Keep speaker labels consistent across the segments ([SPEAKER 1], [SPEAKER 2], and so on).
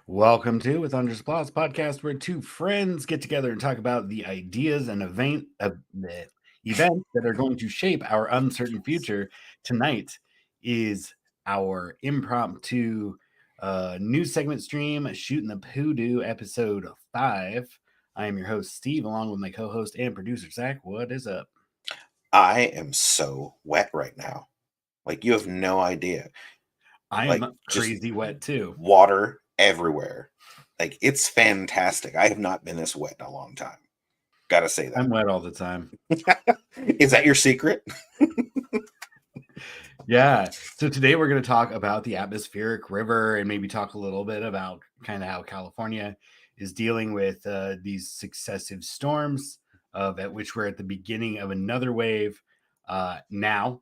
[SPEAKER 1] Welcome to With Under Applause podcast, where two friends get together and talk about the ideas and the events that are going to shape our uncertain future. Tonight is our impromptu news segment stream, Shooting the Poodoo, episode 5. I am your host, Steve, along with my co-host and producer, Zach. What is up?
[SPEAKER 2] I am so wet right now. Like, you have no idea.
[SPEAKER 1] I
[SPEAKER 2] Like,
[SPEAKER 1] am
[SPEAKER 2] just
[SPEAKER 1] crazy wet too.
[SPEAKER 2] water everywhere. Like, it's fantastic. I have not been this wet in a long time. Gotta say that.
[SPEAKER 1] I'm wet all the time.
[SPEAKER 2] Is that your secret?
[SPEAKER 1] Yeah. So today we're going to talk about the atmospheric river and maybe talk a little bit about kind of how California is dealing with these successive storms, at which we're at the beginning of another wave now.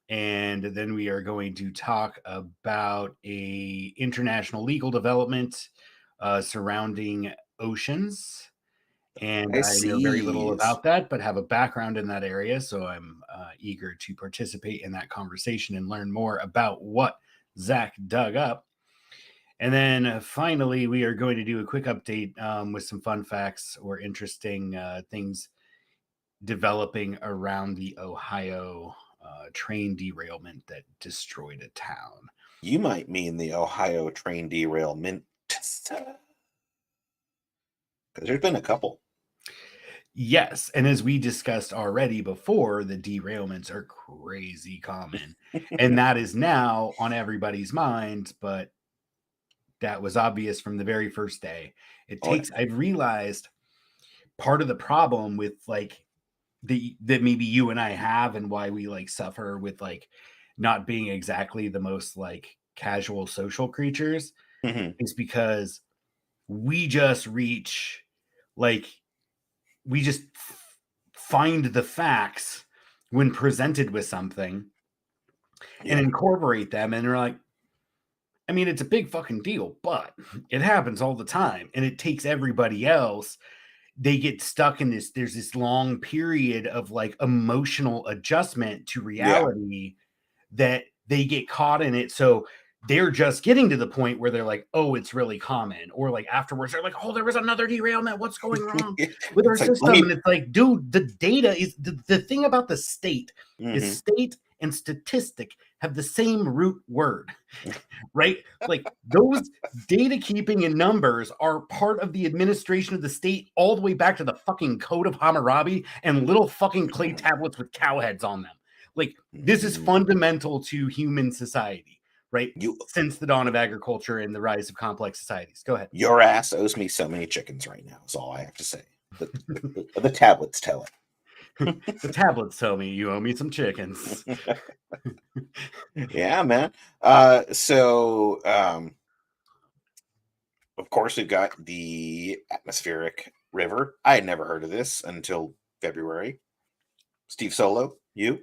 [SPEAKER 1] And then we are going to talk about a international legal development surrounding oceans. And I know very little about that, but have a background in that area. So I'm eager to participate in that conversation and learn more about what Zach dug up. And then finally, we are going to do a quick update with some fun facts or interesting things developing around the Ohio train derailment that destroyed a town.
[SPEAKER 2] You might mean the Ohio train derailment. Because there's been a couple.
[SPEAKER 1] Yes, and as we discussed already before, the derailments are crazy common. And that is now on everybody's mind, but that was obvious from the very first day. I've realized part of the problem with like that maybe you and I have and why we like suffer with like not being exactly the most like casual social creatures is because we just reach like we just find the facts when presented with something and incorporate them. And we're like, I mean, it's a big fucking deal, but it happens all the time. And it takes everybody else. They get stuck in this. There's this long period of like emotional adjustment to reality that they get caught in it. So they're just getting to the point where they're like, oh, it's really common. Or like afterwards, they're like, oh, there was another derailment. What's going wrong with our system? And it's like, dude, the data is the thing about the state is state and statistic have the same root word, right? Like those data keeping and numbers are part of the administration of the state all the way back to the fucking Code of Hammurabi and little fucking clay tablets with cow heads on them. Like this is fundamental to human society, right? Since the dawn of agriculture and the rise of complex societies. Go ahead.
[SPEAKER 2] Your ass owes me so many chickens right now, is all I have to say. The tablets tell it.
[SPEAKER 1] The tablets tell me you owe me some chickens.
[SPEAKER 2] Yeah, man. So of course, we've got the atmospheric river. I had never heard of this until February. Steve Solo, you?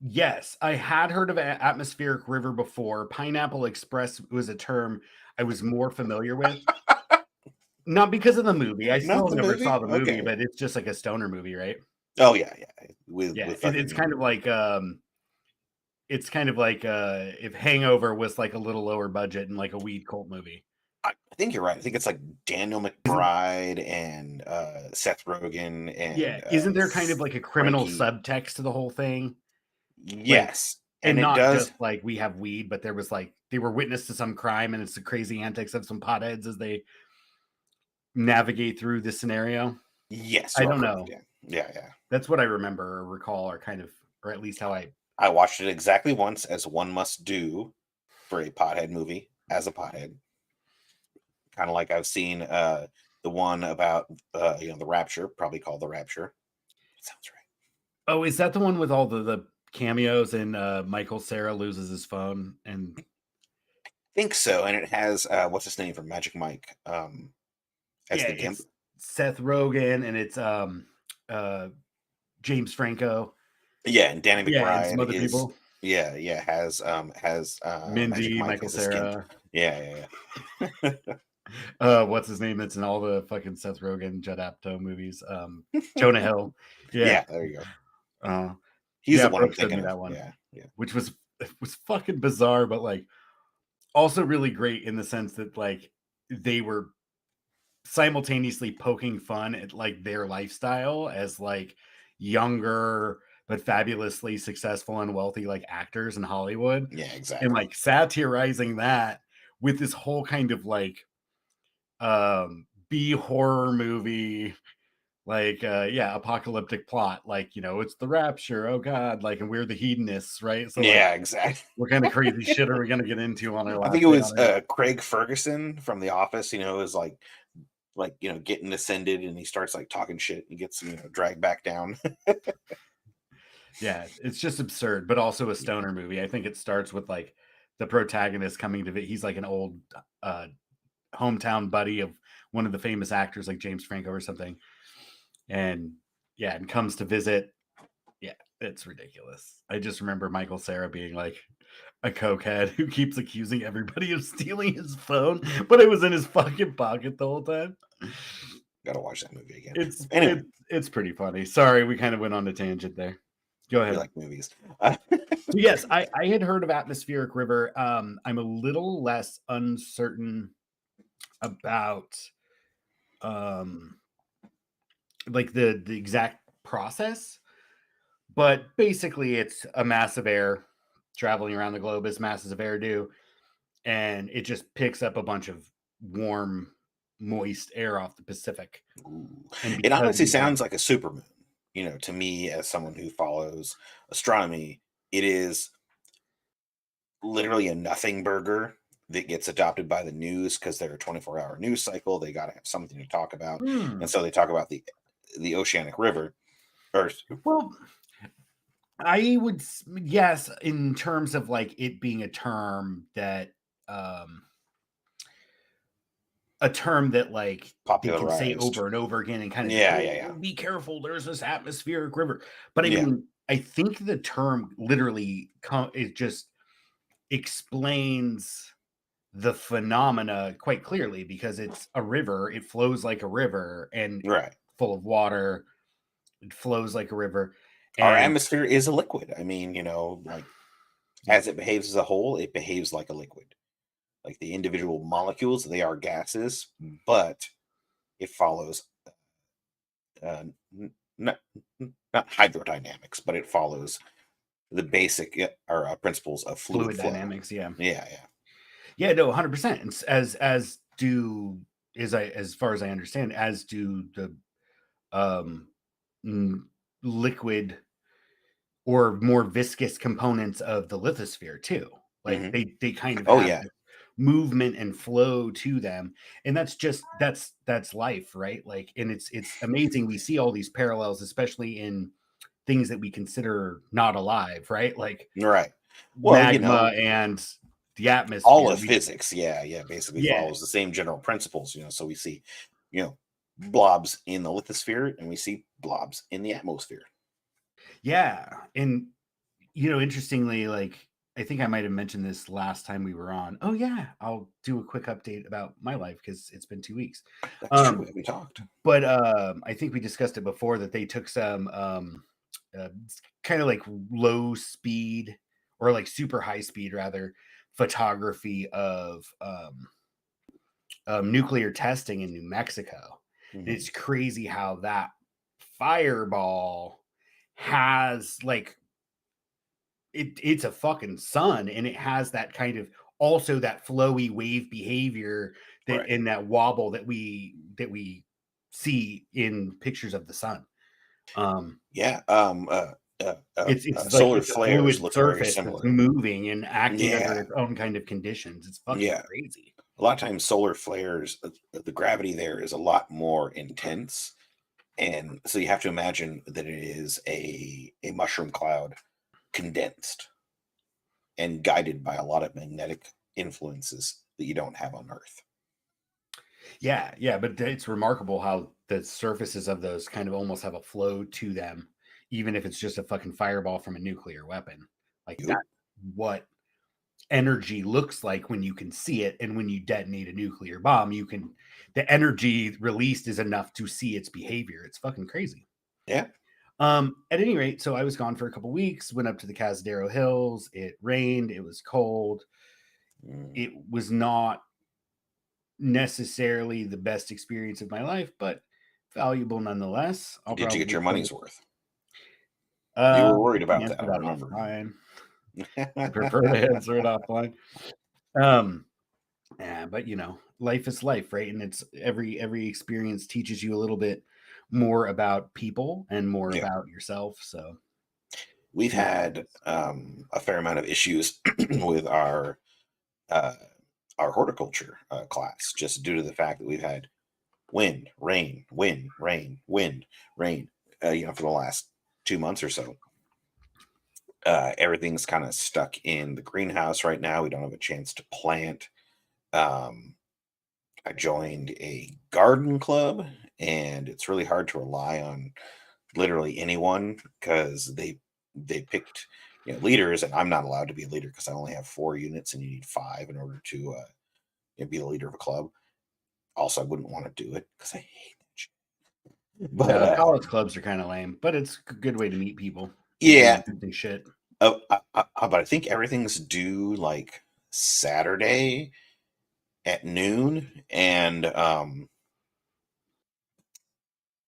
[SPEAKER 1] Yes, I had heard of atmospheric river before. Pineapple Express was a term I was more familiar with. Not because of the movie. I still never saw the movie, but it's just like a stoner movie, right?
[SPEAKER 2] Oh yeah.
[SPEAKER 1] It's kind of like if Hangover was like a little lower budget and like a weed cult movie.
[SPEAKER 2] I think you're right. I think it's like Daniel McBride and Seth Rogen and
[SPEAKER 1] isn't there kind of like a criminal subtext to the whole thing?
[SPEAKER 2] Yes.
[SPEAKER 1] Like, and not just like we have weed, but there was like they were witness to some crime and it's the crazy antics of some potheads as they navigate through this scenario.
[SPEAKER 2] Yes,
[SPEAKER 1] I don't know.
[SPEAKER 2] Yeah.
[SPEAKER 1] That's what I remember or recall, or kind of, or at least how
[SPEAKER 2] I watched it exactly once, as one must do for a pothead movie as a pothead. Kind of like I've seen the one about the Rapture, probably called The Rapture. That sounds right.
[SPEAKER 1] Oh, is that the one with all the cameos and Michael Cera loses his phone? And
[SPEAKER 2] I think so. And it has what's his name from Magic Mike? As the Gimp.
[SPEAKER 1] Seth Rogen, and it's James Franco.
[SPEAKER 2] Yeah, and Danny McBride
[SPEAKER 1] and some other people.
[SPEAKER 2] Yeah, has
[SPEAKER 1] Mindy, Michael Cera.
[SPEAKER 2] Yeah.
[SPEAKER 1] What's his name? That's in all the fucking Seth Rogen, Judd Apatow movies. Jonah Hill.
[SPEAKER 2] Yeah, there you
[SPEAKER 1] go.
[SPEAKER 2] He's the one I'm thinking of.
[SPEAKER 1] That one. Yeah. Which was fucking bizarre, but like also really great in the sense that like they were simultaneously poking fun at like their lifestyle as like younger but fabulously successful and wealthy like actors in Hollywood,
[SPEAKER 2] Yeah,
[SPEAKER 1] and
[SPEAKER 2] exactly.
[SPEAKER 1] like satirizing that with this whole kind of like B horror movie, like yeah, apocalyptic plot, like, you know, it's the rapture, oh god, like, and we're the hedonists, right? So like,
[SPEAKER 2] Yeah, exactly.
[SPEAKER 1] what kind of crazy shit are we gonna get into on our
[SPEAKER 2] I think
[SPEAKER 1] last
[SPEAKER 2] it
[SPEAKER 1] day
[SPEAKER 2] was
[SPEAKER 1] on Earth?
[SPEAKER 2] Craig Ferguson from The Office. Is like getting ascended, and he starts like talking shit and gets dragged back down.
[SPEAKER 1] Yeah, it's just absurd, but also a
[SPEAKER 2] Yeah.
[SPEAKER 1] stoner movie. I think it starts with like the protagonist coming to he's like an old uh hometown buddy of one of the famous actors like James Franco or something. And yeah, and comes to visit. Yeah, it's ridiculous. I just remember Michael Cera being like a cokehead who keeps accusing everybody of stealing his phone, but it was in his fucking pocket the whole time.
[SPEAKER 2] Gotta watch that movie again.
[SPEAKER 1] It's
[SPEAKER 2] Anyway,
[SPEAKER 1] it's pretty funny. Sorry, we kind of went on a tangent there. Go
[SPEAKER 2] we
[SPEAKER 1] ahead.
[SPEAKER 2] like movies.
[SPEAKER 1] So yes, I had heard of atmospheric river. I'm a little less uncertain about um like the exact process, but basically it's a mass of air traveling around the globe as masses of air do, and it just picks up a bunch of warm, moist air off the Pacific.
[SPEAKER 2] Ooh.
[SPEAKER 1] And
[SPEAKER 2] It
[SPEAKER 1] because
[SPEAKER 2] honestly
[SPEAKER 1] we have
[SPEAKER 2] sounds like a supermoon. To me, as someone who follows astronomy, it is literally a nothing burger that gets adopted by the news because they're a 24-hour news cycle. They got to have something to talk about, and
[SPEAKER 1] hmm,
[SPEAKER 2] so they talk about the oceanic river. Or
[SPEAKER 1] well, I would yes, in terms of like it being um a term that like they can say
[SPEAKER 2] popularized.
[SPEAKER 1] over and over again and kind of
[SPEAKER 2] Yeah, yeah, yeah,
[SPEAKER 1] oh, be careful, there's this atmospheric river. But I
[SPEAKER 2] yeah.
[SPEAKER 1] mean, I think the term literally it just explains the phenomena quite clearly because it's a river, it flows like a river and
[SPEAKER 2] Right.
[SPEAKER 1] full of water, it flows like a river.
[SPEAKER 2] Our
[SPEAKER 1] And
[SPEAKER 2] atmosphere is a liquid. I mean, like
[SPEAKER 1] yeah,
[SPEAKER 2] as it behaves as a whole, it behaves like a liquid. Like the individual molecules, they are gases, but it follows not not hydrodynamics, but it follows the basic or principles of fluid
[SPEAKER 1] fluid
[SPEAKER 2] flow.
[SPEAKER 1] dynamics, yeah.
[SPEAKER 2] Yeah, yeah,
[SPEAKER 1] Yeah, no, 100%. And as do as far as I understand, as do the um n- liquid or more viscous components of the lithosphere too. Like
[SPEAKER 2] hmm
[SPEAKER 1] they kind of
[SPEAKER 2] oh
[SPEAKER 1] have
[SPEAKER 2] yeah,
[SPEAKER 1] this movement and flow to them, and that's just that's life, right? Like, and it's amazing we see all these parallels, especially in things that we consider not alive, right? Like
[SPEAKER 2] right. Well,
[SPEAKER 1] magma and the
[SPEAKER 2] all
[SPEAKER 1] atmosphere.
[SPEAKER 2] of
[SPEAKER 1] We
[SPEAKER 2] physics, yeah, yeah, basically
[SPEAKER 1] yeah,
[SPEAKER 2] follows the same general principles. So we see, you know, blobs in the lithosphere, and we see blobs in the atmosphere.
[SPEAKER 1] yeah, and interestingly, like I think I might have mentioned this last time we were on. Oh yeah, I'll do a quick update about my life because it's been 2 weeks.
[SPEAKER 2] That's true.
[SPEAKER 1] Um,
[SPEAKER 2] We talked.
[SPEAKER 1] but I think we discussed it before that they took some kind of like low speed or like super high speed rather photography of nuclear testing in New Mexico. And
[SPEAKER 2] hmm
[SPEAKER 1] it's crazy how that fireball has like it's a fucking sun and it has that kind of also that flowy wave behavior that
[SPEAKER 2] Right.
[SPEAKER 1] in that wobble that we see in pictures of the sun. Um,
[SPEAKER 2] Yeah.
[SPEAKER 1] it's like
[SPEAKER 2] Solar
[SPEAKER 1] it's a
[SPEAKER 2] flares
[SPEAKER 1] fluid
[SPEAKER 2] look very
[SPEAKER 1] surface that's
[SPEAKER 2] similar.
[SPEAKER 1] moving and acting under
[SPEAKER 2] Yeah.
[SPEAKER 1] its own kind of conditions. It's fucking
[SPEAKER 2] Yeah.
[SPEAKER 1] crazy.
[SPEAKER 2] A lot of times, solar flares, the gravity there is a lot more intense, and so you have to imagine that it is a mushroom cloud condensed and guided by a lot of magnetic influences that you don't have on Earth.
[SPEAKER 1] Yeah, yeah, but it's remarkable how the surfaces of those kind of almost have a flow to them, even if it's just a fucking fireball from a nuclear weapon. Like
[SPEAKER 2] Yep.
[SPEAKER 1] that, what energy looks like when you can see it, and when you detonate a nuclear bomb, the energy released is enough to see its behavior. It's fucking crazy.
[SPEAKER 2] Yeah.
[SPEAKER 1] At any rate, so I was gone for a couple weeks, went up to the Casadero Hills. It rained, it was cold,
[SPEAKER 2] Mm,
[SPEAKER 1] it was not necessarily the best experience of my life, but valuable nonetheless. I'll
[SPEAKER 2] Did you get
[SPEAKER 1] probably
[SPEAKER 2] your
[SPEAKER 1] say,
[SPEAKER 2] money's worth? You were worried
[SPEAKER 1] we can
[SPEAKER 2] about
[SPEAKER 1] answer
[SPEAKER 2] that, I
[SPEAKER 1] that
[SPEAKER 2] remember.
[SPEAKER 1] offline. I prefer to answer it offline. Um, yeah, but life is life, right? And it's every experience teaches you a little bit more about people and more
[SPEAKER 2] Yeah.
[SPEAKER 1] about yourself. So
[SPEAKER 2] We've
[SPEAKER 1] yeah.
[SPEAKER 2] had a fair amount of issues with uh, our horticulture class, just due to the fact that we've had wind, rain, wind, rain, wind, rain, for the last 2 months or so. Everything's kind of stuck in the greenhouse right now. We don't have a chance to plant. Um, I joined a garden club, and it's really hard to rely on literally anyone because they picked leaders, and I'm not allowed to be a leader because I only have 4 units, and you need 5 in order to be the leader of a club. Also, I wouldn't want to do it because I hate that shit. But
[SPEAKER 1] No, college clubs are kind of lame, but it's a good way to meet people and do
[SPEAKER 2] yeah,
[SPEAKER 1] interesting shit.
[SPEAKER 2] but I think everything's due like Saturday at noon, and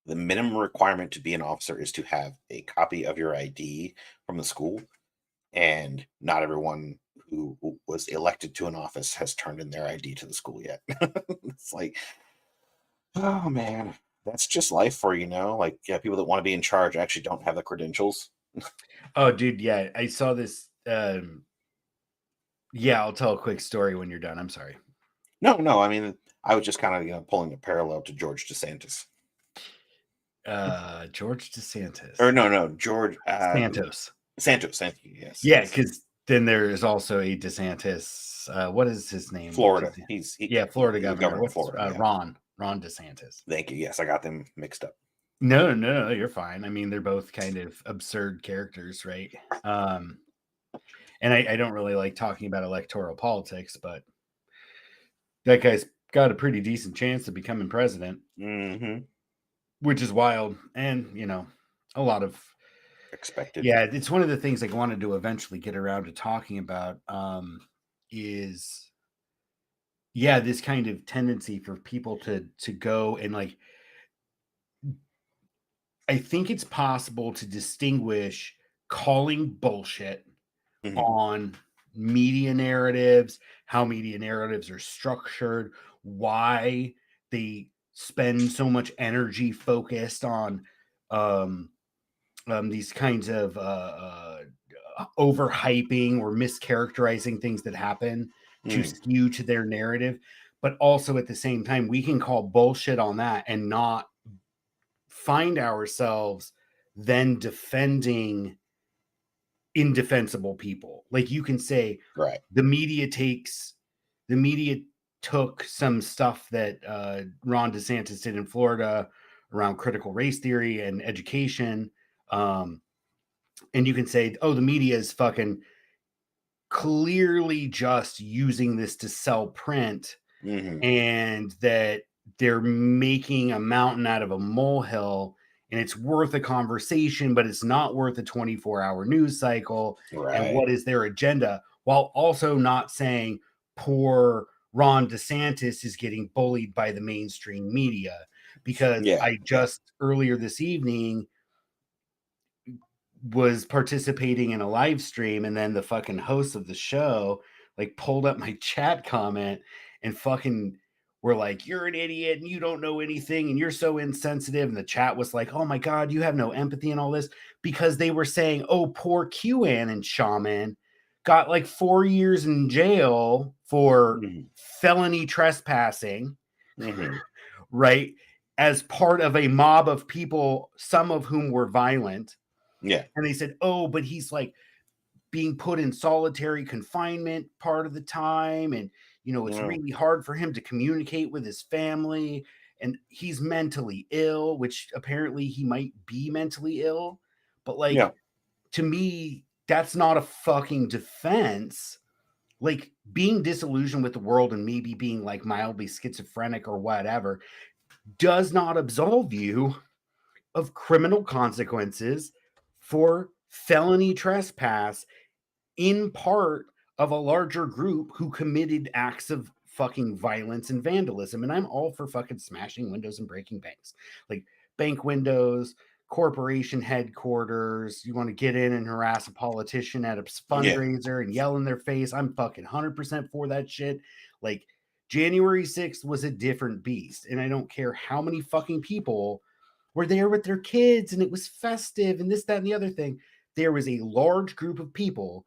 [SPEAKER 2] the minimum requirement to be an officer is to have a copy of your ID from the school, and not everyone who was elected to an office has turned in their ID to the school yet. It's like, oh man, that's just life for like, yeah, people that want to be in charge actually don't have the credentials.
[SPEAKER 1] Oh, dude, yeah, I saw this. Yeah, I'll tell a quick story when you're done. I'm sorry.
[SPEAKER 2] No, I mean, I was just kind of pulling a parallel to George DeSantis.
[SPEAKER 1] George DeSantis.
[SPEAKER 2] Or no, George
[SPEAKER 1] Santos.
[SPEAKER 2] Santos. Thank you. Yes,
[SPEAKER 1] Yeah,
[SPEAKER 2] yes.
[SPEAKER 1] because then there is also a DeSantis. What is his name?
[SPEAKER 2] Florida.
[SPEAKER 1] Yeah, Florida
[SPEAKER 2] He's the
[SPEAKER 1] governor.
[SPEAKER 2] governor of
[SPEAKER 1] What's
[SPEAKER 2] Florida. Yeah.
[SPEAKER 1] Ron DeSantis?
[SPEAKER 2] Thank you. Yes, I got them mixed up.
[SPEAKER 1] No, you're fine. I mean, they're both kind of absurd characters, right? And I don't really like talking about electoral politics, but that guy's got a pretty decent chance of becoming president,
[SPEAKER 2] Mm-hmm.
[SPEAKER 1] which is wild. And a lot of
[SPEAKER 2] Expected.
[SPEAKER 1] yeah, it's one of the things I wanted to eventually get around to talking about. Is yeah, this kind of tendency for people to go and like I think it's possible to distinguish calling bullshit
[SPEAKER 2] Hmm.
[SPEAKER 1] on media narratives, how media narratives are structured, why they spend so much energy focused on um, these kinds of overhyping or mischaracterizing things that happen to
[SPEAKER 2] Mm.
[SPEAKER 1] skew to their narrative. But also at the same time, we can call bullshit on that and not find ourselves then defending indefensible people. Like you can say
[SPEAKER 2] Right.
[SPEAKER 1] the media takes the media took some stuff that Ron DeSantis did in Florida around critical race theory and education. Um, and you can say, oh, the media is fucking clearly just using this to sell print
[SPEAKER 2] Hmm.
[SPEAKER 1] and that they're making a mountain out of a molehill and it's worth a conversation, but it's not worth a 24-hour news cycle. And
[SPEAKER 2] Right.
[SPEAKER 1] what is their agenda? While also not saying poor Ron DeSantis is getting bullied by the mainstream media. Because
[SPEAKER 2] Yeah.
[SPEAKER 1] I
[SPEAKER 2] Yeah.
[SPEAKER 1] just earlier this evening was participating in a live stream and then the fucking host of the show like pulled up my chat comment and fucking were like, you're an idiot and you don't know anything and you're so insensitive. And the chat was like, oh my God, you have no empathy and all this because they were saying, oh, poor QAnon and shaman got like 4 years in jail for
[SPEAKER 2] Hmm.
[SPEAKER 1] felony trespassing,
[SPEAKER 2] Hmm.
[SPEAKER 1] right? As part of a mob of people, some of whom were violent,
[SPEAKER 2] Yeah.
[SPEAKER 1] and they said, oh, but he's like being put in solitary confinement part of the time. And, it's
[SPEAKER 2] Well,
[SPEAKER 1] really hard for him to communicate with his family. And he's mentally ill, which apparently he might be mentally ill. But like,
[SPEAKER 2] yeah.
[SPEAKER 1] to me, that's not a fucking defense. Like being disillusioned with the world and maybe being like mildly schizophrenic or whatever does not absolve you of criminal consequences for felony trespass in part of a larger group who committed acts of fucking violence and vandalism. And I'm all for fucking smashing windows and breaking banks. Like bank windows, corporation headquarters. You want to get in and harass a politician at a
[SPEAKER 2] Yeah.
[SPEAKER 1] fundraiser and yell in their face. I'm fucking 100% for that shit. Like January 6th was a different beast. And I don't care how many fucking people were there with their kids and it was festive and this, that, and the other thing. There was a large group of people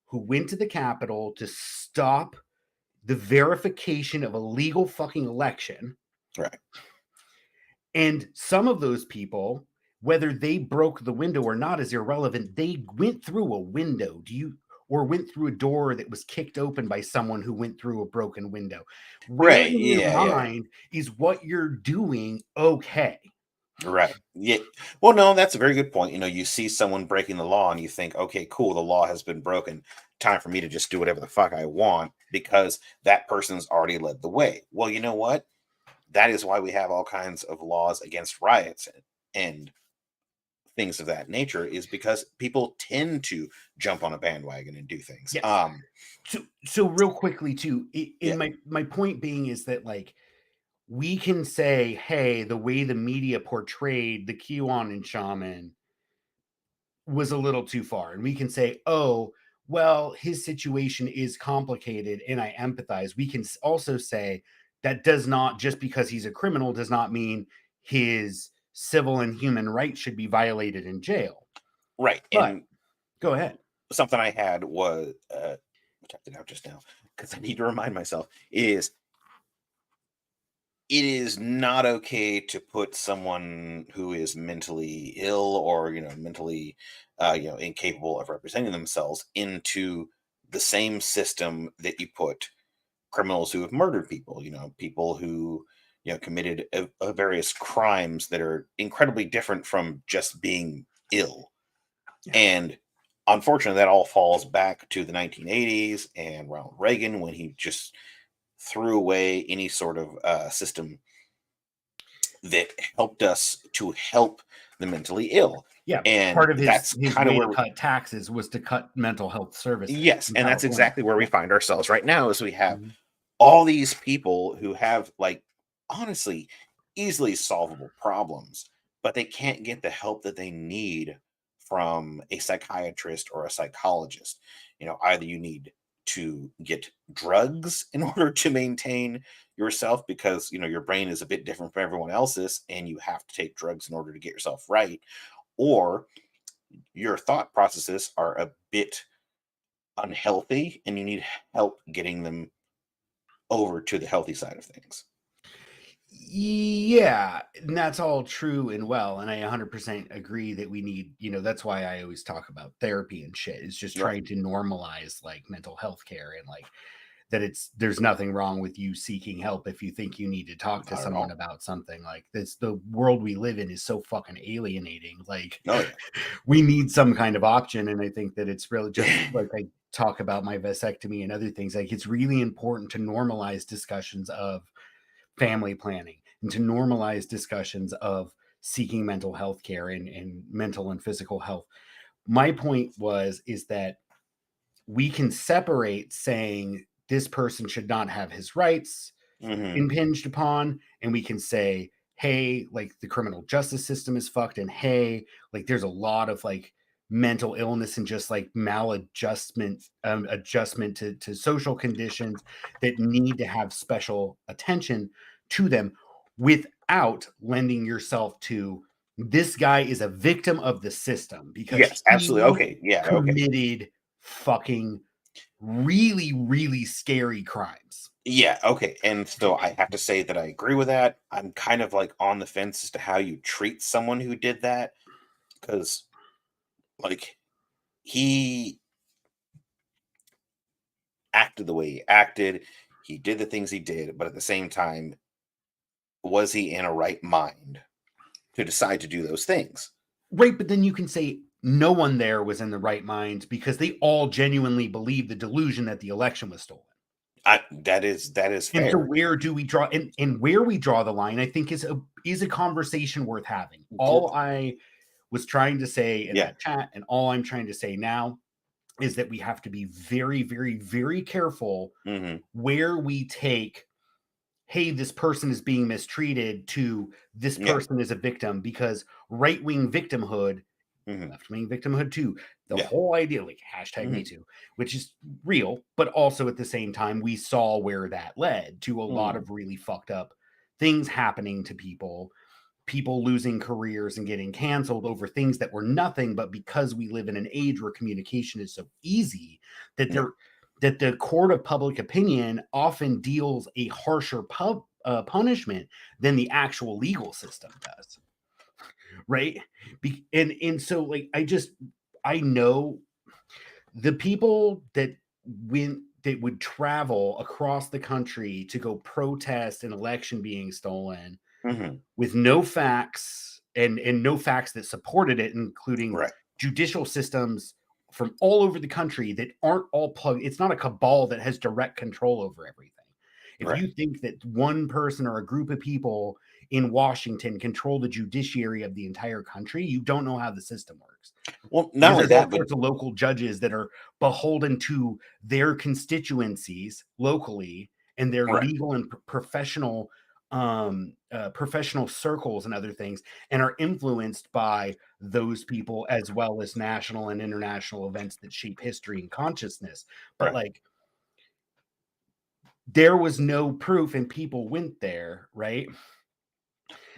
[SPEAKER 1] who went to the Capitol to stop the verification of a legal fucking election.
[SPEAKER 2] Right.
[SPEAKER 1] And some of those people, whether they broke the window or not is irrelevant. They went through a window. Or went through a door that was kicked open by someone who went through a broken window. Where
[SPEAKER 2] Right.
[SPEAKER 1] in your
[SPEAKER 2] Yeah. Yeah.
[SPEAKER 1] mind is what you're doing okay?
[SPEAKER 2] Right. Yeah. Well, no, that's a very good point. You see someone breaking the law and you think, okay, cool, the law has been broken. Time for me to just do whatever the fuck I want because that person's already led the way. Well, you know what? That is why we have all kinds of laws against riots and things of that nature, is because people tend to jump on a bandwagon and do things.
[SPEAKER 1] Yes. So real quickly too, in
[SPEAKER 2] Yeah.
[SPEAKER 1] my point being is that like we can say, hey, the way the media portrayed the QAnon and shaman was a little too far. And we can say, oh, well, his situation is complicated and I empathize. We can also say that does not, just because he's a criminal, does not mean his civil and human rights should be violated in jail.
[SPEAKER 2] Right.
[SPEAKER 1] But
[SPEAKER 2] And
[SPEAKER 1] go ahead.
[SPEAKER 2] something I had was, I checked it out just now because I need to remind myself, is it is not okay to put someone who is mentally ill or mentally incapable of representing themselves into the same system that you put criminals who have murdered people, people who committed various crimes that are incredibly different from just being ill.
[SPEAKER 1] Yeah.
[SPEAKER 2] And unfortunately that all falls back to the 1980s and Ronald Reagan, when he just threw away any sort of system that helped us to help the mentally ill.
[SPEAKER 1] Yeah,
[SPEAKER 2] And
[SPEAKER 1] part of
[SPEAKER 2] that's
[SPEAKER 1] his
[SPEAKER 2] kind of
[SPEAKER 1] way to
[SPEAKER 2] where
[SPEAKER 1] cut taxes was to cut mental health services
[SPEAKER 2] yes,
[SPEAKER 1] in
[SPEAKER 2] and that's
[SPEAKER 1] California.
[SPEAKER 2] exactly where we
[SPEAKER 1] Yeah.
[SPEAKER 2] find ourselves right now, is we have
[SPEAKER 1] Mhm.
[SPEAKER 2] all these people who have, like, honestly, easily solvable problems, but they can't get the help that they need from a psychiatrist or a psychologist. Either you need to get drugs in order to maintain yourself because your brain is a bit different from everyone else's and you have to take drugs in order to get yourself right, or your thought processes are a bit unhealthy and you need help getting them over to the healthy side of things.
[SPEAKER 1] Yeah, and that's all true and well, and I 100% agree that we need, that's why I always talk about therapy and shit. It's just
[SPEAKER 2] Right.
[SPEAKER 1] trying to normalize like mental health care and like that there's nothing wrong with you seeking help if you think you need to talk to
[SPEAKER 2] Not at
[SPEAKER 1] someone
[SPEAKER 2] all.
[SPEAKER 1] about something. Like this, the world we live in is so fucking alienating. Like
[SPEAKER 2] Oh yeah.
[SPEAKER 1] we need some kind of option, and I think that it's really just like I talk about my vasectomy and other things. Like it's really important to normalize discussions of family planning and to normalize discussions of seeking mental health care and mental and physical health. My point is that we can separate saying this person should not have his rights
[SPEAKER 2] Hmm.
[SPEAKER 1] impinged upon, and we can say, hey, like the criminal justice system is fucked, and hey, like there's a lot of like mental illness and just like maladjustment adjustment to social conditions that need to have special attention to them without lending yourself to this guy is a victim of the system because
[SPEAKER 2] Yes, absolutely.
[SPEAKER 1] he
[SPEAKER 2] Okay. Yeah. Okay.
[SPEAKER 1] committed fucking really really scary crimes.
[SPEAKER 2] Yeah. Okay. And so I have to say that I agree with that. I'm kind of like on the fence as to how you treat someone who did that, because, like, he acted the way he acted. He did the things he did, but at the same time, was he in a right mind to decide to do those things?
[SPEAKER 1] Right, but then you can say no one there was in the right mind because they all genuinely believe the delusion that the election was stolen.
[SPEAKER 2] That is
[SPEAKER 1] And so
[SPEAKER 2] fair.
[SPEAKER 1] where do we draw and where we draw the line, I think is a conversation worth having.
[SPEAKER 2] Gr-
[SPEAKER 1] All I was trying to say in
[SPEAKER 2] Yeah.
[SPEAKER 1] that chat and all I'm trying to say now is that we have to be very, very, very careful
[SPEAKER 2] Hmm.
[SPEAKER 1] where we take, hey, this person is being mistreated, to this
[SPEAKER 2] Yeah.
[SPEAKER 1] person is a victim, because right wing victimhood,
[SPEAKER 2] Hmm.
[SPEAKER 1] left wing victimhood too, the
[SPEAKER 2] Yeah.
[SPEAKER 1] whole idea, like hashtag me
[SPEAKER 2] Hmm.
[SPEAKER 1] too, which is real, but also at the same time, we saw where that led to a lot
[SPEAKER 2] Hmm.
[SPEAKER 1] of really fucked up things happening to people losing careers and getting canceled over things that were nothing, but because we live in an age where communication is so easy, that
[SPEAKER 2] Yeah.
[SPEAKER 1] there that the court of public opinion often deals a harsher punishment than the actual legal system does, right? And so, like, I know the people that would travel across the country to go protest an election being stolen
[SPEAKER 2] Hmm.
[SPEAKER 1] with no facts, and no facts that supported it, including
[SPEAKER 2] Right.
[SPEAKER 1] judicial systems from all over the country that aren't all plugged. It's not a cabal that has direct control over everything. If
[SPEAKER 2] Right.
[SPEAKER 1] you think that one person or a group of people in Washington control the judiciary of the entire country, you don't know how the system works.
[SPEAKER 2] Well, not
[SPEAKER 1] Because
[SPEAKER 2] only
[SPEAKER 1] there's all
[SPEAKER 2] that, but
[SPEAKER 1] sorts of local judges that are beholden to their constituencies locally, and their
[SPEAKER 2] right.
[SPEAKER 1] legal and professional circles and other things, and are influenced by those people, as well as national and international events that shape history and consciousness. But
[SPEAKER 2] Right.
[SPEAKER 1] like, there was no proof, and people went there, right?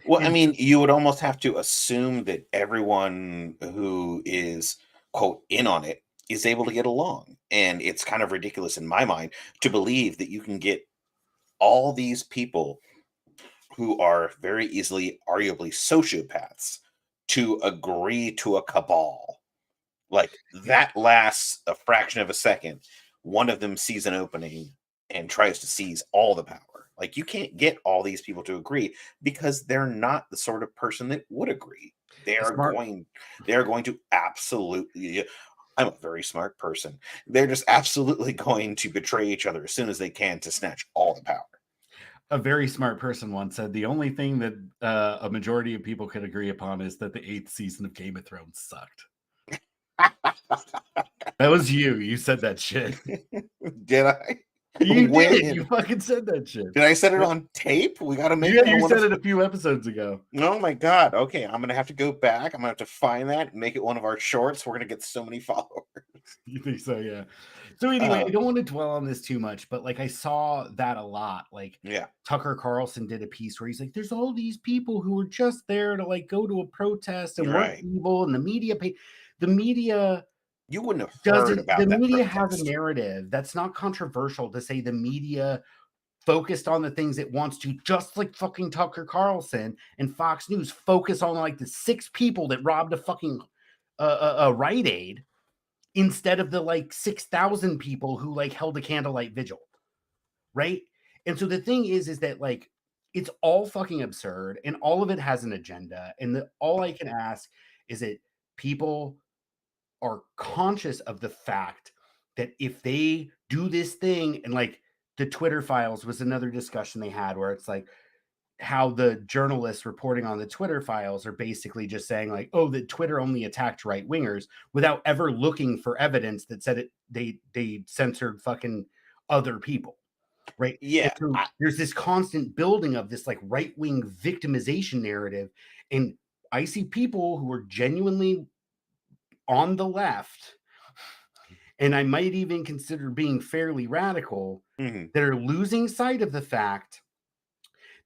[SPEAKER 2] Well, I
[SPEAKER 1] And
[SPEAKER 2] mean, you would almost have to assume that everyone who is, quote, in on it is able to get along. And it's kind of ridiculous in my mind to believe that you can get all these people who are very easily, arguably, sociopaths to agree to a cabal. Like,
[SPEAKER 1] yeah,
[SPEAKER 2] that lasts a fraction of a second. One of them sees an opening and tries to seize all the power. Like, you can't get all these people to agree because they're not the sort of person that would agree. They
[SPEAKER 1] a
[SPEAKER 2] are
[SPEAKER 1] smart
[SPEAKER 2] going they are going to absolutely, I'm a very smart person. They're just absolutely going to betray each other as soon as they can to snatch all the power.
[SPEAKER 1] a very smart person once said the only thing that a majority of people could agree upon is that the eighth season of Game of Thrones sucked. That was you. You said that shit.
[SPEAKER 2] Did I?
[SPEAKER 1] You did. You
[SPEAKER 2] When?
[SPEAKER 1] fucking said that shit.
[SPEAKER 2] Did I set it
[SPEAKER 1] Yeah,
[SPEAKER 2] on tape? We gotta make
[SPEAKER 1] yeah,
[SPEAKER 2] that
[SPEAKER 1] you
[SPEAKER 2] one
[SPEAKER 1] said
[SPEAKER 2] of
[SPEAKER 1] it a few episodes ago.
[SPEAKER 2] Oh my god. Okay, I'm gonna have to go back. I'm gonna have to find that and make it one of our shorts. We're gonna get so many followers.
[SPEAKER 1] You think so? Yeah. So anyway, I
[SPEAKER 2] Uh,
[SPEAKER 1] don't want to dwell on this too much, but like, I saw that a lot. Like,
[SPEAKER 2] yeah.
[SPEAKER 1] Tucker Carlson did a piece where he's like, "There's all these people who were just there to like go to a protest and weren't
[SPEAKER 2] Right.
[SPEAKER 1] evil," and the media
[SPEAKER 2] You wouldn't have heard
[SPEAKER 1] doesn't. The
[SPEAKER 2] about that
[SPEAKER 1] media has a
[SPEAKER 2] protest.
[SPEAKER 1] narrative that's not controversial to say. The media focused on the things it wants to, just like fucking Tucker Carlson and Fox News focus on like the six people that robbed a fucking a Rite Aid, instead of the like 6,000 people who like held a candlelight vigil, right? And so the thing is that like, it's all fucking absurd, and all of it has an agenda. And all I can ask is that people are conscious of the fact that if they do this thing, and like, the Twitter files was another discussion they had, where it's like, how the journalists reporting on the Twitter files are basically just saying like, oh, that Twitter only attacked right wingers, without ever looking for evidence that said it. They censored fucking other people, right? And
[SPEAKER 2] Yeah.
[SPEAKER 1] so there's this constant building of this like right wing victimization narrative, and I see people who are genuinely on the left, and I might even consider being fairly radical,
[SPEAKER 2] Mhm.
[SPEAKER 1] that are losing sight of the fact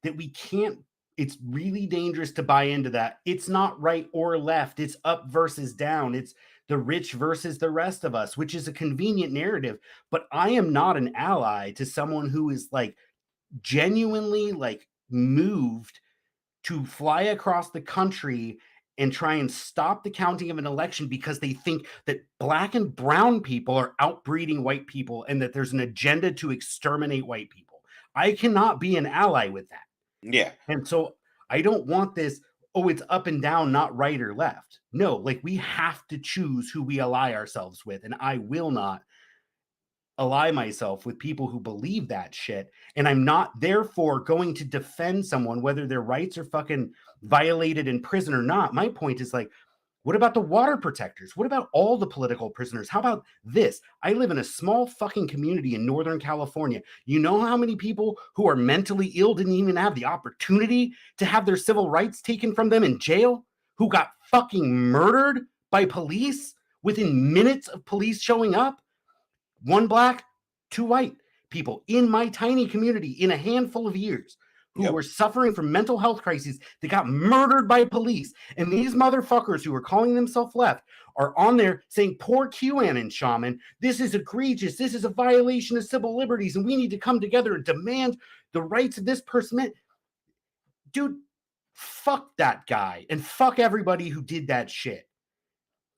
[SPEAKER 1] that we can't. It's really dangerous to buy into that. It's not right or left, it's up versus down, it's the rich versus the rest of us, which is a convenient narrative. But I am not an ally to someone who is like genuinely like moved to fly across the country and try and stop the counting of an election because they think that black and brown people are outbreeding white people, and that there's an agenda to exterminate white people. I cannot be an ally with that.
[SPEAKER 2] Yeah.
[SPEAKER 1] And so I don't want this, oh, it's up and down, not right or left. No, like, we have to choose who we ally ourselves with. And I will not ally myself with people who believe that shit. And I'm not therefore going to defend someone, whether their rights are fucking violated in prison or not. My point is like, What about the water protectors? What about all the political prisoners? How about this? I live in a small fucking community in Northern California. You know how many people who are mentally ill didn't even have the opportunity to have their civil rights taken from them in jail? Who got fucking murdered by police within minutes of police showing up? 1 black, 2 white people in my tiny community in a handful of years who
[SPEAKER 2] Yep.
[SPEAKER 1] were suffering from mental health crises that got murdered by police. And these motherfuckers who are calling themselves left are on there saying, poor QAnon shaman, this is egregious. This is a violation of civil liberties. And we need to come together and demand the rights of this person. Dude, fuck that guy and fuck everybody who did that shit.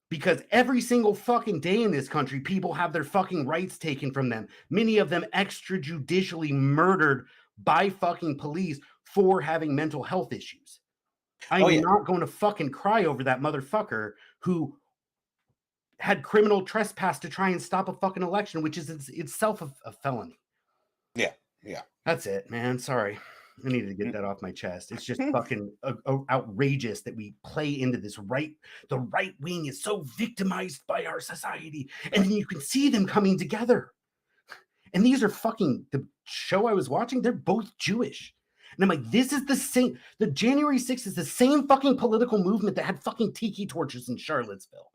[SPEAKER 1] Because every single fucking day in this country, people have their fucking rights taken from them. Many of them extrajudicially murdered by fucking police for having mental health issues. I'm not going to fucking cry over that motherfucker who had criminal trespass to try and stop a fucking election, which is itself a felony.
[SPEAKER 2] Yeah. Yeah.
[SPEAKER 1] That's it, man. Sorry. I needed to get that off my chest. It's just fucking outrageous that we play into this the right wing is so victimized by our society. And then you can see them coming together. And these are fucking, the show I was watching, they're both Jewish. And I'm like, this is the same, the January 6th is the same fucking political movement that had fucking tiki torches in Charlottesville.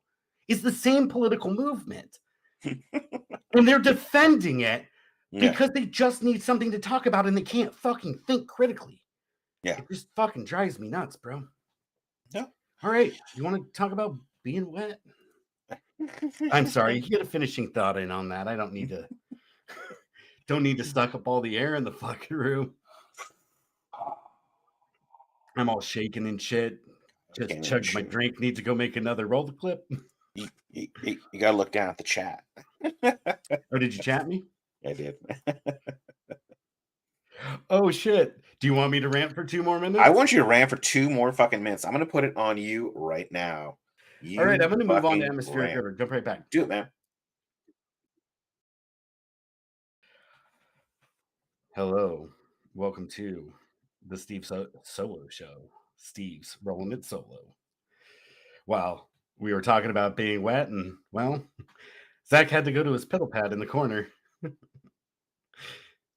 [SPEAKER 1] It's the same political movement. And they're defending it. Because they just need something to talk about and they can't fucking think critically.
[SPEAKER 2] Yeah.
[SPEAKER 1] It just fucking drives me nuts, bro.
[SPEAKER 2] Yeah.
[SPEAKER 1] All right. You want to talk about being wet? I'm sorry. You get a finishing thought in on that. I don't need to suck up all the air in the fucking room. I'm all shaking and shit. Just chugged my drink. Need to go make another roll the clip.
[SPEAKER 2] You got to look down at the chat.
[SPEAKER 1] Oh, did you chat me?
[SPEAKER 2] I did.
[SPEAKER 1] Oh shit. Do you want me to rant for 2 more minutes?
[SPEAKER 2] I want you to rant for 2 more fucking minutes. I'm going to put it on you right now.
[SPEAKER 1] All right, I'm going to move on to atmospheric river. Jump right back.
[SPEAKER 2] Do it, man.
[SPEAKER 1] Hello. Welcome to the Steve Solo Show. Steve's rolling it solo. Wow. We were talking about being wet and, well, Zach had to go to his pedal pad in the corner.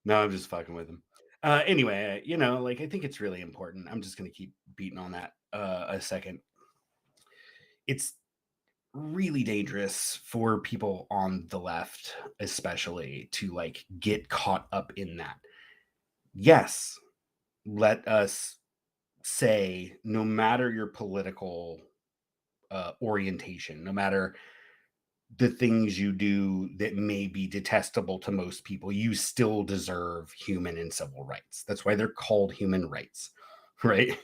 [SPEAKER 1] No, I'm just fucking with him. Anyway, I think it's really important. I'm just going to keep beating on that a second. It's really dangerous for people on the left, especially, to get caught up in that. Yes, let us say, no matter your political orientation, no matter the things you do that may be detestable to most people, you still deserve human and civil rights. That's why they're called human rights, right?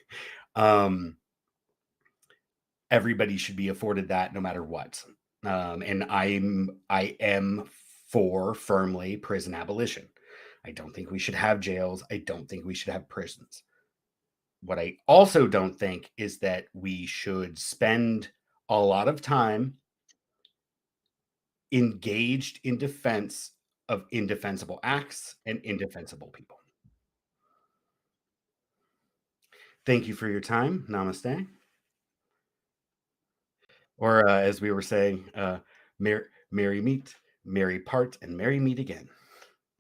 [SPEAKER 1] Everybody should be afforded that no matter what. And I am for firmly prison abolition. I don't think we should have jails. I don't think we should have prisons. What I also don't think is that we should spend a lot of time engaged in defense of indefensible acts and indefensible people. Thank you for your time. Namaste. Or as we were saying, merry meet, merry part, and merry meet again.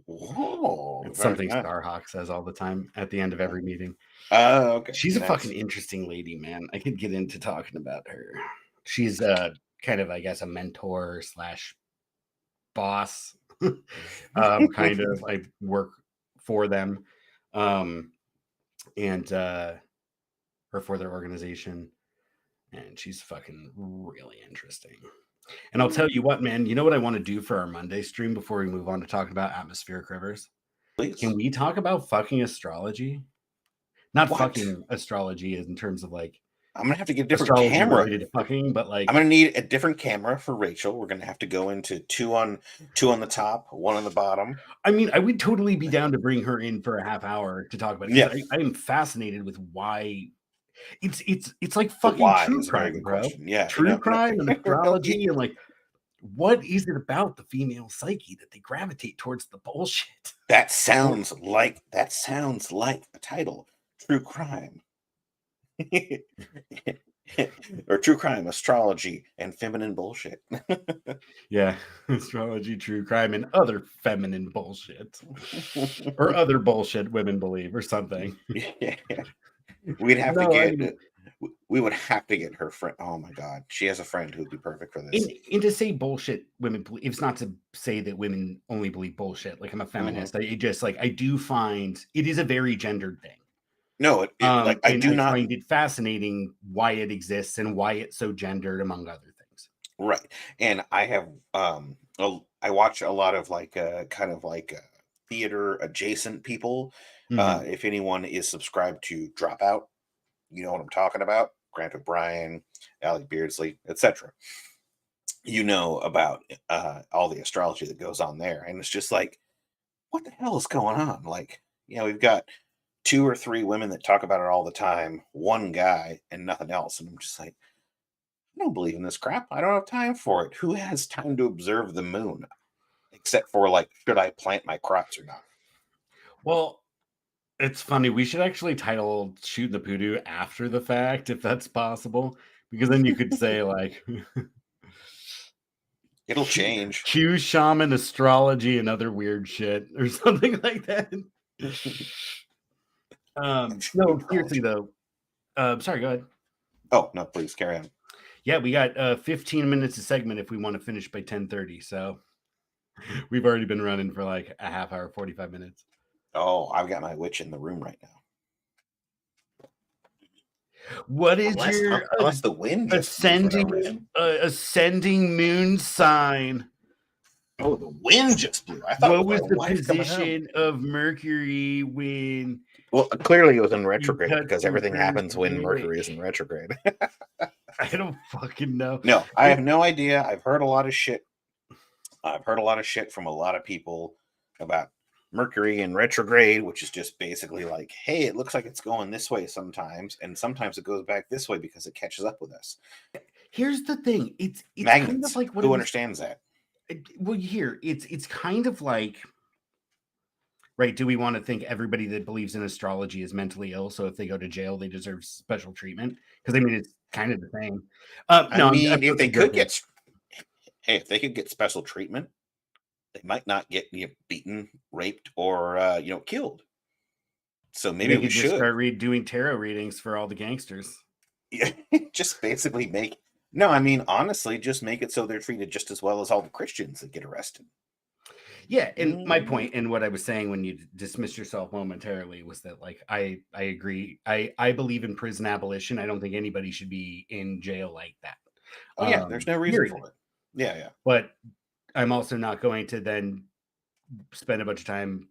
[SPEAKER 2] Whoa,
[SPEAKER 1] it's something nice. Starhawk says all the time at the end of every meeting.
[SPEAKER 2] Okay.
[SPEAKER 1] She's a fucking interesting lady, man. I could get into talking about her. She's kind of, I guess, a mentor / boss. Kind of. I work for them. And or for their organization. And she's fucking really interesting. And I'll tell you what, man, you know what I want to do for our Monday stream before we move on to talk about atmospheric rivers?
[SPEAKER 2] Please.
[SPEAKER 1] Can we talk about fucking astrology? Not fucking astrology in terms of I'm
[SPEAKER 2] gonna have to get a different camera
[SPEAKER 1] related to fucking, but
[SPEAKER 2] I'm gonna need a different camera for Rachel. We're gonna have to go into two on the top, 1 on the bottom.
[SPEAKER 1] I mean, I would totally be down to bring her in for a half hour to talk about it. Yeah, I am fascinated with why it's like fucking true crime, bro.
[SPEAKER 2] Question. Yeah,
[SPEAKER 1] true crime and astrology and what is it about the female psyche that they gravitate towards the bullshit?
[SPEAKER 2] That sounds like a title. True crime. or true crime, astrology, and feminine bullshit.
[SPEAKER 1] Yeah, astrology, true crime, and other feminine bullshit, or other bullshit women believe, or something.
[SPEAKER 2] Yeah. We'd have to
[SPEAKER 1] No, I
[SPEAKER 2] get
[SPEAKER 1] mean,
[SPEAKER 2] we would have to get her friend. Oh my god, she has a friend who'd be perfect for this.
[SPEAKER 1] and to say bullshit women believe, it's not to say that women only believe bullshit. Like I'm a
[SPEAKER 2] Mhm.
[SPEAKER 1] feminist. It just like I do find it is a very gendered thing.
[SPEAKER 2] No, it like I
[SPEAKER 1] And
[SPEAKER 2] do
[SPEAKER 1] I
[SPEAKER 2] not.
[SPEAKER 1] find it fascinating why it exists and why it's so gendered, among other things.
[SPEAKER 2] Right. And I have I watch a lot of kind of theater adjacent people.
[SPEAKER 1] Mhm.
[SPEAKER 2] If anyone is subscribed to Dropout, you know what I'm talking about. Grant O'Brien, Alec Beardsley, etc. You know about all the astrology that goes on there. And it's just like, what the hell is going on? Like, we've got two or three women that talk about it all the time, one guy and nothing else. And I'm just like, I don't believe in this crap. I don't have time for it. Who has time to observe the moon? Except for like, should I plant my crops or not?
[SPEAKER 1] Well, it's funny. We should actually title "Shooting the Poodoo" after the fact, if that's possible, because then you could say like
[SPEAKER 2] It'll change.
[SPEAKER 1] Q shaman astrology and other weird shit or something like that. No, seriously
[SPEAKER 2] Astrology.
[SPEAKER 1] though. Sorry, go ahead.
[SPEAKER 2] Oh no, please carry on.
[SPEAKER 1] Yeah, we got 15 minutes a segment if we want to finish by 10:30. So we've already been running for like a half hour, 45 minutes.
[SPEAKER 2] Oh, I've got my witch in the room right now.
[SPEAKER 1] What is
[SPEAKER 2] Unless
[SPEAKER 1] your
[SPEAKER 2] unless the wind just blew for no
[SPEAKER 1] ascending
[SPEAKER 2] reason.
[SPEAKER 1] ascending moon sign?
[SPEAKER 2] Oh, the wind just blew. I thought it
[SPEAKER 1] What
[SPEAKER 2] was my
[SPEAKER 1] was the
[SPEAKER 2] wife coming home.
[SPEAKER 1] position of Mercury when
[SPEAKER 2] Well, clearly it was in
[SPEAKER 1] you
[SPEAKER 2] retrograde
[SPEAKER 1] cut
[SPEAKER 2] because
[SPEAKER 1] through
[SPEAKER 2] everything
[SPEAKER 1] Earth?
[SPEAKER 2] happens when
[SPEAKER 1] Wait, wait.
[SPEAKER 2] Mercury is in retrograde.
[SPEAKER 1] I don't fucking know.
[SPEAKER 2] No, I
[SPEAKER 1] It,
[SPEAKER 2] have no idea. I've heard a lot of shit. I've heard a lot of shit from a lot of people about Mercury in retrograde, which is just basically like, hey, it looks like it's going this way sometimes, and sometimes it goes back this way because it catches up with us.
[SPEAKER 1] Here's the thing. It's kind of
[SPEAKER 2] Magnets.
[SPEAKER 1] like what it
[SPEAKER 2] Who
[SPEAKER 1] was.
[SPEAKER 2] understands that?
[SPEAKER 1] Well, here it's kind of like, right. Do we want to think everybody that believes in astrology is mentally ill? So if they go to jail, they deserve special treatment? Because I mean, it's kind of the same.
[SPEAKER 2] I
[SPEAKER 1] No, I'm
[SPEAKER 2] mean, if they
[SPEAKER 1] totally
[SPEAKER 2] could
[SPEAKER 1] joking.
[SPEAKER 2] get, hey, if they could get special treatment, they might not get beaten, raped, or killed. So maybe
[SPEAKER 1] They
[SPEAKER 2] we
[SPEAKER 1] could just
[SPEAKER 2] should.
[SPEAKER 1] start doing tarot readings for all the gangsters.
[SPEAKER 2] Yeah, just basically make. No, I mean honestly, just make it so they're treated just as well as all the Christians that get arrested.
[SPEAKER 1] Yeah, and my
[SPEAKER 2] Mm,
[SPEAKER 1] point and what I was saying when you dismissed yourself momentarily was that like I agree. I believe in prison abolition. I don't think anybody should be in jail like that.
[SPEAKER 2] oh yeah, there's no reason
[SPEAKER 1] Period.
[SPEAKER 2] for it. Yeah, yeah.
[SPEAKER 1] But I'm also not going to then spend a bunch of time.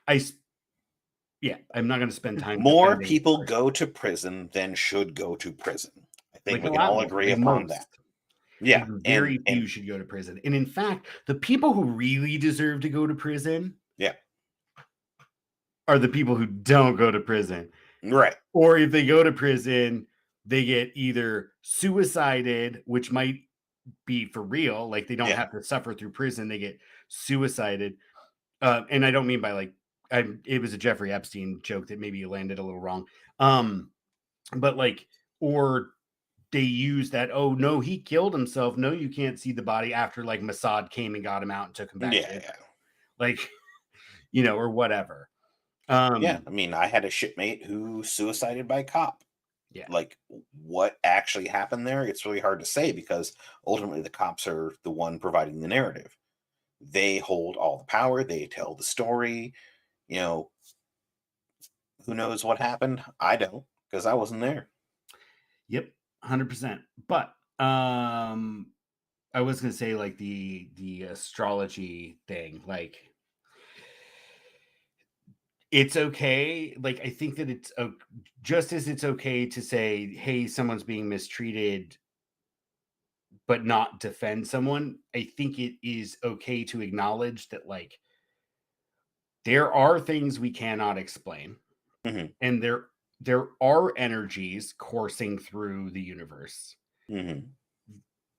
[SPEAKER 1] I s- yeah, I'm not going to spend time
[SPEAKER 2] More
[SPEAKER 1] defending a
[SPEAKER 2] people
[SPEAKER 1] person.
[SPEAKER 2] go to prison than should go to prison. I think
[SPEAKER 1] Like
[SPEAKER 2] we
[SPEAKER 1] a
[SPEAKER 2] can
[SPEAKER 1] lot
[SPEAKER 2] all
[SPEAKER 1] more,
[SPEAKER 2] agree
[SPEAKER 1] like
[SPEAKER 2] upon that.
[SPEAKER 1] most. Like
[SPEAKER 2] Yeah, and
[SPEAKER 1] very few should go to prison. And in fact, the people who really deserve to go to prison
[SPEAKER 2] yeah,
[SPEAKER 1] are the people who don't go to prison.
[SPEAKER 2] right.
[SPEAKER 1] Or if they go to prison, they get either suicided, which might be for real, like they don't
[SPEAKER 2] Yeah,
[SPEAKER 1] have to suffer through prison, they get suicided. And I don't mean by like, it was a Jeffrey Epstein joke that maybe you landed a little wrong. Um, but like, or they use that, oh no, he killed himself. No, you can't see the body after like Mossad came and got him out and took him back to
[SPEAKER 2] yeah,
[SPEAKER 1] Israel.
[SPEAKER 2] yeah,
[SPEAKER 1] Like, or whatever.
[SPEAKER 2] yeah.
[SPEAKER 1] Um,
[SPEAKER 2] I mean, I had a shipmate who suicided by cop.
[SPEAKER 1] yeah.
[SPEAKER 2] Like, what actually happened there? It's really hard to say because ultimately the cops are the one providing the narrative. They hold all the power. They tell the story. You know, who knows what happened? I don't because I wasn't there.
[SPEAKER 1] Yep, 100%. But I was gonna say like the astrology thing, like it's okay. Like I think that just as it's okay to say, hey, someone's being mistreated, but not defend someone. I think it is okay to acknowledge that like there are things we cannot explain,
[SPEAKER 2] Hmm.
[SPEAKER 1] and there are energies coursing through the universe.
[SPEAKER 2] Hmm.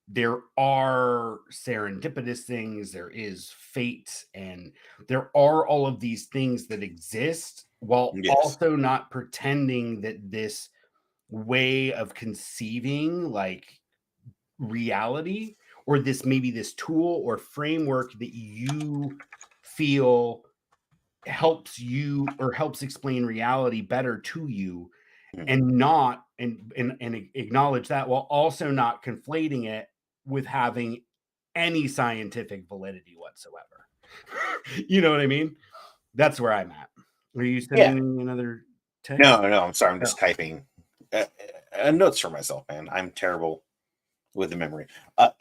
[SPEAKER 1] There are serendipitous things, there is fate, and there are all of these things that exist while
[SPEAKER 2] Yes.
[SPEAKER 1] also not pretending that this way of conceiving like reality, or this maybe this tool or framework that you feel helps you or helps explain reality better to you,
[SPEAKER 2] Mhm.
[SPEAKER 1] and not and acknowledge that while also not conflating it with having any scientific validity whatsoever. You know what I mean? That's where I'm at. Are you
[SPEAKER 2] Yeah.
[SPEAKER 1] sending me another text?
[SPEAKER 2] No, I'm sorry. I'm
[SPEAKER 1] Oh,
[SPEAKER 2] just typing uh, notes for myself, man. I'm terrible with the memory.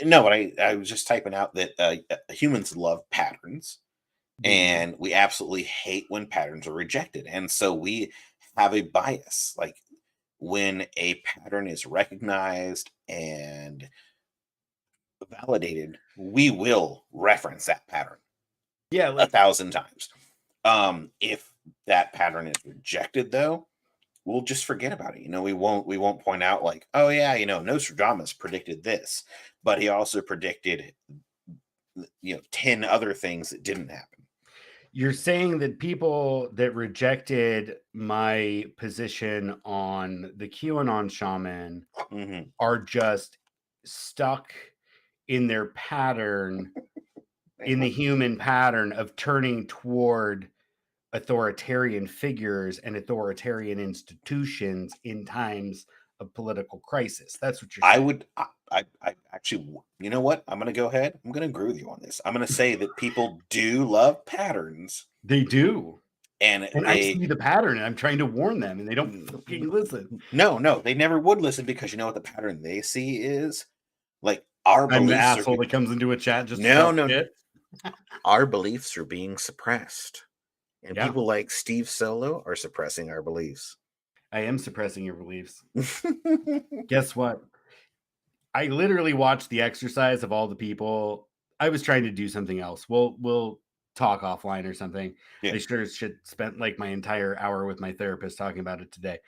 [SPEAKER 2] No, but I was just typing out that humans love patterns,
[SPEAKER 1] they do.
[SPEAKER 2] and we absolutely hate when patterns are rejected. And so we have a bias. Like when a pattern is recognized and validated, we will reference that pattern
[SPEAKER 1] Yeah,
[SPEAKER 2] a
[SPEAKER 1] like
[SPEAKER 2] thousand times. If that pattern is rejected, though, we'll just forget about it. We won't point out like, oh yeah, Nostradamus predicted this, but he also predicted 10 other things that didn't happen.
[SPEAKER 1] you're saying that people that rejected my position on the QAnon shaman
[SPEAKER 2] Hmm.
[SPEAKER 1] are just stuck in their pattern, in the human pattern of turning toward authoritarian figures and authoritarian institutions in times of political crisis. That's what you're
[SPEAKER 2] I
[SPEAKER 1] saying.
[SPEAKER 2] would, I actually, you know what? I'm going to go ahead. I'm going to agree with you on this. I'm going to say that people do love patterns,
[SPEAKER 1] They do.
[SPEAKER 2] and
[SPEAKER 1] And I
[SPEAKER 2] they,
[SPEAKER 1] see the pattern and I'm trying to warn them and they don't fucking listen.
[SPEAKER 2] no, they never would listen because you know what the pattern they see is like our
[SPEAKER 1] I'm the
[SPEAKER 2] beliefs are,
[SPEAKER 1] asshole that comes into a chat just to
[SPEAKER 2] no,
[SPEAKER 1] talk
[SPEAKER 2] no, no,
[SPEAKER 1] shit.
[SPEAKER 2] our beliefs are being suppressed. And
[SPEAKER 1] Yeah,
[SPEAKER 2] people like Steve Solo are suppressing our beliefs.
[SPEAKER 1] I am suppressing your beliefs. Guess what? I literally watched the exercise of all the people. I was trying to do something else. We'll talk offline or something.
[SPEAKER 2] Yeah.
[SPEAKER 1] I sure as shit spent like my entire hour with my therapist talking about it today.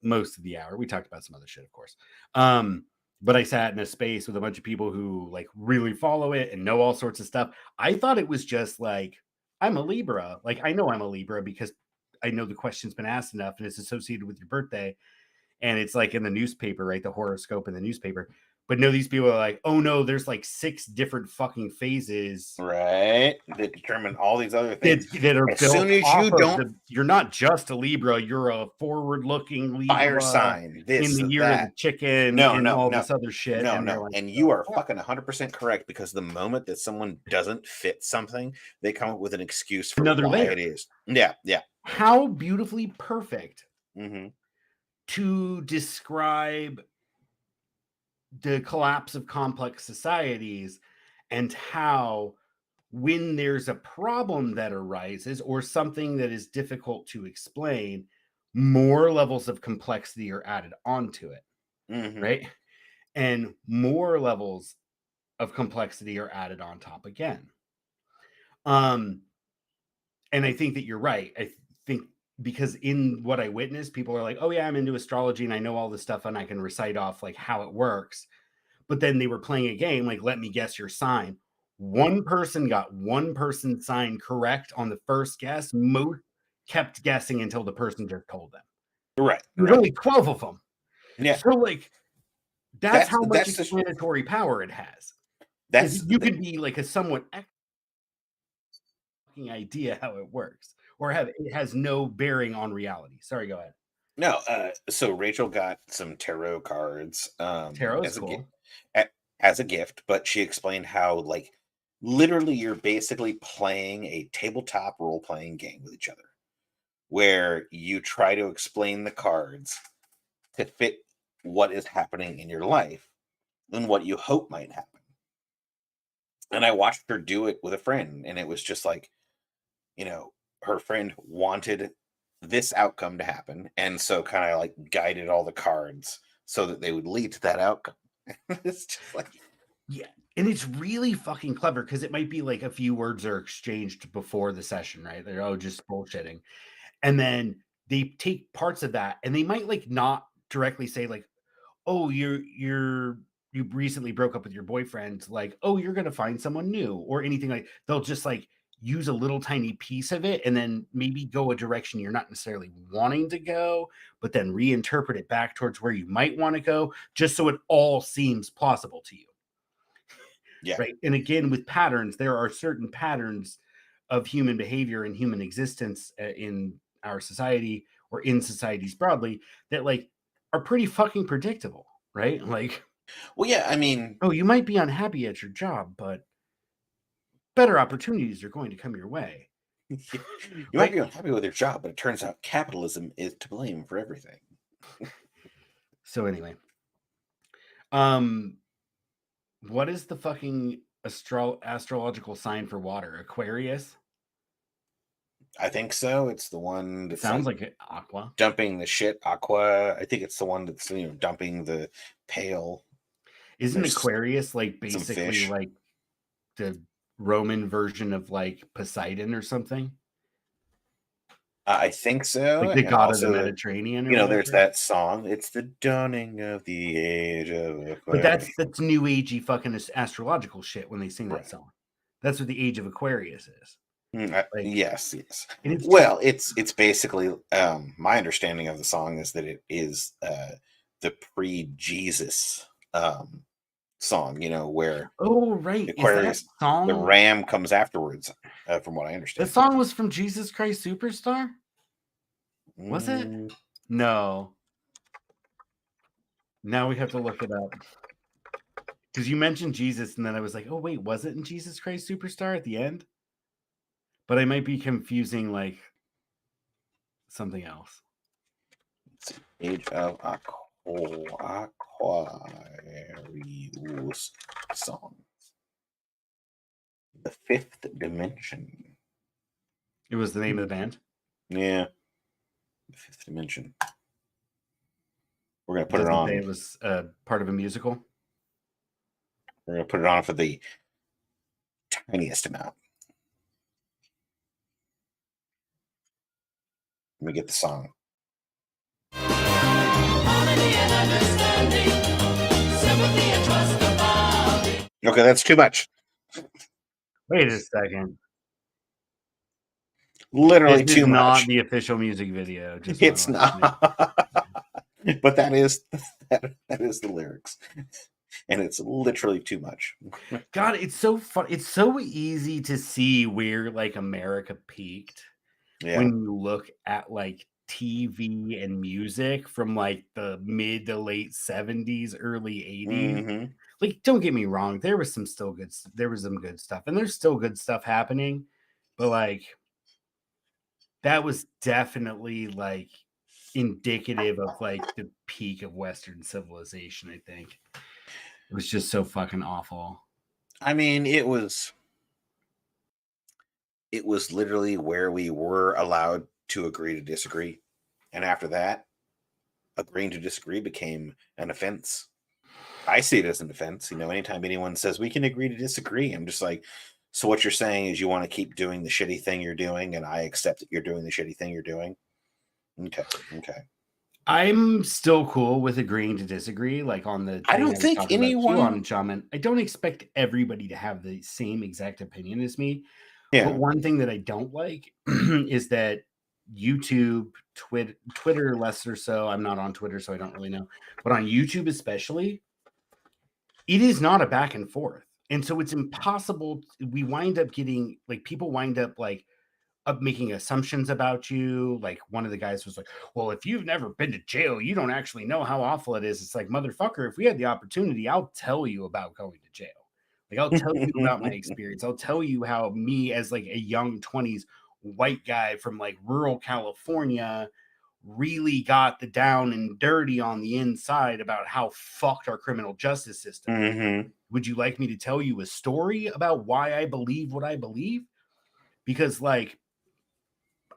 [SPEAKER 1] Most of the hour. We talked about some other shit, of course. But I sat in a space with a bunch of people who like really follow it and know all sorts of stuff. I thought it was just like, I'm a Libra. Like I know I'm a Libra because I know the question's been asked enough and it's associated with your birthday and it's like in the newspaper, right? The horoscope in the newspaper. But no, these people are like, oh no, there's like 6 different fucking phases
[SPEAKER 2] Right. That determine all these other things.
[SPEAKER 1] that are
[SPEAKER 2] As soon
[SPEAKER 1] built
[SPEAKER 2] as
[SPEAKER 1] off
[SPEAKER 2] you
[SPEAKER 1] of
[SPEAKER 2] don't
[SPEAKER 1] the. You're not just a Libra, you're a forward-looking
[SPEAKER 2] fire
[SPEAKER 1] Libra
[SPEAKER 2] sign,
[SPEAKER 1] in
[SPEAKER 2] this,
[SPEAKER 1] the year of the
[SPEAKER 2] that.
[SPEAKER 1] chicken
[SPEAKER 2] No,
[SPEAKER 1] and
[SPEAKER 2] no,
[SPEAKER 1] all
[SPEAKER 2] no,
[SPEAKER 1] this other shit.
[SPEAKER 2] no,
[SPEAKER 1] And they're
[SPEAKER 2] no.
[SPEAKER 1] like,
[SPEAKER 2] And you
[SPEAKER 1] oh,
[SPEAKER 2] are
[SPEAKER 1] fuck.
[SPEAKER 2] fucking 100% correct because the moment that someone doesn't fit something, they come up with an excuse for
[SPEAKER 1] Another
[SPEAKER 2] why
[SPEAKER 1] layer.
[SPEAKER 2] it is. Yeah, yeah.
[SPEAKER 1] How beautifully perfect
[SPEAKER 2] Hmm.
[SPEAKER 1] to describe the collapse of complex societies and how when there's a problem that arises or something that is difficult to explain, more levels of complexity are added onto it,
[SPEAKER 2] Hmm.
[SPEAKER 1] right? And more levels of complexity are added on top again. Um, and I think that you're right. I think because in what I witnessed, people are like, oh, yeah, I'm into astrology and I know all this stuff and I can recite off like how it works. But then they were playing a game like, let me guess your sign. One person got one person's sign correct on the first guess. Most kept guessing until the person just told them.
[SPEAKER 2] Right,
[SPEAKER 1] There's
[SPEAKER 2] right.
[SPEAKER 1] only 12 of them.
[SPEAKER 2] Yeah.
[SPEAKER 1] So, like, that's
[SPEAKER 2] That's
[SPEAKER 1] how much
[SPEAKER 2] that's the
[SPEAKER 1] explanatory power it has. Is
[SPEAKER 2] that's
[SPEAKER 1] that you
[SPEAKER 2] the,
[SPEAKER 1] could be like a somewhat fucking idea how it works, or have it has no bearing on reality. Sorry, go ahead.
[SPEAKER 2] no. So Rachel got some tarot cards
[SPEAKER 1] Tarot is cool.
[SPEAKER 2] as a gift, but she explained how like literally you're basically playing a tabletop role playing game with each other, where you try to explain the cards to fit what is happening in your life and what you hope might happen. And I watched her do it with a friend, and it was just like, her friend wanted this outcome to happen, and so kind of like guided all the cards so that they would lead to that outcome. It's just like,
[SPEAKER 1] Yeah. And it's really fucking clever because it might be like a few words are exchanged before the session, right? They're just bullshitting. And then they take parts of that and they might like not directly say like, oh, you recently broke up with your boyfriend, like, oh, you're gonna find someone new or anything like they'll just like use a little tiny piece of it and then maybe go a direction you're not necessarily wanting to go, but then reinterpret it back towards where you might want to go, just so it all seems plausible to you.
[SPEAKER 2] Yeah.
[SPEAKER 1] Right. And again, with patterns, there are certain patterns of human behavior and human existence in our society or in societies broadly that like are pretty fucking predictable, right? Like,
[SPEAKER 2] Well, yeah, I mean,
[SPEAKER 1] oh, you might be unhappy at your job, but better opportunities are going to come your way,
[SPEAKER 2] you might
[SPEAKER 1] right?
[SPEAKER 2] be unhappy with your job, but it turns out capitalism is to blame for everything.
[SPEAKER 1] So anyway, um, what is the fucking astrological sign for water? Aquarius?
[SPEAKER 2] I think so. It's the one
[SPEAKER 1] It
[SPEAKER 2] that's
[SPEAKER 1] sounds
[SPEAKER 2] like
[SPEAKER 1] like aqua.
[SPEAKER 2] dumping the shit, Aqua. I think it's the one that's dumping the pail. And
[SPEAKER 1] Isn't
[SPEAKER 2] there's
[SPEAKER 1] Aquarius like
[SPEAKER 2] some
[SPEAKER 1] basically
[SPEAKER 2] fish.
[SPEAKER 1] like the Roman version of like Poseidon or something?
[SPEAKER 2] I think so,
[SPEAKER 1] Like the
[SPEAKER 2] and
[SPEAKER 1] god of the
[SPEAKER 2] also,
[SPEAKER 1] Mediterranean or
[SPEAKER 2] there's
[SPEAKER 1] whatever?
[SPEAKER 2] that song. It's the dawning of the age of
[SPEAKER 1] But
[SPEAKER 2] Aquarius.
[SPEAKER 1] that's new agey fucking astrological shit when they sing that
[SPEAKER 2] Right.
[SPEAKER 1] song. That's what the age of Aquarius is. Like,
[SPEAKER 2] Yes, yes.
[SPEAKER 1] and it's just
[SPEAKER 2] Well, it's basically my understanding of the song is that it is the pre-Jesus song. Where
[SPEAKER 1] oh right. Is that
[SPEAKER 2] Aquarius, the
[SPEAKER 1] song
[SPEAKER 2] ram comes afterwards, from what I
[SPEAKER 1] the
[SPEAKER 2] understand.
[SPEAKER 1] song was from Jesus Christ Superstar? Was it?
[SPEAKER 2] Mm,
[SPEAKER 1] No. Now we have to look it up. Because you mentioned Jesus, and then I was like, oh wait, was it in Jesus Christ Superstar at the end? But I might be confusing like something else.
[SPEAKER 2] let's see. Age of Aquarius song. The Fifth Dimension.
[SPEAKER 1] It was the name of the band.
[SPEAKER 2] Yeah, the Fifth Dimension. We're gonna
[SPEAKER 1] It
[SPEAKER 2] put it
[SPEAKER 1] doesn't say
[SPEAKER 2] on.
[SPEAKER 1] it was part of a musical.
[SPEAKER 2] We're gonna put it on for the tiniest amount. Let me get the song. Okay, that's too much.
[SPEAKER 1] Wait a second.
[SPEAKER 2] Literally
[SPEAKER 1] This is
[SPEAKER 2] too
[SPEAKER 1] not
[SPEAKER 2] much.
[SPEAKER 1] the official music video. Just want to
[SPEAKER 2] It's
[SPEAKER 1] let you know.
[SPEAKER 2] not. But that is the lyrics. And it's literally too much.
[SPEAKER 1] God, it's so fun. It's so easy to see where like America peaked
[SPEAKER 2] Yeah.
[SPEAKER 1] when you look at like TV and music from like the mid to late 70s, early 80s.
[SPEAKER 2] hmm
[SPEAKER 1] Like, don't get me wrong, there was some good stuff, and there's still good stuff happening, but like that was definitely like indicative of like the peak of Western civilization, I think. It was just so fucking awful.
[SPEAKER 2] I mean, it was literally where we were allowed to agree to disagree. And after that, agreeing to disagree became an offense. I see it as an offense. Anytime anyone says we can agree to disagree, I'm just like, so what you're saying is you want to keep doing the shitty thing you're doing, and I accept that you're doing the shitty thing you're doing. Okay. Okay.
[SPEAKER 1] I'm still cool with agreeing to disagree, like on the
[SPEAKER 2] I
[SPEAKER 1] thing
[SPEAKER 2] don't
[SPEAKER 1] I was
[SPEAKER 2] think
[SPEAKER 1] talking about too
[SPEAKER 2] anyone.
[SPEAKER 1] on Shaman. I don't expect everybody to have the same exact opinion as me. But
[SPEAKER 2] Yeah.
[SPEAKER 1] one thing that I don't like is that YouTube, Twitter less or so. I'm not on Twitter, so I don't really know. But on YouTube, especially, it is not a back and forth. And so it's impossible. We wind up getting like people wind up like up making assumptions about you. Like one of the guys was like, well, if you've never been to jail, you don't actually know how awful it is. It's like, motherfucker, if we had the opportunity, I'll tell you about going to jail. Like, I'll tell you about my experience. I'll tell you how me, as like a young 20s white guy from like rural California, really got the down and dirty on the inside about how fucked our criminal justice system.
[SPEAKER 2] hmm
[SPEAKER 1] Would you like me to tell you a story about why I believe what I believe? Because, like,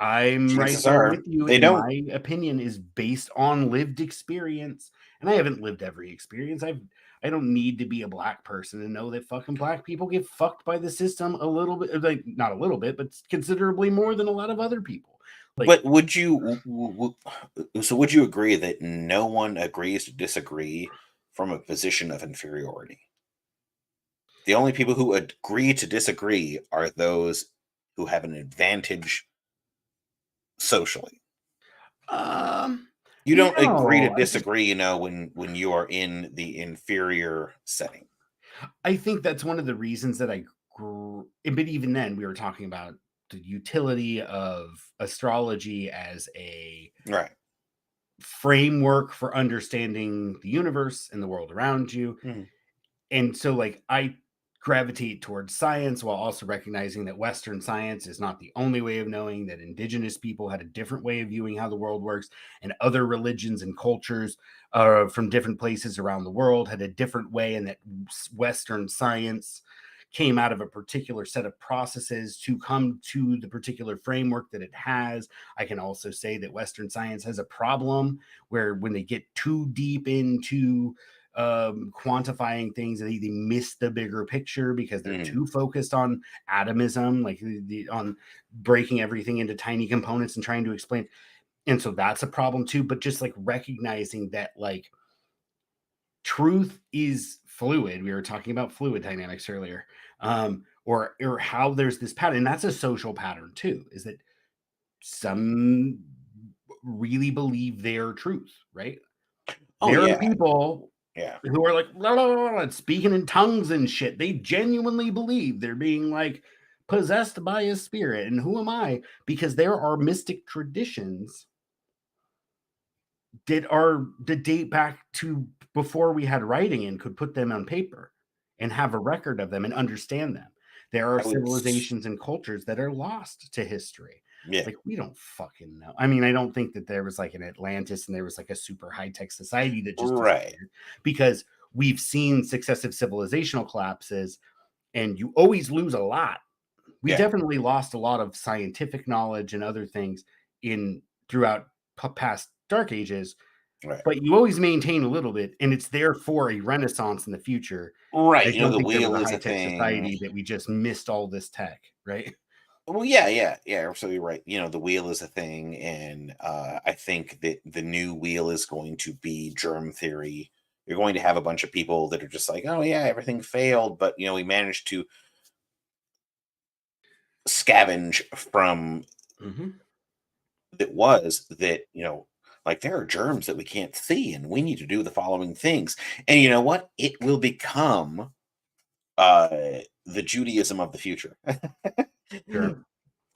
[SPEAKER 1] I'm right
[SPEAKER 2] Chances
[SPEAKER 1] there
[SPEAKER 2] are
[SPEAKER 1] with you,
[SPEAKER 2] they
[SPEAKER 1] and
[SPEAKER 2] don't.
[SPEAKER 1] my opinion is based on lived experience. And I haven't lived every experience. I don't need to be a black person to know that fucking black people get fucked by the system a little bit, like not a little bit, but considerably more than a lot of other people. Like,
[SPEAKER 2] But would you agree that no one agrees to disagree from a position of inferiority? The only people who agree to disagree are those who have an advantage socially. You don't agree to
[SPEAKER 1] No, I just
[SPEAKER 2] disagree, when you are in the inferior setting.
[SPEAKER 1] I think that's one of the reasons that but even then we were talking about the utility of astrology as a
[SPEAKER 2] Right.
[SPEAKER 1] framework for understanding the universe and the world around you.
[SPEAKER 2] Mhm.
[SPEAKER 1] And so like I gravitate towards science while also recognizing that Western science is not the only way of knowing, that indigenous people had a different way of viewing how the world works, and other religions and cultures from different places around the world had a different way, and that Western science came out of a particular set of processes to come to the particular framework that it has. I can also say that Western science has a problem where when they get too deep into quantifying things, they miss the bigger picture because they're
[SPEAKER 2] Mhm.
[SPEAKER 1] too focused on atomism, like on breaking everything into tiny components and trying to explain. And so that's a problem too. But just like recognizing that, like, truth is fluid. We were talking about fluid dynamics earlier, or how there's this pattern, and that's a social pattern too. Is that some really believe their truth, right?
[SPEAKER 2] Oh
[SPEAKER 1] There are
[SPEAKER 2] yeah,
[SPEAKER 1] people
[SPEAKER 2] yeah.
[SPEAKER 1] who are like "La, la, la, la," speaking in tongues and shit. They genuinely believe they're being like possessed by a spirit. And who am I? Because there are mystic traditions that date back to before we had writing and could put them on paper and have a record of them and understand them. There are
[SPEAKER 2] I would.
[SPEAKER 1] civilizations and cultures that are lost to history.
[SPEAKER 2] Yeah.
[SPEAKER 1] Like, we don't fucking know. I mean, I don't think that there was like an Atlantis and there was like a super high tech society that just
[SPEAKER 2] Right.
[SPEAKER 1] disappeared, because we've seen successive civilizational collapses and you always lose a lot. We
[SPEAKER 2] Yeah.
[SPEAKER 1] definitely lost a lot of scientific knowledge and other things in throughout past dark ages,
[SPEAKER 2] Right.
[SPEAKER 1] but you always maintain a little bit, and it's there for a renaissance in the future.
[SPEAKER 2] Right.
[SPEAKER 1] I don't
[SPEAKER 2] The
[SPEAKER 1] think there was
[SPEAKER 2] wheel
[SPEAKER 1] a
[SPEAKER 2] is a
[SPEAKER 1] high-tech
[SPEAKER 2] thing.
[SPEAKER 1] society that we just missed all this tech, right?
[SPEAKER 2] Well, yeah, yeah, yeah. Absolutely right. The wheel is a thing, and I think that the new wheel is going to be germ theory. You're going to have a bunch of people that are just like, oh yeah, everything failed, but we managed to scavenge from
[SPEAKER 1] Mhm.
[SPEAKER 2] that was that like there are germs that we can't see, and we need to do the following things, and you know what? It will become uh the Judaism of the future.
[SPEAKER 1] Sure.
[SPEAKER 2] Well,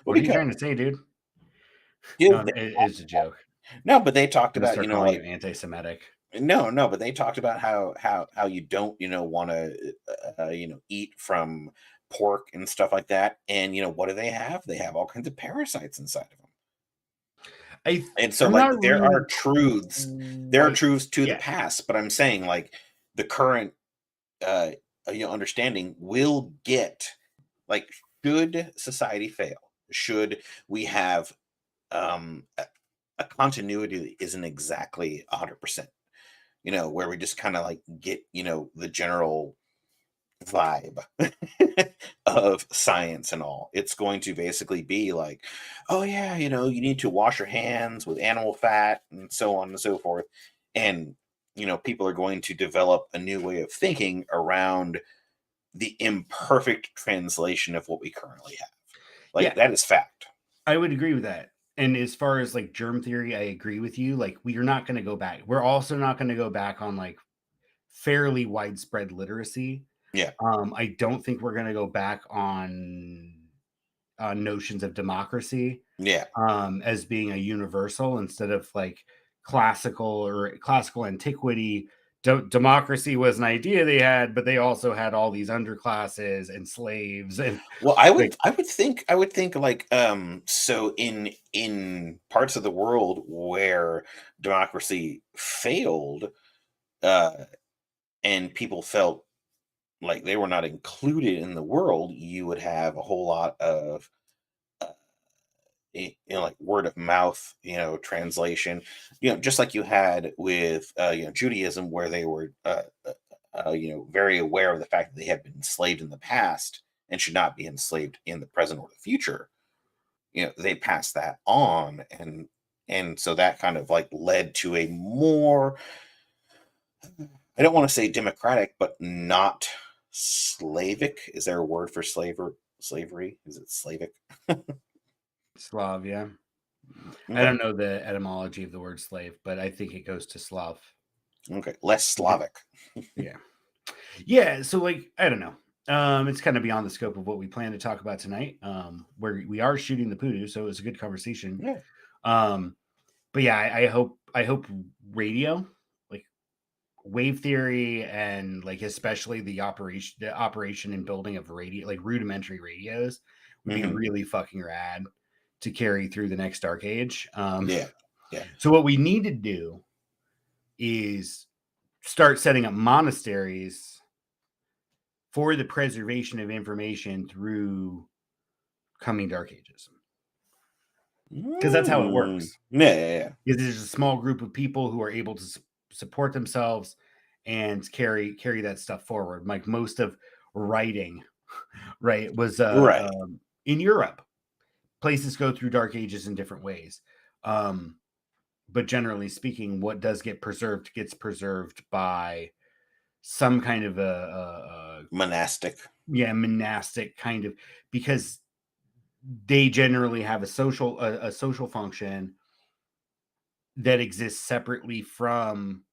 [SPEAKER 1] What are you
[SPEAKER 2] because
[SPEAKER 1] trying to say, dude?
[SPEAKER 2] you
[SPEAKER 1] No,
[SPEAKER 2] know, they
[SPEAKER 1] it's a joke.
[SPEAKER 2] no, but they talked
[SPEAKER 1] I'm gonna
[SPEAKER 2] about
[SPEAKER 1] start calling you
[SPEAKER 2] like
[SPEAKER 1] anti-Semitic.
[SPEAKER 2] no, no, but they talked about how you don't want to eat from pork and stuff like that, and what do they have? They have all kinds of parasites inside of them. And so
[SPEAKER 1] I'm
[SPEAKER 2] like
[SPEAKER 1] not
[SPEAKER 2] there
[SPEAKER 1] really
[SPEAKER 2] are truths,
[SPEAKER 1] quite
[SPEAKER 2] to the
[SPEAKER 1] yeah.
[SPEAKER 2] past, but I'm saying like the current uh understanding will get like, should society fail, should we have a continuity that isn't exactly 100%, where we just kind of like get the general vibe of science and all. It's going to basically be like, oh yeah, you need to wash your hands with animal fat and so on and so forth. And people are going to develop a new way of thinking around the imperfect translation of what we currently have. Like,
[SPEAKER 1] Yeah,
[SPEAKER 2] that is fact.
[SPEAKER 1] I would agree with that. And as far as like germ theory, I agree with you. Like, we are not going to go back. We're also not going to go back on like fairly widespread literacy.
[SPEAKER 2] Yeah.
[SPEAKER 1] I don't think we're going to go back on notions of democracy
[SPEAKER 2] Yeah.
[SPEAKER 1] as being a universal instead of like classical antiquity. Democracy was an idea they had, but they also had all these underclasses and slaves and
[SPEAKER 2] Well, I would
[SPEAKER 1] like
[SPEAKER 2] I would think like so in parts of the world where democracy failed, uh and people felt like they were not included in the world, you would have a whole lot of uh, like word of mouth, translation, just like you had with Judaism, where they were very aware of the fact that they had been enslaved in the past and should not be enslaved in the present or the future. They passed that on, and so that kind of like led to a more, I don't want to say democratic, but not Slavic. Is there a word for slaver? Slavery? Is it Slavic?
[SPEAKER 1] Slav, yeah. I
[SPEAKER 2] Okay.
[SPEAKER 1] don't know the etymology of the word slave, but I think it goes to Slav.
[SPEAKER 2] Okay. Less Slavic.
[SPEAKER 1] Yeah. Yeah, so like I don't know. It's kind of beyond the scope of what we plan to talk about tonight. Where we are shooting the Poodoo, so it was a good conversation.
[SPEAKER 2] Yeah.
[SPEAKER 1] Um, but yeah, I hope radio, like wave theory, and like especially the operation and building of radio, like rudimentary radios, would be
[SPEAKER 2] Hmm.
[SPEAKER 1] really fucking rad to carry through the next dark age.
[SPEAKER 2] Yeah. Yeah.
[SPEAKER 1] So what we need to do is start setting up monasteries for the preservation of information through coming dark ages, because that's how it
[SPEAKER 2] Mm.
[SPEAKER 1] works.
[SPEAKER 2] Yeah. Yeah. Yeah.
[SPEAKER 1] Is there's a small group of people who are able to support themselves and carry that stuff forward. Like most of writing, right, was
[SPEAKER 2] Right.
[SPEAKER 1] in Europe. Places go through dark ages in different ways. Um, but generally speaking, what does get preserved gets preserved by some kind of a
[SPEAKER 2] Monastic.
[SPEAKER 1] yeah, monastic kind of, because they generally have a social function that exists separately from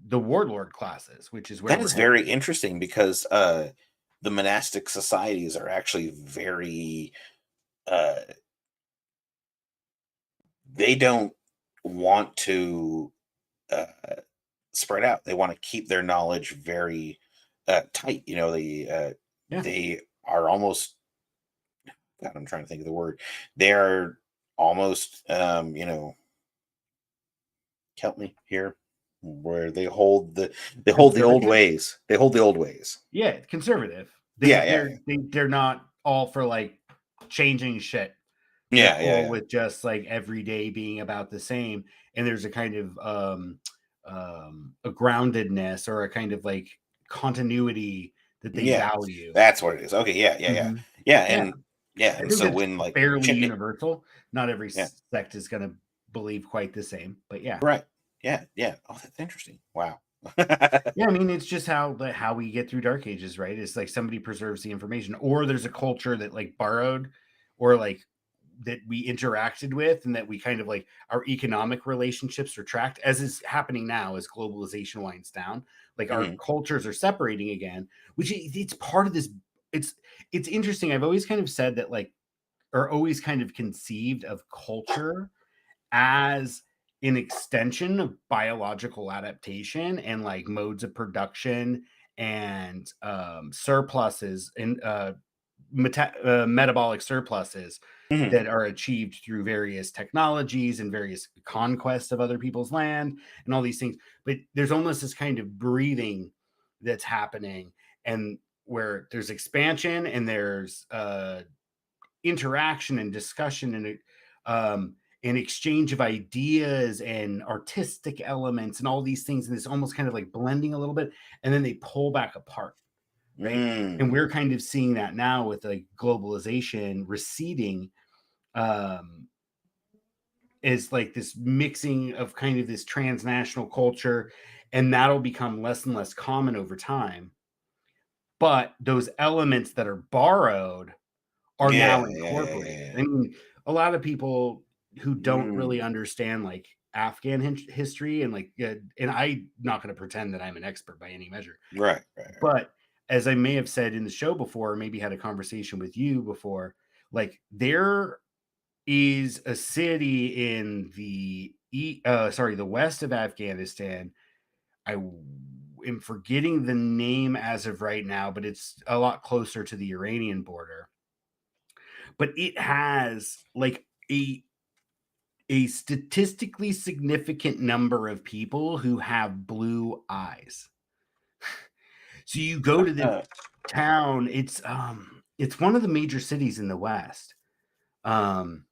[SPEAKER 1] the warlord classes, which is where
[SPEAKER 2] That
[SPEAKER 1] we're
[SPEAKER 2] is
[SPEAKER 1] headed.
[SPEAKER 2] very interesting because the monastic societies are actually very uh, they don't want to uh, spread out. They want to keep their knowledge very tight.
[SPEAKER 1] Yeah,
[SPEAKER 2] They are almost. God, I'm trying to think of the word. They are almost. Help me here. Where they hold the old
[SPEAKER 1] conservative.
[SPEAKER 2] ways. They hold the old ways.
[SPEAKER 1] Yeah, conservative.
[SPEAKER 2] Yeah, yeah,
[SPEAKER 1] They're not all for like changing shit. They're
[SPEAKER 2] yeah, yeah,
[SPEAKER 1] cool
[SPEAKER 2] yeah,
[SPEAKER 1] with just like every day being about the same, and there's a kind of a groundedness or a kind of like continuity that they
[SPEAKER 2] yeah.
[SPEAKER 1] value.
[SPEAKER 2] That's what it is. Okay, yeah, yeah, yeah,
[SPEAKER 1] Mhm.
[SPEAKER 2] yeah,
[SPEAKER 1] Yeah, I
[SPEAKER 2] and
[SPEAKER 1] think
[SPEAKER 2] so
[SPEAKER 1] that's
[SPEAKER 2] when like
[SPEAKER 1] fairly
[SPEAKER 2] chip,
[SPEAKER 1] universal. Not every
[SPEAKER 2] yeah,
[SPEAKER 1] sect is going to believe quite the same, but yeah.
[SPEAKER 2] right, yeah, yeah. Oh, that's interesting. Wow.
[SPEAKER 1] Yeah, I mean, it's just how we get through dark ages, right? It's like somebody preserves the information, or there's a culture that like borrowed, or like that we interacted with, and that we kind of like our economic relationships retract, as is happening now as globalization winds down. Like our
[SPEAKER 2] Hmm.
[SPEAKER 1] cultures are separating again, which it's part of this. It's it's interesting. I've always kind of said that like, or always kind of conceived of culture as an extension of biological adaptation and like modes of production and surpluses and metabolic surpluses
[SPEAKER 2] Hmm.
[SPEAKER 1] that are achieved through various technologies and various conquests of other people's land and all these things. But there's almost this kind of breathing that's happening, and where there's expansion and there's interaction and discussion and an exchange of ideas and artistic elements and all these things, and it's almost kind of like blending a little bit, and then they pull back apart, right? And
[SPEAKER 2] Mm.
[SPEAKER 1] we're kind of seeing that now with like globalization receding, um is like this mixing of kind of this transnational culture, and that'll become less and less common over time, but those elements that are borrowed are
[SPEAKER 2] Yeah,
[SPEAKER 1] now
[SPEAKER 2] yeah, yeah, yeah,
[SPEAKER 1] incorporated.
[SPEAKER 2] yeah.
[SPEAKER 1] I mean, a lot of people who don't really
[SPEAKER 2] Mm.
[SPEAKER 1] understand like Afghan history and like, and I'm not going to pretend that I'm an expert by any measure,
[SPEAKER 2] Right, right, right.
[SPEAKER 1] but as I may have said in the show before, maybe had a conversation with you before, like there is a city in the west of Afghanistan. Am forgetting the name as of right now, but it's a lot closer to the Iranian border, but it has like a statistically significant number of people who have blue eyes. So you go to this
[SPEAKER 2] Uh,
[SPEAKER 1] town, it's one of the major cities in the West. Um,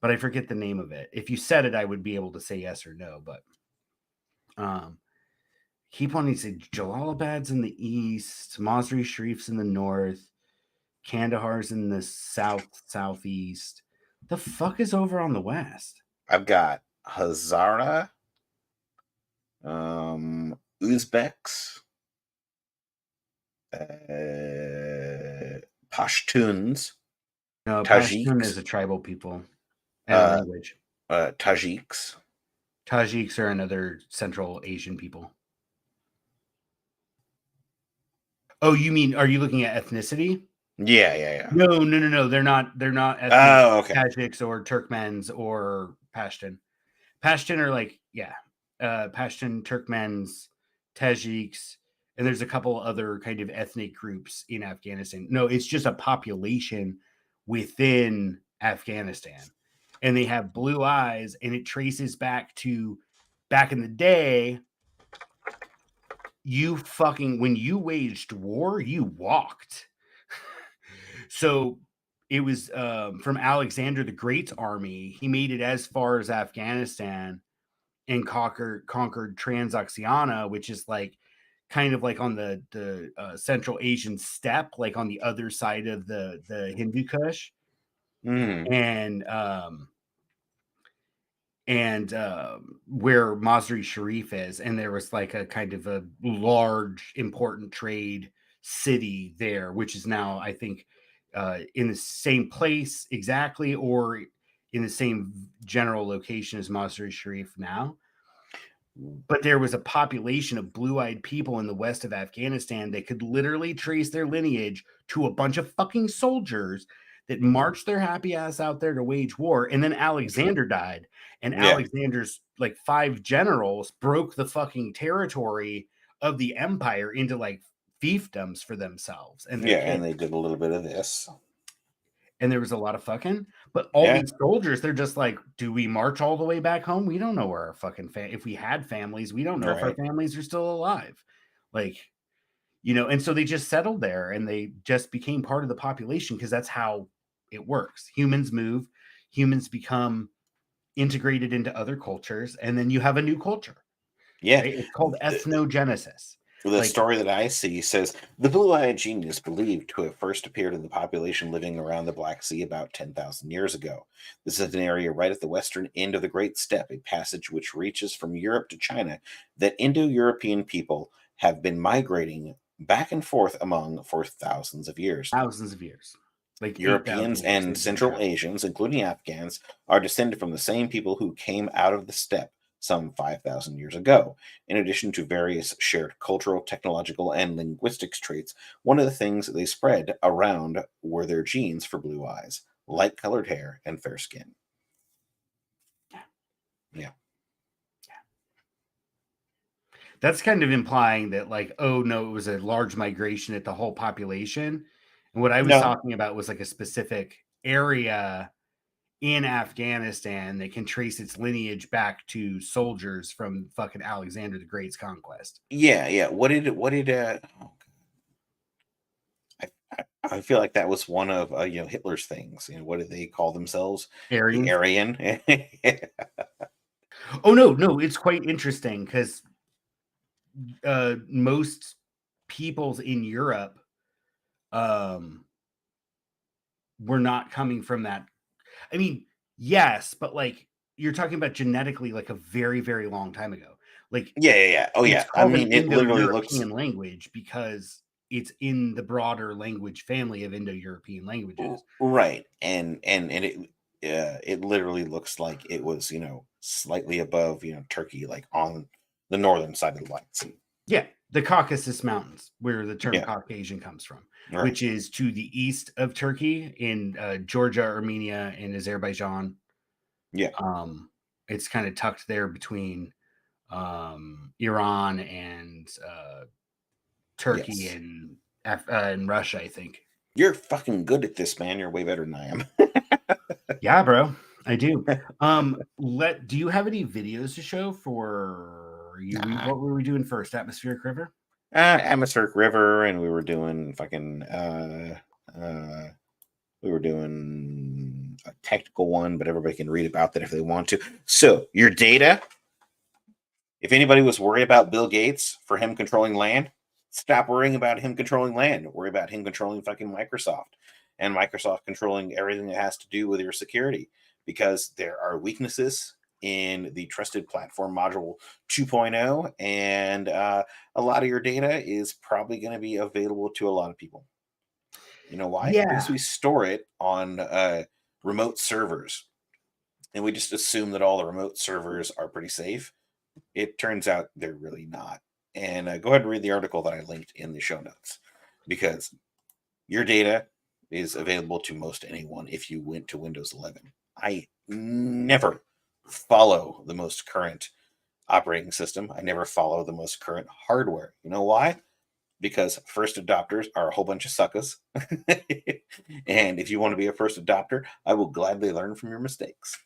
[SPEAKER 1] but I forget the name of it. If you said it, I would be able to say yes or no, but um keep wanting to say Jalalabad's in the east, Masri Sharif's in the north, Kandahar's in the southeast. The fuck is over on the west?
[SPEAKER 2] I've got Hazara, Uzbeks, Pashtuns,
[SPEAKER 1] No, Pashtun is
[SPEAKER 2] Tajiks,
[SPEAKER 1] a tribal people and a
[SPEAKER 2] uh,
[SPEAKER 1] language.
[SPEAKER 2] Tajiks.
[SPEAKER 1] Tajiks are another Central Asian people. Oh, you mean, are you looking at ethnicity?
[SPEAKER 2] Yeah.
[SPEAKER 1] No. They're not ethnic
[SPEAKER 2] Oh, okay.
[SPEAKER 1] Tajiks or Turkmens or Pashtun. Pashtun are like, Pashtun, Turkmens, Tajiks, and there's a couple other kind of ethnic groups in Afghanistan. No, it's just a population within Afghanistan. And they have blue eyes, and it traces back to back in the day. When you waged war, you walked. So it was from Alexander the Great's army. He made it as far as Afghanistan and conquered Transoxiana, which is like kind of like on the Central Asian steppe, like on the other side of the Hindu Kush,
[SPEAKER 2] Mm.
[SPEAKER 1] and where Masri Sharif is, and there was like a kind of a large, important trade city there, which is now, I think, in the same place exactly, or in the same general location as Masri Sharif now. But there was a population of blue-eyed people in the west of Afghanistan that could literally trace their lineage to a bunch of fucking soldiers that marched their happy ass out there to wage war. And then Alexander died, and
[SPEAKER 2] Yeah.
[SPEAKER 1] Alexander's like 5 generals broke the fucking territory of the empire into like fiefdoms for themselves and their
[SPEAKER 2] Yeah,
[SPEAKER 1] kids.
[SPEAKER 2] and they did a little bit of this.
[SPEAKER 1] And there was a lot of fucking, but all
[SPEAKER 2] Yeah.
[SPEAKER 1] these soldiers, they're just like, do we march all the way back home? We don't know where our fucking if we had families, we don't know if our
[SPEAKER 2] Right.
[SPEAKER 1] families are still alive. Like, and so they just settled there and they just became part of the population because that's how it works. Humans move, humans become integrated into other cultures, and then you have a new culture,
[SPEAKER 2] Yeah.
[SPEAKER 1] right? It's called ethnogenesis.
[SPEAKER 2] The
[SPEAKER 1] Like,
[SPEAKER 2] story that I see says the blue-eyed genius believed to have first appeared in the population living around the Black Sea about 10,000 years ago. This is an area right at the western end of the Great Steppe, a passage which reaches from Europe to China that Indo-European people have been migrating back and forth among for thousands of years.
[SPEAKER 1] thousands of years, like 8,000
[SPEAKER 2] Europeans
[SPEAKER 1] years
[SPEAKER 2] and
[SPEAKER 1] they've been
[SPEAKER 2] Central
[SPEAKER 1] traveling.
[SPEAKER 2] Asians, including Afghans, are descended from the same people who came out of the steppe some 5,000 years ago. In addition to various shared cultural, technological, and linguistics traits, one of the things they spread around were their genes for blue eyes, light colored hair, and fair skin. Yeah.
[SPEAKER 1] That's kind of implying that, like, oh no, it was a large migration at the whole population. And what I was
[SPEAKER 2] No.
[SPEAKER 1] talking about was like a specific area in Afghanistan that can trace its lineage back to soldiers from fucking Alexander the Great's conquest.
[SPEAKER 2] Yeah. Oh, I feel like that was one of Hitler's things. What did they call themselves? The
[SPEAKER 1] Aryans.
[SPEAKER 2] Aryan.
[SPEAKER 1] Oh no, it's quite interesting because most peoples in Europe um were not coming from that. I mean, yes, but like you're talking about genetically like a very, very long time ago. Like
[SPEAKER 2] Yeah. Oh
[SPEAKER 1] it's
[SPEAKER 2] yeah. I
[SPEAKER 1] called an
[SPEAKER 2] mean, it literally looks
[SPEAKER 1] Indo-European language because it's in the broader language family of Indo-European languages.
[SPEAKER 2] right, and it literally looks like it was slightly above Turkey, like on the northern side of the Black Sea.
[SPEAKER 1] Yeah, the Caucasus Mountains, where the term
[SPEAKER 2] Yeah.
[SPEAKER 1] Caucasian comes from,
[SPEAKER 2] Right.
[SPEAKER 1] which is to the east of Turkey in Georgia, Armenia, and Azerbaijan.
[SPEAKER 2] Yeah.
[SPEAKER 1] Um, it's kind of tucked there between Iran and Turkey
[SPEAKER 2] Yes.
[SPEAKER 1] and Russia, I think.
[SPEAKER 2] You're fucking good at this, man. You're way better than I am.
[SPEAKER 1] Yeah, bro, I do. Do you have any videos to show for you?
[SPEAKER 2] Nah.
[SPEAKER 1] What were we doing first? Atmospheric river?
[SPEAKER 2] Atmospheric River, and we were doing fucking we were doing a technical one, but everybody can read about that if they want to. So your data, if anybody was worried about Bill Gates for him controlling land, stop worrying about him controlling land. Worry about him controlling fucking Microsoft and Microsoft controlling everything that has to do with your security, because there are weaknesses in the trusted platform module 2.0, and a lot of your data is probably going to be available to a lot of people. You know why? Because
[SPEAKER 1] Yeah.
[SPEAKER 2] we store it on remote servers, and we just assume that all the remote servers are pretty safe. It turns out they're really not. And go ahead and read the article that I linked in the show notes, because your data is available to most anyone if you went to Windows 11. I never follow the most current operating system. I never follow the most current hardware. You know why? Because first adopters are a whole bunch of suckers. And if you want to be a first adopter, I will gladly learn from your mistakes.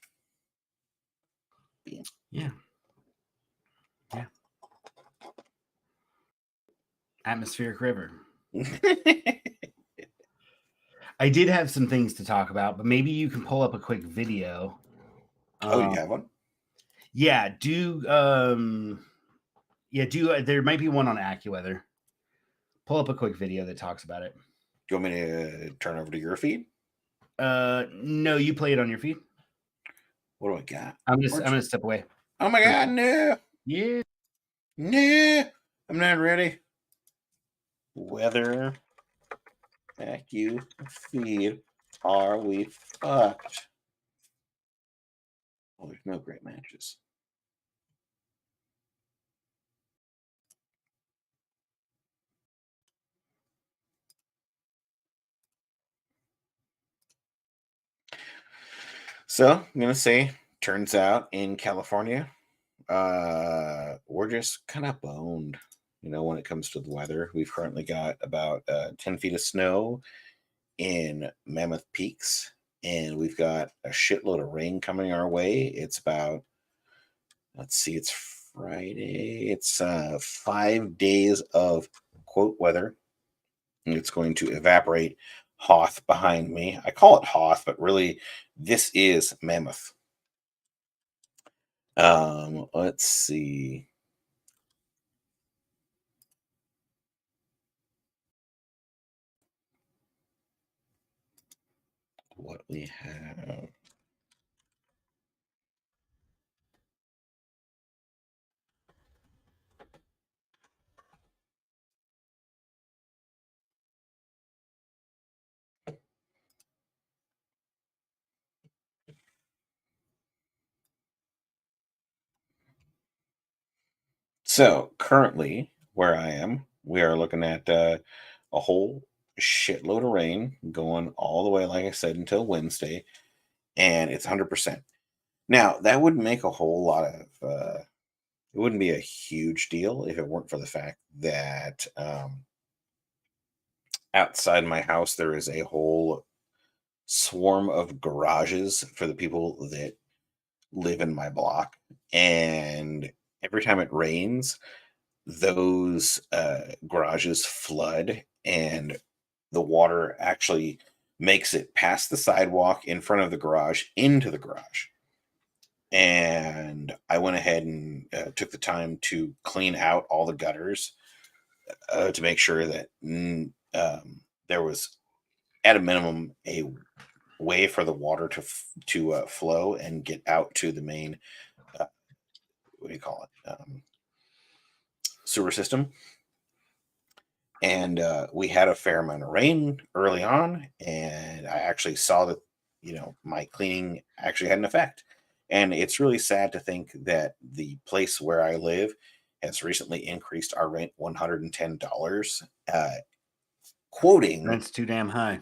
[SPEAKER 1] Yeah. Yeah. Atmospheric river. I did have some things to talk about, but maybe you can pull up a quick video.
[SPEAKER 2] Oh, you have one?
[SPEAKER 1] Yeah, there might be one on AccuWeather. Pull up a quick video that talks about it.
[SPEAKER 2] Do you want me to turn over to your feed?
[SPEAKER 1] No, you play it on your feed.
[SPEAKER 2] What do I got?
[SPEAKER 1] I'm gonna step away.
[SPEAKER 2] Oh my god, no.
[SPEAKER 1] Yeah.
[SPEAKER 2] No, I'm not ready. Weather Accu feed. Are we fucked? Oh, there's no great matches. So I'm gonna say, turns out in California, we're just kind of boned. When it comes to the weather, we've currently got about 10 feet of snow in Mammoth Peaks, and we've got a shitload of rain coming our way. It's about, let's see, it's Friday. It's 5 days of quote weather. It's going to evaporate Hoth behind me. I call it Hoth, but really this is Mammoth. Let's see. What we have. So currently, where I am, we are looking at a whole shitload of rain going all the way, like I said, until Wednesday, and it's 100%. Now, that would make a whole lot of, it wouldn't be a huge deal if it weren't for the fact that outside my house, there is a whole swarm of garages for the people that live in my block. And every time it rains, those garages flood, and the water actually makes it past the sidewalk in front of the garage into the garage. And I went ahead and took the time to clean out all the gutters to make sure that there was, at a minimum, a way for the water to flow and get out to the main, what do you call it, sewer system. And we had a fair amount of rain early on, and I actually saw that my cleaning actually had an effect. And it's really sad to think that the place where I live has recently increased our rent $110, quoting
[SPEAKER 1] Rent's too damn high.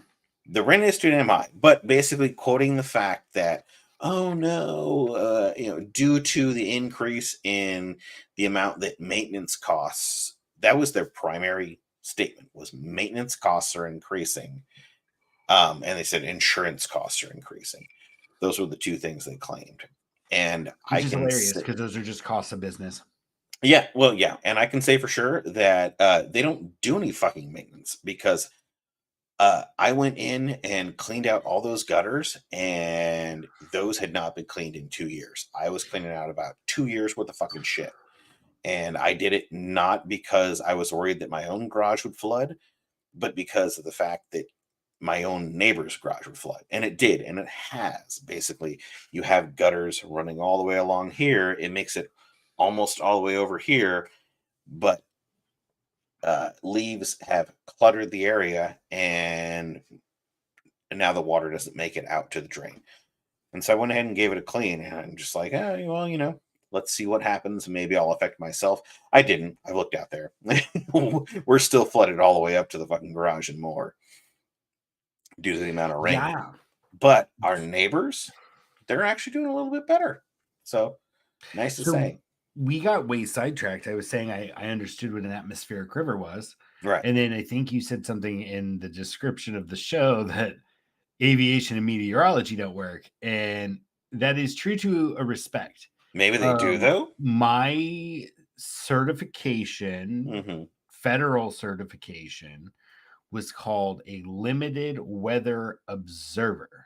[SPEAKER 2] the rent is too damn high, but basically quoting the fact that, oh no, due to the increase in the amount that maintenance costs, that was their primary statement, was maintenance costs are increasing. And they said insurance costs are increasing. Those were the two things they claimed. And I
[SPEAKER 1] Which is
[SPEAKER 2] can
[SPEAKER 1] hilarious
[SPEAKER 2] say,
[SPEAKER 1] because those are just costs of business.
[SPEAKER 2] yeah, well, yeah. And I can say for sure that they don't do any fucking maintenance, because I went in and cleaned out all those gutters, and those had not been cleaned in 2 years. I was cleaning out about 2 years worth of fucking shit. And I did it not because I was worried that my own garage would flood, but because of the fact that my own neighbor's garage would flood. And it did, and it has. Basically, you have gutters running all the way along here. It makes it almost all the way over here, but leaves have cluttered the area, and now the water doesn't make it out to the drain. And so I went ahead and gave it a clean, and I'm just like, oh, well, let's see what happens. Maybe I'll affect myself. I didn't. I looked out there. We're still flooded all the way up to the fucking garage and more due to the amount of rain.
[SPEAKER 1] Yeah.
[SPEAKER 2] But our neighbors, they're actually doing a little bit better. So nice to
[SPEAKER 1] So
[SPEAKER 2] say.
[SPEAKER 1] we got way sidetracked. I was saying I understood what an atmospheric river was.
[SPEAKER 2] Right.
[SPEAKER 1] And then I think you said something in the description of the show that aviation and meteorology don't work. And that is true to a respect.
[SPEAKER 2] Maybe they do, though.
[SPEAKER 1] My certification,
[SPEAKER 2] Mm-hmm.
[SPEAKER 1] federal certification, was called a limited weather observer.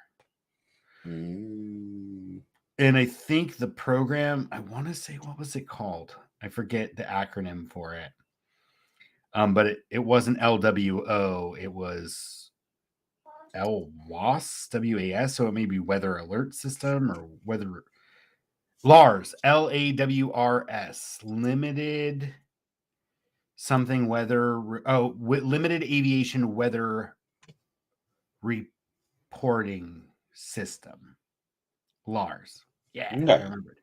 [SPEAKER 2] Mm.
[SPEAKER 1] And I think the program, I want to say, what was it called? I forget the acronym for it. But it wasn't LWO, it was LWAS, WAS, so it may be Weather Alert System or Weather LARS, LAWRS, Limited something weather. Limited Aviation Weather Reporting System, LARS. Yeah, I
[SPEAKER 2] Okay.
[SPEAKER 1] remembered.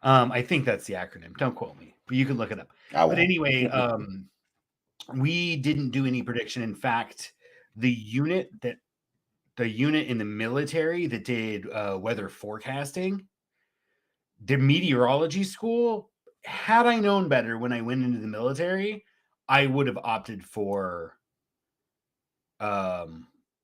[SPEAKER 1] I think that's the acronym. Don't quote me, but you can look it up.
[SPEAKER 2] I
[SPEAKER 1] But
[SPEAKER 2] won't.
[SPEAKER 1] anyway, we didn't do any prediction. In fact, the unit in the military that did weather forecasting, the meteorology school, had I known better when I went into the military, I would have opted for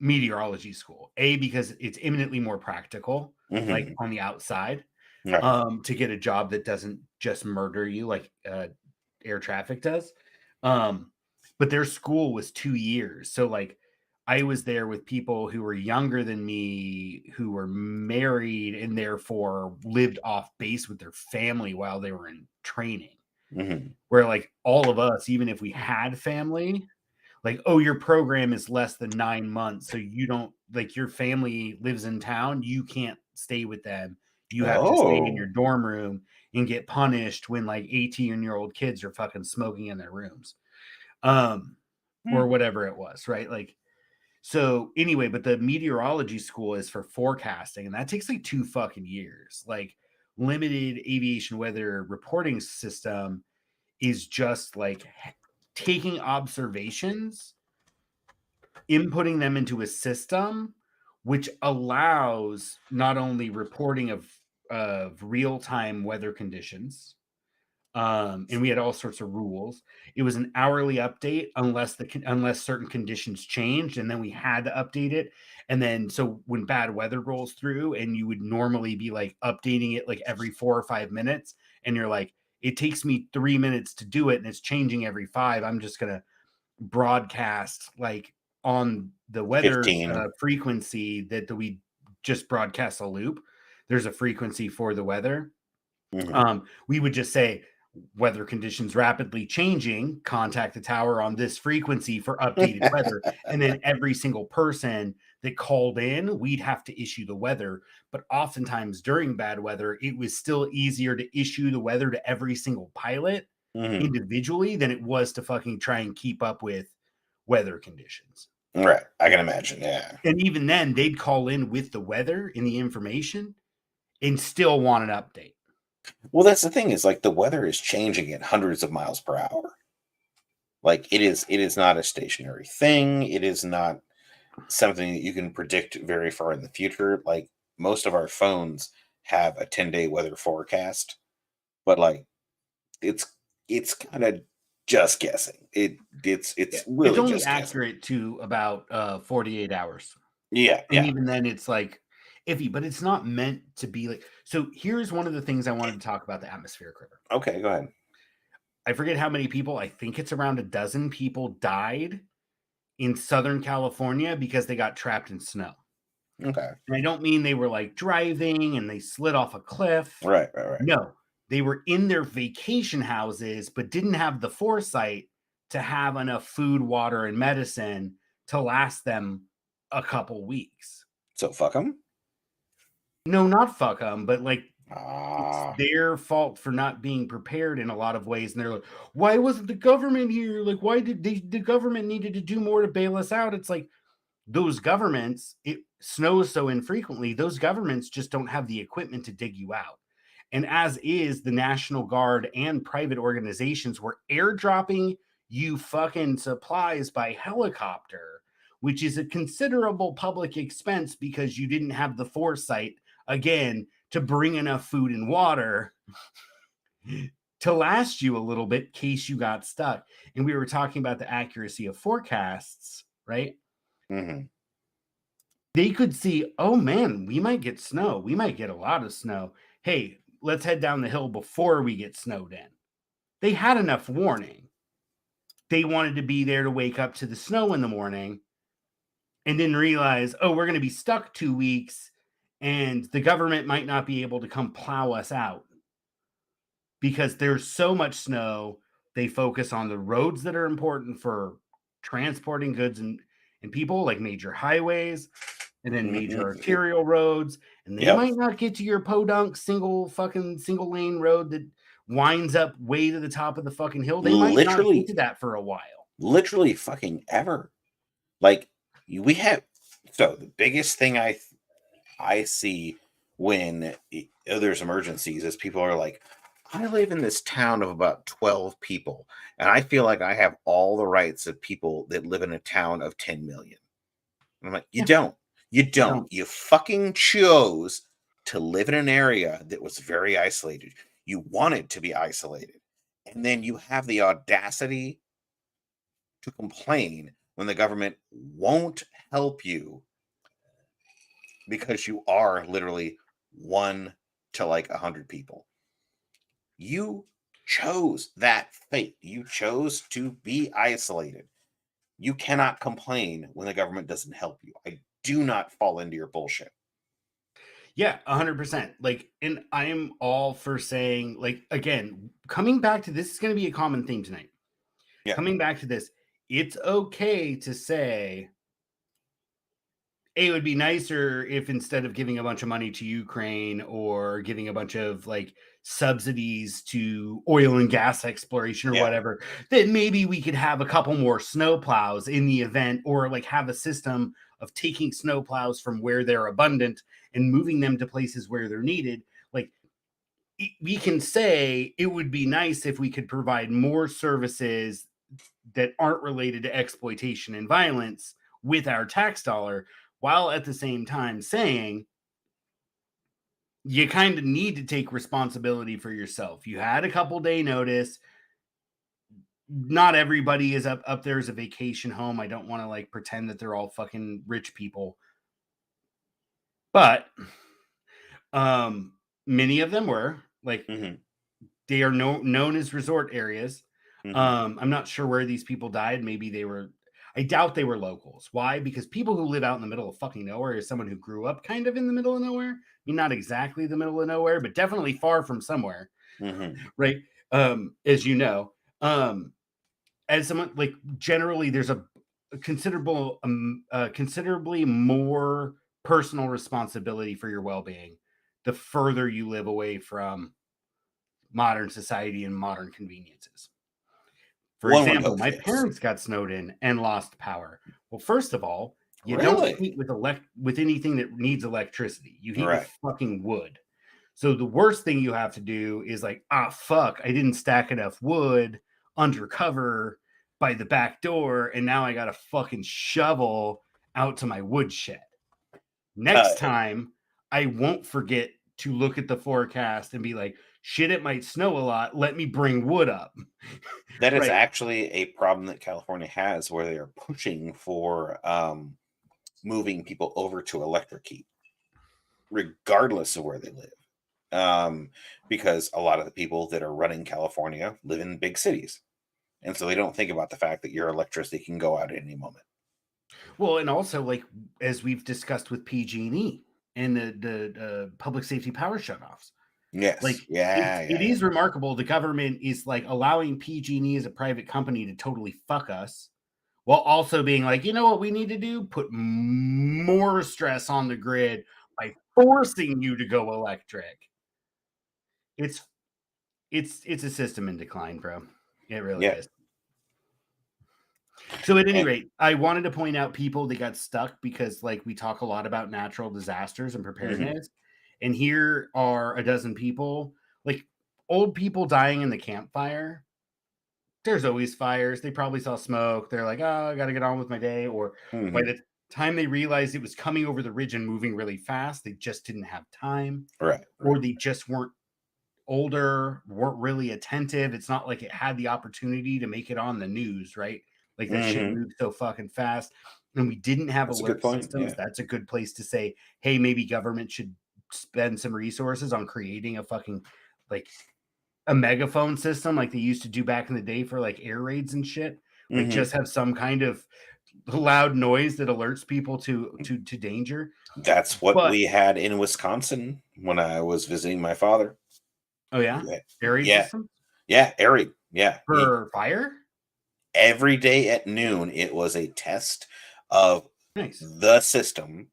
[SPEAKER 1] meteorology school. Because it's eminently more practical, like
[SPEAKER 2] Mm-hmm.
[SPEAKER 1] on the outside,
[SPEAKER 2] Right.
[SPEAKER 1] to get a job that doesn't just murder you like air traffic does. But their school was 2 years. So like I was there with people who were younger than me, who were married and therefore lived off base with their family while they were in training.
[SPEAKER 2] Mm-hmm.
[SPEAKER 1] Where like all of us, even if we had family, like, oh, your program is less than 9 months, so you don't, like, your family lives in town, you can't stay with them. You have to stay in your
[SPEAKER 2] Oh.
[SPEAKER 1] dorm room and get punished when like 18-year-old kids are fucking smoking in their rooms. Or whatever it was, right? Like, so anyway, but the meteorology school is for forecasting, and that takes like 2 fucking years. Like, limited aviation weather reporting system is just like taking observations, inputting them into a system, which allows not only reporting of real-time weather conditions, and we had all sorts of rules. It was an hourly update unless certain conditions changed, and then we had to update it. And then so when bad weather rolls through, and you would normally be like updating it like every 4 or 5 minutes, and you're like, it takes me 3 minutes to do it, and it's changing every five. I'm just gonna broadcast like on the weather
[SPEAKER 2] 15.
[SPEAKER 1] frequency that we just broadcast a loop. There's a frequency for the weather.
[SPEAKER 2] Mm-hmm.
[SPEAKER 1] We would just say weather conditions rapidly changing, contact the tower on this frequency for updated weather. And then every single person that called in, we'd have to issue the weather. But oftentimes during bad weather, it was still easier to issue the weather to every single pilot
[SPEAKER 2] Mm-hmm.
[SPEAKER 1] individually than it was to fucking try and keep up with weather conditions.
[SPEAKER 2] Right. I can imagine. Yeah.
[SPEAKER 1] And even then, they'd call in with the weather and the information and still want an update.
[SPEAKER 2] Well, that's the thing is like the weather is changing at hundreds of miles per hour. Like it is not a stationary thing. It is not something that you can predict very far in the future. Like most of our phones have a 10-day weather forecast, but like it's it's kind of just guessing. It's
[SPEAKER 1] It's
[SPEAKER 2] really
[SPEAKER 1] only
[SPEAKER 2] just guessing.
[SPEAKER 1] accurate to about 48 hours.
[SPEAKER 2] Yeah,
[SPEAKER 1] And
[SPEAKER 2] yeah.
[SPEAKER 1] even then, it's like iffy, but it's not meant to be like. So here's one of the things I wanted to talk about the atmospheric river.
[SPEAKER 2] Okay, go ahead.
[SPEAKER 1] I forget how many people, I think it's around a dozen people died in Southern California because they got trapped in snow.
[SPEAKER 2] Okay.
[SPEAKER 1] And I don't mean they were like driving and they slid off a cliff.
[SPEAKER 2] Right, right, right.
[SPEAKER 1] No, they were in their vacation houses, but didn't have the foresight to have enough food, water, and medicine to last them a couple weeks.
[SPEAKER 2] So fuck them.
[SPEAKER 1] No, not fuck them, but like It's
[SPEAKER 2] Ah.
[SPEAKER 1] their fault for not being prepared in a lot of ways. And they're like, why wasn't the government here? Like, why did the government needed to do more to bail us out? It's like those governments, it snows so infrequently, those governments just don't have the equipment to dig you out. And as is, the National Guard and private organizations were airdropping you fucking supplies by helicopter, which is a considerable public expense because you didn't have the foresight, again, to bring enough food and water to last you a little bit in case you got stuck. And we were talking about the accuracy of forecasts, right?
[SPEAKER 2] Hmm.
[SPEAKER 1] They could see, oh man, we might get snow. We might get a lot of snow. Hey, let's head down the hill before we get snowed in. They had enough warning. They wanted to be there to wake up to the snow in the morning and didn't realize, oh, we're going to be stuck 2 weeks and the government might not be able to come plow us out because there's so much snow. They focus on the roads that are important for transporting goods and people, like major highways and then major arterial roads. And they
[SPEAKER 2] Yep.
[SPEAKER 1] might not get to your podunk single lane road that winds up way to the top of the fucking hill. They might not get
[SPEAKER 2] Literally,
[SPEAKER 1] to that for a while.
[SPEAKER 2] literally fucking ever. Like we have. So the biggest thing I see when there's emergencies is people are like, I live in this town of about 12 people, and I feel like I have all the rights of people that live in a town of 10 million. And I'm like, you
[SPEAKER 1] Yeah,
[SPEAKER 2] don't. You
[SPEAKER 1] you
[SPEAKER 2] don't.
[SPEAKER 1] don't.
[SPEAKER 2] You fucking chose to live in an area that was very isolated. You wanted to be isolated. And then you have the audacity to complain when the government won't help you because you are literally one to like 100 people. You chose that fate. You chose to be isolated. You cannot complain when the government doesn't help you. I do not fall into your bullshit.
[SPEAKER 1] Yeah, 100%. Like, and I am all for saying, like, again, coming back to this is going to be a common theme tonight.
[SPEAKER 2] Yeah.
[SPEAKER 1] Coming back to this, it's okay to say, it would be nicer if instead of giving a bunch of money to Ukraine or giving a bunch of like subsidies to oil and gas exploration or
[SPEAKER 2] Yeah.
[SPEAKER 1] whatever, that maybe we could have a couple more snowplows in the event, or like have a system of taking snowplows from where they're abundant and moving them to places where they're needed. Like, we can say it would be nice if we could provide more services that aren't related to exploitation and violence with our tax dollar, while at the same time saying you kind of need to take responsibility for yourself. You had a couple day notice. Not everybody is up there as a vacation home. I don't want to like pretend that they're all fucking rich people, but many of them were like,
[SPEAKER 2] Hmm.
[SPEAKER 1] they are known as resort areas.
[SPEAKER 2] Hmm.
[SPEAKER 1] I'm not sure where these people died. Maybe they were. I doubt they were locals. Why? Because people who live out in the middle of fucking nowhere is someone who grew up kind of in the middle of nowhere. I mean, not exactly the middle of nowhere, but definitely far from somewhere,
[SPEAKER 2] Hmm.
[SPEAKER 1] right? As you know, as someone like generally, there's a considerably more personal responsibility for your well-being the further you live away from modern society and modern conveniences. For
[SPEAKER 2] One would
[SPEAKER 1] example,
[SPEAKER 2] hope,
[SPEAKER 1] my
[SPEAKER 2] yes.
[SPEAKER 1] parents got snowed in and lost power. Well, first of all, you don't
[SPEAKER 2] Really?
[SPEAKER 1] heat with anything that needs electricity. You heat with
[SPEAKER 2] Right.
[SPEAKER 1] fucking wood. So the worst thing you have to do is like, ah, fuck, I didn't stack enough wood under cover by the back door, and now I got a fucking shovel out to my woodshed.
[SPEAKER 2] Uh,
[SPEAKER 1] Next time, I won't forget to look at the forecast and be like, shit, it might snow a lot. Let me bring wood up.
[SPEAKER 2] that is
[SPEAKER 1] Right.
[SPEAKER 2] actually a problem that California has where they are pushing for moving people over to electric heat, regardless of where they live. Because a lot of the people that are running California live in big cities. And so they don't think about the fact that your electricity can go out at any moment.
[SPEAKER 1] Well, and also like as we've discussed with PG&E and the public safety power shutoffs, like
[SPEAKER 2] Yes. Yeah.
[SPEAKER 1] it
[SPEAKER 2] Yeah. Yeah.
[SPEAKER 1] is remarkable the government is like allowing PG&E as a private company to totally fuck us, while also being like, you know what we need to do? Put more stress on the grid by forcing you to go electric. It's it's a system in decline, bro. It really
[SPEAKER 2] Yeah.
[SPEAKER 1] is. So at any
[SPEAKER 2] And
[SPEAKER 1] rate, I wanted to point out people that got stuck because like we talk a lot about natural disasters and
[SPEAKER 2] mhm,
[SPEAKER 1] preparedness. And here are a dozen people, like old people dying in the campfire. There's always fires. They probably saw smoke. They're like, oh, I got to get on with my day. Or by
[SPEAKER 2] mhm.
[SPEAKER 1] the time they realized it was coming over the ridge and moving really fast, they just didn't have time,
[SPEAKER 2] Right,
[SPEAKER 1] or
[SPEAKER 2] right.
[SPEAKER 1] they just weren't older, weren't really attentive. It's not like it had the opportunity to make it on the news, right? Like that shit
[SPEAKER 2] Mhm.
[SPEAKER 1] moved so fucking fast. And we didn't have
[SPEAKER 2] That's a good
[SPEAKER 1] alert
[SPEAKER 2] point,
[SPEAKER 1] systems.
[SPEAKER 2] yeah.
[SPEAKER 1] That's a good place to say, hey, maybe government should spend some resources on creating a fucking like a megaphone system like they used to do back in the day for like air raids and shit. Like
[SPEAKER 2] Mhm.
[SPEAKER 1] just have some kind of loud noise that alerts people to danger.
[SPEAKER 2] That's what
[SPEAKER 1] But
[SPEAKER 2] we had in Wisconsin when I was visiting my father.
[SPEAKER 1] oh yeah,
[SPEAKER 2] Yeah.
[SPEAKER 1] air raid
[SPEAKER 2] Yeah,
[SPEAKER 1] system
[SPEAKER 2] yeah, Eric, yeah.
[SPEAKER 1] for fire.
[SPEAKER 2] Every day at noon, it was a test of
[SPEAKER 1] Nice.
[SPEAKER 2] the system,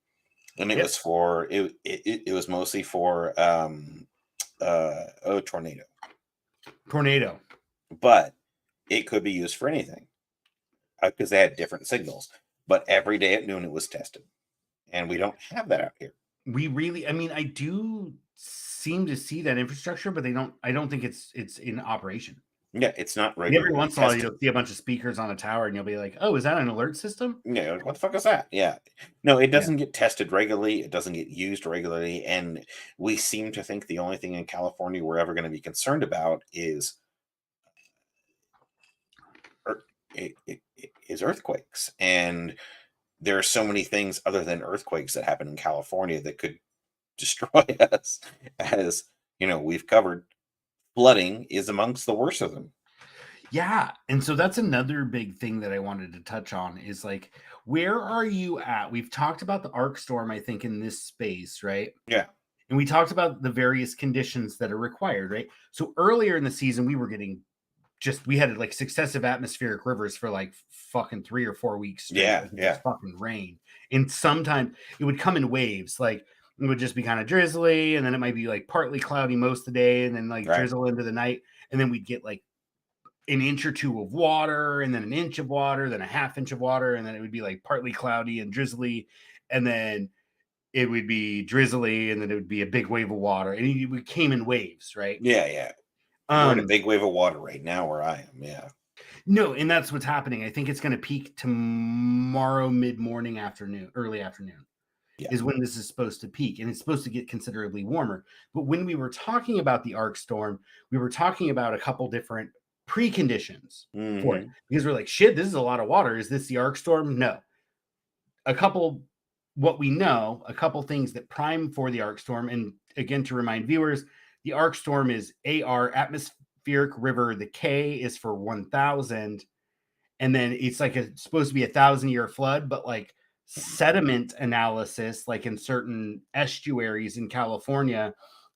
[SPEAKER 2] and it
[SPEAKER 1] Yep.
[SPEAKER 2] was for it was mostly for, tornado,
[SPEAKER 1] Tornado.
[SPEAKER 2] but it could be used for anything, because they had different signals, but every day at noon, it was tested, and we don't have that out here.
[SPEAKER 1] We really, I mean, I do seem to see that infrastructure, but they don't. I don't think it's in operation.
[SPEAKER 2] Yeah, it's not
[SPEAKER 1] And every
[SPEAKER 2] regularly
[SPEAKER 1] once in a while,
[SPEAKER 2] tested.
[SPEAKER 1] you'll see a bunch of speakers on a tower, and you'll be like, "Oh, is that an alert system?"
[SPEAKER 2] Yeah, like, what the fuck is that? Yeah. No, it
[SPEAKER 1] Yeah.
[SPEAKER 2] doesn't get tested regularly. It doesn't get used regularly. And we seem to think the only thing in California we're ever going to be concerned about ear- is earthquakes. And there are so many things other than earthquakes that happen in California that could destroy us. As we've covered, flooding is amongst the worst of them.
[SPEAKER 1] Yeah, and so that's another big thing that I wanted to touch on is like, where are you at? We've talked about the arc storm, I think, in this space, right?
[SPEAKER 2] Yeah.
[SPEAKER 1] And we talked about the various conditions that are required, right? So earlier in the season, we were getting just we had like successive atmospheric rivers for like fucking 3 or 4 weeks straight.
[SPEAKER 2] Yeah.
[SPEAKER 1] Like it
[SPEAKER 2] Yeah.
[SPEAKER 1] just fucking rained. And sometimes it would come in waves. Like it would just be kind of drizzly, and then it might be like partly cloudy most of the day, and then like
[SPEAKER 2] Right.
[SPEAKER 1] drizzle into the night. And then we'd get like an inch or two of water, and then an inch of water, then a half inch of water, and then it would be like partly cloudy and drizzly, and then it would be drizzly, and then it would be a big wave of water, and it came in waves, right?
[SPEAKER 2] Yeah. Yeah. We're in a
[SPEAKER 1] Um,
[SPEAKER 2] big wave of water right now where I am. Yeah.
[SPEAKER 1] no, and that's what's happening. I think it's going to peak tomorrow, mid morning, afternoon, early afternoon
[SPEAKER 2] Yeah.
[SPEAKER 1] is when this is supposed to peak, and it's supposed to get considerably warmer. But when we were talking about the arc storm, we were talking about a couple different preconditions for it
[SPEAKER 2] Hmm.
[SPEAKER 1] because we're like, shit, this is a lot of water. Is this the arc storm? No. A couple, what we know, a couple things that prime for the arc storm. And again, to remind viewers, the arc storm is AR, atmospheric river. The K is for 1,000, and then it's like supposed to be 1,000-year flood, but like sediment analysis, like in certain estuaries in California,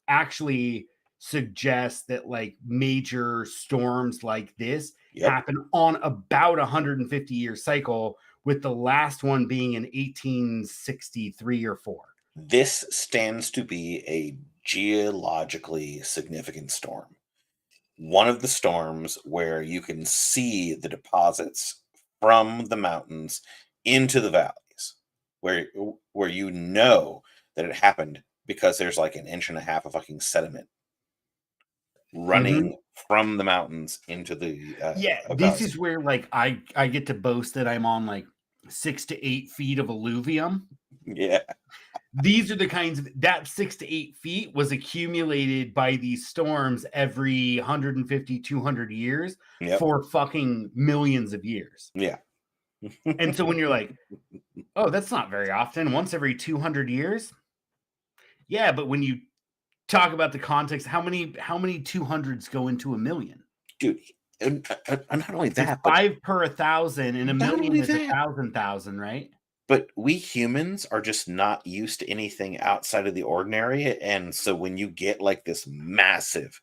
[SPEAKER 1] actually suggests that like major storms like this
[SPEAKER 2] Yep.
[SPEAKER 1] happen on about 150-year cycle, with the last one being in 1863 or 4.
[SPEAKER 2] This stands to be a geologically significant storm. One of the storms where you can see the deposits from the mountains into the valleys, where that it happened because there's like an inch and a half of fucking sediment
[SPEAKER 1] Mm-hmm.
[SPEAKER 2] running from the mountains into the
[SPEAKER 1] Yeah, this
[SPEAKER 2] valleys.
[SPEAKER 1] is where like I get to boast that I'm on like 6 to 8 feet of alluvium.
[SPEAKER 2] Yeah.
[SPEAKER 1] These are the kinds of that 6 to 8 feet was accumulated by these storms every 150, 200 years
[SPEAKER 2] Yep.
[SPEAKER 1] for fucking millions of years.
[SPEAKER 2] Yeah.
[SPEAKER 1] And so when you're like, oh, that's not very often, once every 200 years. Yeah, but when you talk about the context, how many 200s go into a million?
[SPEAKER 2] Dude, and not only
[SPEAKER 1] It's
[SPEAKER 2] that, but
[SPEAKER 1] five per 1,000, and a
[SPEAKER 2] not
[SPEAKER 1] million
[SPEAKER 2] only
[SPEAKER 1] is a
[SPEAKER 2] that,
[SPEAKER 1] thousand, right?
[SPEAKER 2] but we humans are just not used to anything outside of the ordinary. And so when you get like this massive,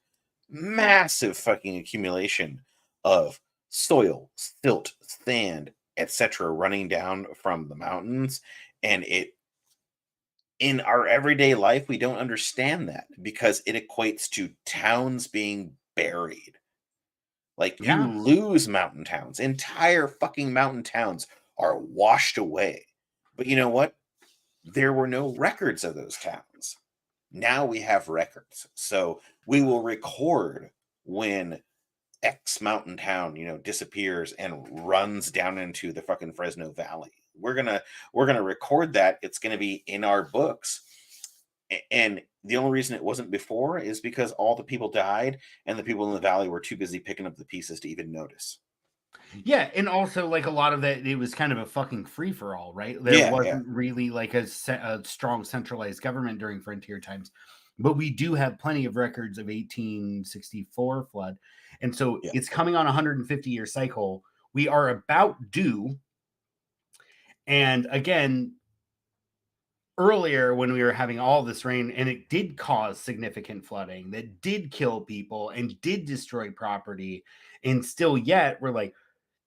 [SPEAKER 2] massive fucking accumulation of soil, silt, sand, etc., running down from the mountains, and in our everyday life, we don't understand that because it equates to towns being buried. Like, you
[SPEAKER 1] Yeah.
[SPEAKER 2] lose mountain towns. Entire fucking mountain towns are washed away. But you know what? There were no records of those towns. Now we have records. So we will record when X mountain town, disappears and runs down into the fucking Fresno Valley. We're gonna record that. It's gonna be in our books. And the only reason it wasn't before is because all the people died and the people in the valley were too busy picking up the pieces to even notice.
[SPEAKER 1] Yeah, and also, like, a lot of that, it was kind of a fucking free for all, right? There
[SPEAKER 2] Yeah, yeah,
[SPEAKER 1] wasn't really like a strong centralized government during frontier times, but we do have plenty of records of 1864 flood, and so
[SPEAKER 2] yeah.
[SPEAKER 1] it's coming on a 150-year cycle. We are about due, and again, earlier when we were having all this rain, and it did cause significant flooding that did kill people and did destroy property, and still yet we're like,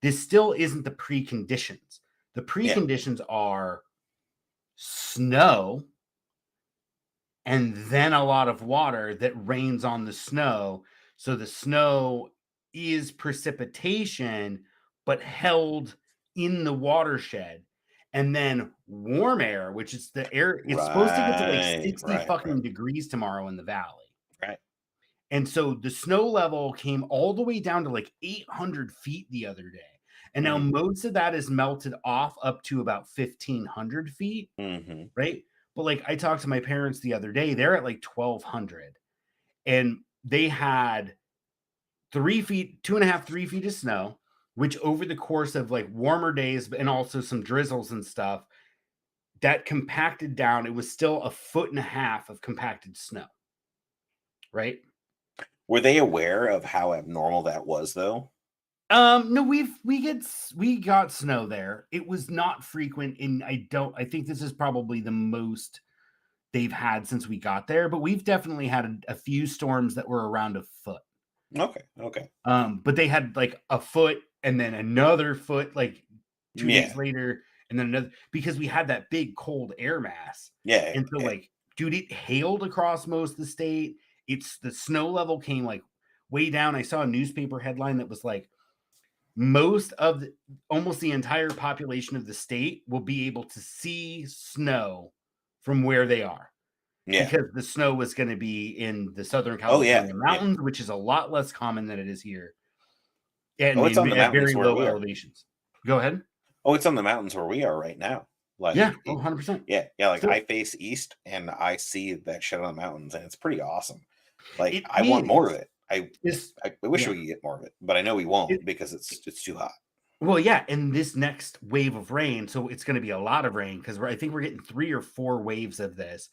[SPEAKER 1] this still isn't the preconditions. The
[SPEAKER 2] Yeah.
[SPEAKER 1] preconditions are snow and then a lot of water that rains on the snow. So the snow is precipitation, but held in the watershed. And then warm air, which is the air, it's supposed to get to like
[SPEAKER 2] Right,
[SPEAKER 1] 60
[SPEAKER 2] right, right,
[SPEAKER 1] fucking degrees tomorrow in the valley.
[SPEAKER 2] right.
[SPEAKER 1] And so the snow level came all the way down to like 800 feet the other day. And now
[SPEAKER 2] Mhm,
[SPEAKER 1] most of that is melted off up to about 1,500 feet,
[SPEAKER 2] mhm.
[SPEAKER 1] right? But like I talked to my parents the other day, they're at like 1,200 and they had 3 feet, 2.5, 3 feet of snow, which over the course of like warmer days and also some drizzles and stuff, that compacted down. It was still a foot and a half of compacted snow, right?
[SPEAKER 2] Were they aware of how abnormal that was, though?
[SPEAKER 1] No, we got snow there. It was not frequent, and I think this is probably the most they've had since we got there, but we've definitely had a few storms that were around a foot.
[SPEAKER 2] Okay, okay.
[SPEAKER 1] But they had like a foot and then another foot like 2 days
[SPEAKER 2] Yeah,
[SPEAKER 1] later, and then another because we had that big cold air mass.
[SPEAKER 2] yeah,
[SPEAKER 1] And so
[SPEAKER 2] yeah.
[SPEAKER 1] like, dude, it hailed across most of the state. It's the snow level came like way down. I saw a newspaper headline that was like most of the almost the entire population of the state will be able to see snow from where they are
[SPEAKER 2] Yeah.
[SPEAKER 1] because the snow was going to be in the Southern
[SPEAKER 2] Oh, yeah,
[SPEAKER 1] California
[SPEAKER 2] yeah.
[SPEAKER 1] mountains, which is a lot less common than it is here, and
[SPEAKER 2] Oh, it's on the
[SPEAKER 1] at
[SPEAKER 2] mountains
[SPEAKER 1] very
[SPEAKER 2] where
[SPEAKER 1] low
[SPEAKER 2] we are.
[SPEAKER 1] elevations. Go ahead.
[SPEAKER 2] Oh, it's on the mountains where we are right now.
[SPEAKER 1] Yeah,
[SPEAKER 2] Like,
[SPEAKER 1] oh, 100%.
[SPEAKER 2] yeah, yeah, like, I
[SPEAKER 1] Still,
[SPEAKER 2] face east, and I see that shit on the mountains, and it's pretty awesome. Like,
[SPEAKER 1] it
[SPEAKER 2] I want more of
[SPEAKER 1] is.
[SPEAKER 2] it. I
[SPEAKER 1] It's
[SPEAKER 2] I wish
[SPEAKER 1] yeah.
[SPEAKER 2] we could get more of it, but I know we
[SPEAKER 1] It,
[SPEAKER 2] won't because it's too hot.
[SPEAKER 1] well, yeah, and this next wave of rain, so it's going to be a lot of rain because I think we're getting 3 or 4 waves of this.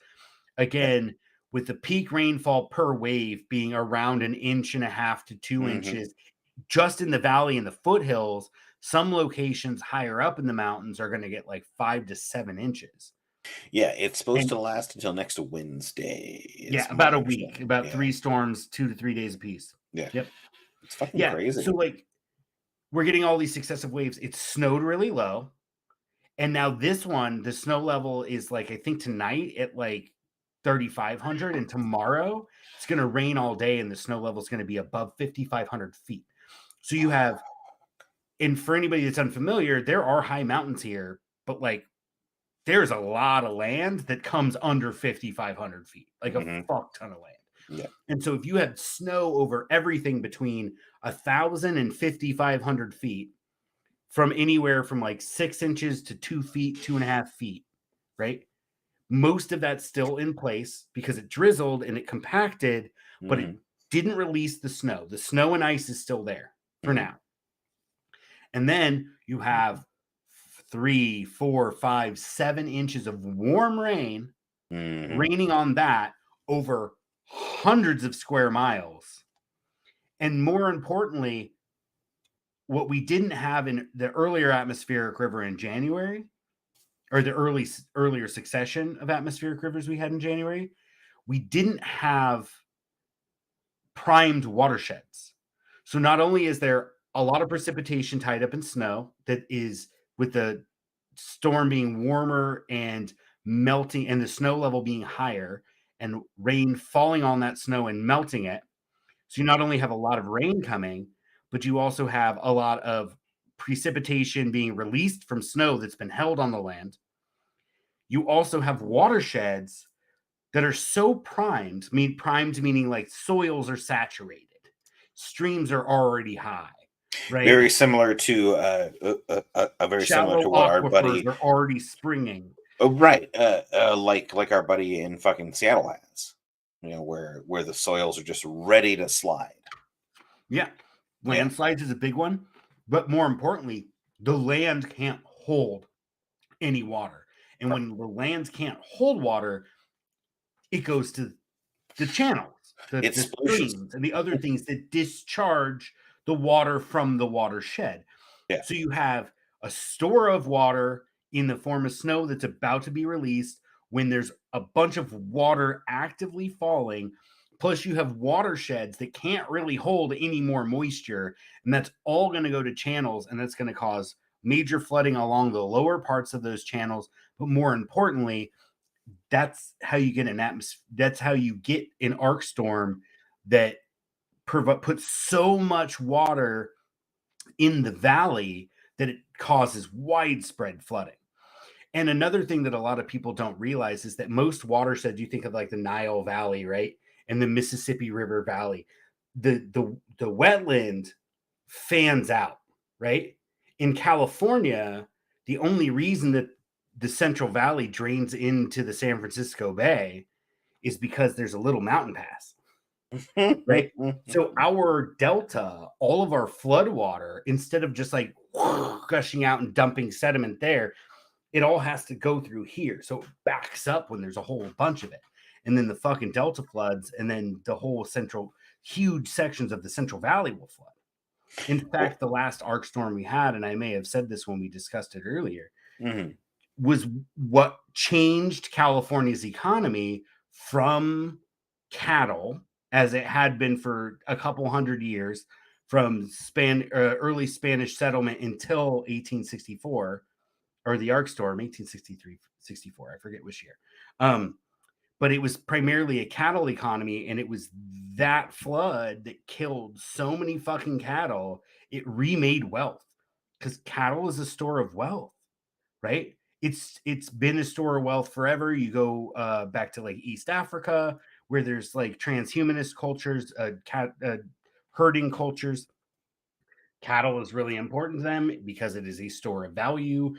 [SPEAKER 2] Okay.
[SPEAKER 1] Again, with the peak rainfall per wave being around an inch and a half to two
[SPEAKER 2] Mhm.
[SPEAKER 1] inches, just in the valley and the foothills. Some locations higher up in the mountains are going to get like 5 to 7 inches.
[SPEAKER 2] Yeah, it's supposed
[SPEAKER 1] And
[SPEAKER 2] to last until next Wednesday
[SPEAKER 1] yeah,
[SPEAKER 2] is my
[SPEAKER 1] about a week,
[SPEAKER 2] understanding.
[SPEAKER 1] about
[SPEAKER 2] Yeah,
[SPEAKER 1] 3 storms, 2 to 3 days apiece.
[SPEAKER 2] yeah.
[SPEAKER 1] Yep.
[SPEAKER 2] It's fucking
[SPEAKER 1] Yeah.
[SPEAKER 2] crazy.
[SPEAKER 1] So like we're getting all these successive waves. It snowed really low. And now this one, the snow level is like, I think tonight at like 3,500, and tomorrow it's going to rain all day, and the snow level is going to be above 5,500 feet. So you have, and for anybody that's unfamiliar, there are high mountains here, but like there's a lot of land that comes under 5,500 feet, like a
[SPEAKER 2] Mhm.
[SPEAKER 1] fuck ton of land.
[SPEAKER 2] Yeah.
[SPEAKER 1] And so if you had snow over everything between 1,000 and 5,500 feet, from anywhere from like 6 inches to 2 feet, 2.5 feet, right? Most of that's still in place because it drizzled and it compacted, but it
[SPEAKER 2] Mhm.
[SPEAKER 1] didn't release the snow. The snow and ice is still there for
[SPEAKER 2] Mhm.
[SPEAKER 1] now. And then you have 3, 4, 5, 7 inches of warm rain
[SPEAKER 2] Mhm.
[SPEAKER 1] raining on that over hundreds of square miles. And more importantly, what we didn't have in the earlier atmospheric river in January, or the earlier succession of atmospheric rivers we had in January, we didn't have primed watersheds. So not only is there a lot of precipitation tied up in snow that is with the storm being warmer and melting and the snow level being higher and rain falling on that snow and melting it. So you not only have a lot of rain coming, but you also have a lot of precipitation being released from snow that's been held on the land. You also have watersheds that are so primed meaning like soils are saturated, streams are already high, right?
[SPEAKER 2] Very similar to very similar
[SPEAKER 1] Shallow
[SPEAKER 2] to what our
[SPEAKER 1] aquifers
[SPEAKER 2] buddy,
[SPEAKER 1] are already springing.
[SPEAKER 2] oh, right, like our buddy in fucking Seattle has, where the soils are just ready to slide.
[SPEAKER 1] Yeah,
[SPEAKER 2] Yeah,
[SPEAKER 1] landslides is a big one, but more importantly, the land can't hold any water. And when the land can't hold water, it goes to the channels,
[SPEAKER 2] it
[SPEAKER 1] the
[SPEAKER 2] splooshes.
[SPEAKER 1] streams, and the other things that discharge the water from the watershed.
[SPEAKER 2] Yeah,
[SPEAKER 1] So you have a store of water in the form of snow that's about to be released when there's a bunch of water actively falling. Plus, you have watersheds that can't really hold any more moisture, and that's all going to go to channels, and that's going to cause major flooding along the lower parts of those channels. But more importantly, that's how you get an atmosphere. That's how you get an arc storm that puts so much water in the valley that it causes widespread flooding. And another thing that a lot of people don't realize is that most watersheds, you think of like the Nile Valley, right? And the Mississippi River Valley, the wetland fans out, right? In California, the only reason that the Central Valley drains into the San Francisco Bay is because there's a little mountain pass, right? So our delta, all of our flood water, instead of just like gushing out and dumping sediment there, it all has to go through here. So it backs up when there's a whole bunch of it. And then the fucking delta floods, and then the whole huge sections of the Central Valley will flood. In
[SPEAKER 2] Well,
[SPEAKER 1] fact, the last arc storm we had, and I may have said this when we discussed it earlier,
[SPEAKER 2] mhm.
[SPEAKER 1] was what changed California's economy from cattle, as it had been for a couple hundred years, from early Spanish settlement until 1864, or the arc storm, 1863, 64, I forget which year. But it was primarily a cattle economy, and it was that flood that killed so many fucking cattle. It remade wealth, because cattle is a store of wealth, right? It's been a store of wealth forever. You go back to like East Africa, where there's like transhumanist cultures, herding cultures. Cattle is really important to them because it is a store of value.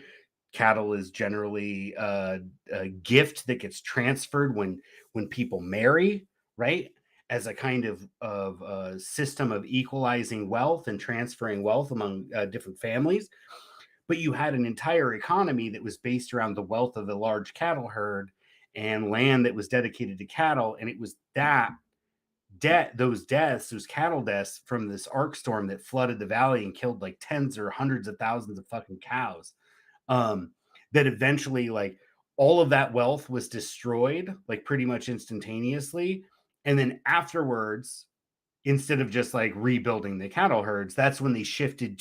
[SPEAKER 1] Cattle is generally a gift that gets transferred when people marry, right? As a kind of system of equalizing wealth and transferring wealth among different families. But you had an entire economy that was based around the wealth of the large cattle herd and land that was dedicated to cattle. And it was that those cattle deaths from this arc storm that flooded the valley and killed like tens or hundreds of thousands of fucking cows. Um, that eventually, like, all of that wealth was destroyed, like, pretty much instantaneously. And then afterwards, instead of just like rebuilding the cattle herds, that's when they started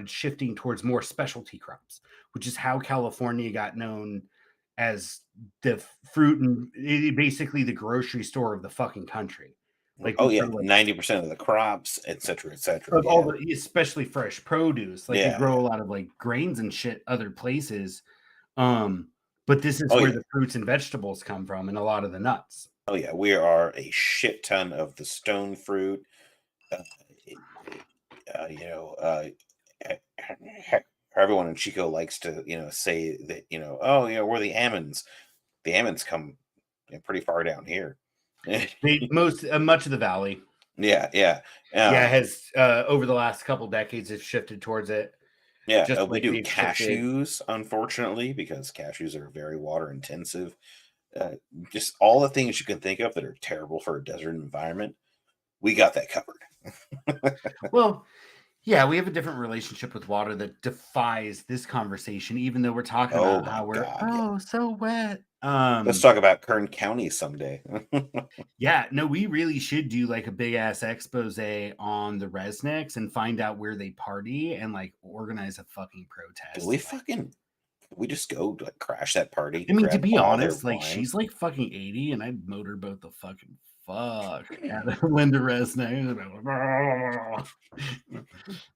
[SPEAKER 1] shifting towards more specialty crops, which is how California got known as the fruit and basically the grocery store of the fucking country. Like
[SPEAKER 2] Oh
[SPEAKER 1] we
[SPEAKER 2] yeah,
[SPEAKER 1] grow like
[SPEAKER 2] 90% of the crops, etc., etc.
[SPEAKER 1] of all
[SPEAKER 2] Yeah,
[SPEAKER 1] the especially fresh produce. Like we
[SPEAKER 2] yeah,
[SPEAKER 1] grow
[SPEAKER 2] yeah.
[SPEAKER 1] a lot of like grains and shit other places. Um, but this is
[SPEAKER 2] Oh
[SPEAKER 1] where
[SPEAKER 2] yeah,
[SPEAKER 1] the fruits and vegetables come from, and a lot of the nuts.
[SPEAKER 2] oh yeah. We are a shit ton of the stone fruit. Uh, it- you know, everyone in Chico likes to, say that, oh, we're the almonds. The almonds come, pretty far down here.
[SPEAKER 1] They much of the valley,
[SPEAKER 2] Yeah, yeah,
[SPEAKER 1] yeah,
[SPEAKER 2] um,
[SPEAKER 1] has over the last couple decades have shifted towards it,
[SPEAKER 2] yeah.
[SPEAKER 1] just
[SPEAKER 2] We
[SPEAKER 1] like
[SPEAKER 2] do
[SPEAKER 1] we've shifted.
[SPEAKER 2] cashews, unfortunately, because cashews are very water intensive. Uh, just all the things you can think of that are terrible for a desert environment. We got that covered.
[SPEAKER 1] Well, yeah, we have a different relationship with water that defies this conversation, even though we're talking
[SPEAKER 2] Oh
[SPEAKER 1] about
[SPEAKER 2] my
[SPEAKER 1] how we're
[SPEAKER 2] god, yeah.
[SPEAKER 1] oh so wet.
[SPEAKER 2] Let's talk about Kern County someday.
[SPEAKER 1] Yeah, no, we really should do like a big ass expose on the Resnicks and find out where they party and like organize a fucking
[SPEAKER 2] Do
[SPEAKER 1] protest.
[SPEAKER 2] we
[SPEAKER 1] Like,
[SPEAKER 2] fucking We just go like crash that party,
[SPEAKER 1] I mean, to
[SPEAKER 2] grab
[SPEAKER 1] be
[SPEAKER 2] all their
[SPEAKER 1] honest, like
[SPEAKER 2] wine.
[SPEAKER 1] she's like fucking 80, and I'd motorboat the fucking fuck out of Linda Resnick.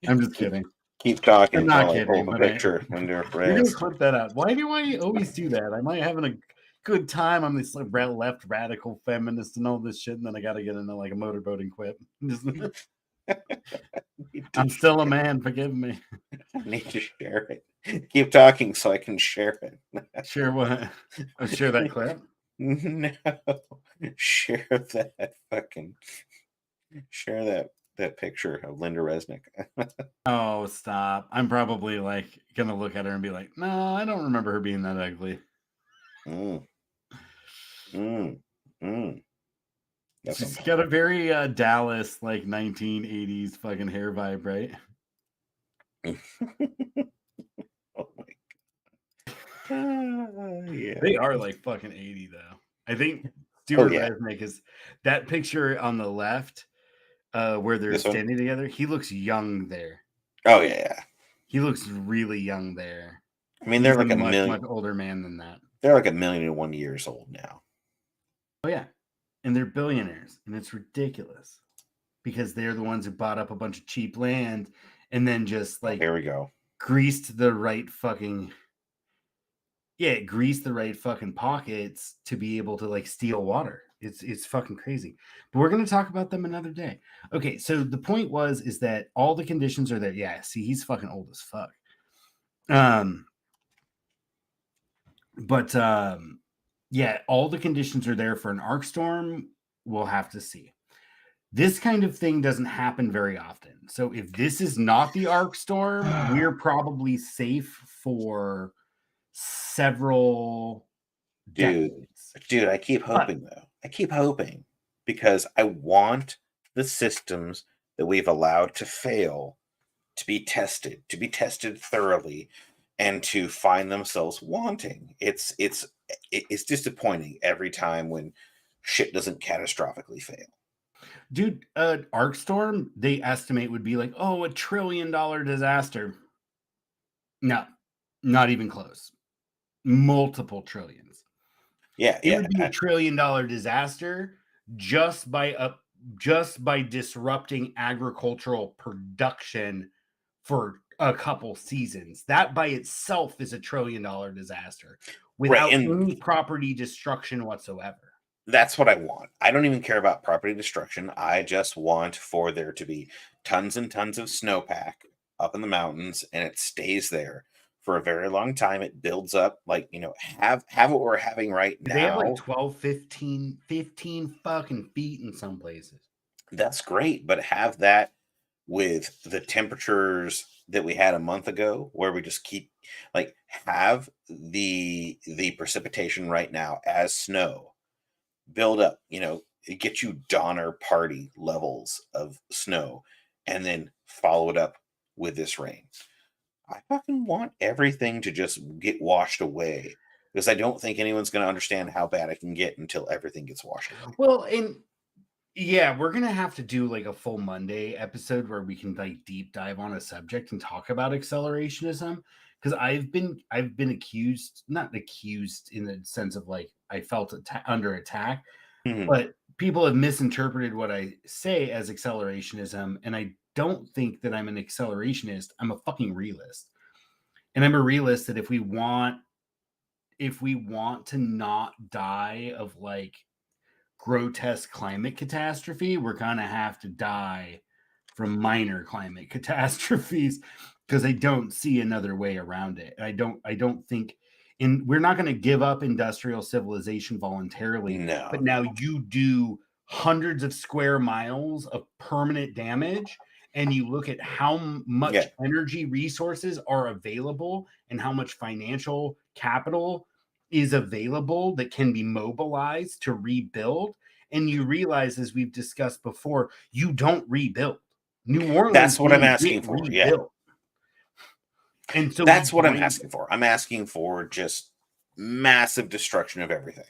[SPEAKER 1] I'm just kidding.
[SPEAKER 2] Keep
[SPEAKER 1] I'm
[SPEAKER 2] talking
[SPEAKER 1] not
[SPEAKER 2] while I pull
[SPEAKER 1] kidding,
[SPEAKER 2] the
[SPEAKER 1] but
[SPEAKER 2] picture under
[SPEAKER 1] you're gonna
[SPEAKER 2] rest.
[SPEAKER 1] clip that out. Why do I always do that? Am I having a good time? I'm this like left radical feminist and all this shit, and then I gotta get into like a motorboating quip. I'm still a man. Forgive me.
[SPEAKER 2] I need to share it. Keep talking so I can share it.
[SPEAKER 1] Share what? Oh, share that clip.
[SPEAKER 2] No, share that fucking share that picture of Linda Resnick.
[SPEAKER 1] Oh, stop. I'm probably like gonna look at her and be like, no, I don't remember her being that ugly.
[SPEAKER 2] Mm, mm, mm. That's
[SPEAKER 1] She's
[SPEAKER 2] something.
[SPEAKER 1] got a very Dallas like 1980s fucking hair vibe, right?
[SPEAKER 2] Oh my god. Yeah.
[SPEAKER 1] They are like fucking 80 though. I think
[SPEAKER 2] Oh
[SPEAKER 1] Stuart
[SPEAKER 2] yeah.
[SPEAKER 1] Resnick is that picture on the left where they're
[SPEAKER 2] This one.
[SPEAKER 1] standing together. He looks young there.
[SPEAKER 2] Oh yeah.
[SPEAKER 1] He looks really young there.
[SPEAKER 2] I mean,
[SPEAKER 1] He's a much, much older man than that.
[SPEAKER 2] They're like 1,000,001 years old now.
[SPEAKER 1] Oh, yeah. And they're billionaires. And it's ridiculous because they're the ones who bought up a bunch of cheap land and then just
[SPEAKER 2] Oh,
[SPEAKER 1] like
[SPEAKER 2] here we go.
[SPEAKER 1] greased the right fucking greased the right fucking pockets to be able to like steal water. It's fucking crazy. But we're gonna talk about them another day. Okay, so the point is that all the conditions are there. Yeah, see, he's fucking old as fuck. But yeah, all the conditions are there for an arc storm. We'll have to see. This kind of thing doesn't happen very often. So if this is not the arc storm, we're probably safe for several
[SPEAKER 2] Dude,
[SPEAKER 1] decades.
[SPEAKER 2] I keep
[SPEAKER 1] But
[SPEAKER 2] hoping though. I keep hoping because I want the systems that we've allowed to fail to be tested thoroughly, and to find themselves wanting. It's disappointing every time when shit doesn't catastrophically fail.
[SPEAKER 1] dude, arc storm they estimate would be like, oh, $1 trillion disaster. No, not even close. Multiple trillions.
[SPEAKER 2] Yeah,
[SPEAKER 1] It
[SPEAKER 2] yeah.
[SPEAKER 1] would be $1 trillion disaster just by disrupting agricultural production for a couple seasons. That by itself is $1 trillion disaster
[SPEAKER 2] Right.
[SPEAKER 1] without
[SPEAKER 2] And
[SPEAKER 1] any property destruction whatsoever.
[SPEAKER 2] that's what I want. I don't even care about property destruction. I just want for there to be tons and tons of snowpack up in the mountains, and it stays there for a very long time. It builds up, like, have what we're having right
[SPEAKER 1] They have like
[SPEAKER 2] now.
[SPEAKER 1] 12, 15 fucking feet in some places.
[SPEAKER 2] That's great, but have that with the temperatures that we had a month ago, where we just keep, like, have the precipitation right now as snow build up, get you Donner Party levels of snow, and then follow it up with this rain. I fucking want everything to just get washed away, because I don't think anyone's going to understand how bad it can get until everything gets washed away.
[SPEAKER 1] Well, and yeah, we're gonna have to do like a full Monday episode where we can like deep dive on a subject and talk about accelerationism because I've been accused, not accused in the sense of like I felt under attack,
[SPEAKER 2] Mhm.
[SPEAKER 1] but people have misinterpreted what I say as accelerationism, and I don't think that I'm an accelerationist. I'm a fucking realist, and I'm a realist that if we want to not die of like grotesque climate catastrophe, we're gonna have to die from minor climate catastrophes because I don't see another way around it. I don't think we're not going to give up industrial civilization voluntarily, but
[SPEAKER 2] No.
[SPEAKER 1] now you do hundreds of square miles of permanent damage and you look at how much
[SPEAKER 2] Yeah.
[SPEAKER 1] energy resources are available and how much financial capital is available that can be mobilized to rebuild. And you realize, as we've discussed before, you don't rebuild. New Orleans
[SPEAKER 2] That's what I'm
[SPEAKER 1] didn't get
[SPEAKER 2] asking for. Yeah.
[SPEAKER 1] rebuilt. And so we
[SPEAKER 2] That's what I'm
[SPEAKER 1] blame,
[SPEAKER 2] asking for. I'm asking for just massive destruction of everything,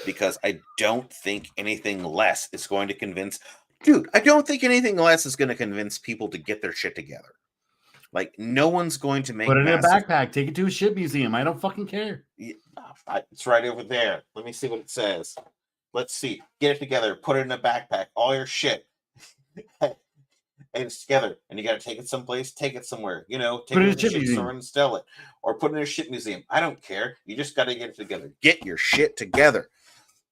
[SPEAKER 2] because I don't think anything less is going to convince. Dude, I don't think anything less is going to convince people to get their shit together. Like, no one's going to make
[SPEAKER 1] Put it in a
[SPEAKER 2] massive.
[SPEAKER 1] backpack. Take it to a ship museum. I don't fucking care.
[SPEAKER 2] It's right over there. Let me see what it says. Let's see. Get it together. Put it in a backpack. All your shit. And it's together. And you got to take it someplace. Take it somewhere. You know, take
[SPEAKER 1] Put it
[SPEAKER 2] it
[SPEAKER 1] in
[SPEAKER 2] to
[SPEAKER 1] a
[SPEAKER 2] the
[SPEAKER 1] ship
[SPEAKER 2] ship store
[SPEAKER 1] museum.
[SPEAKER 2] and sell it. Or put it in a ship museum. I don't care. You just got to get it together. Get your shit together.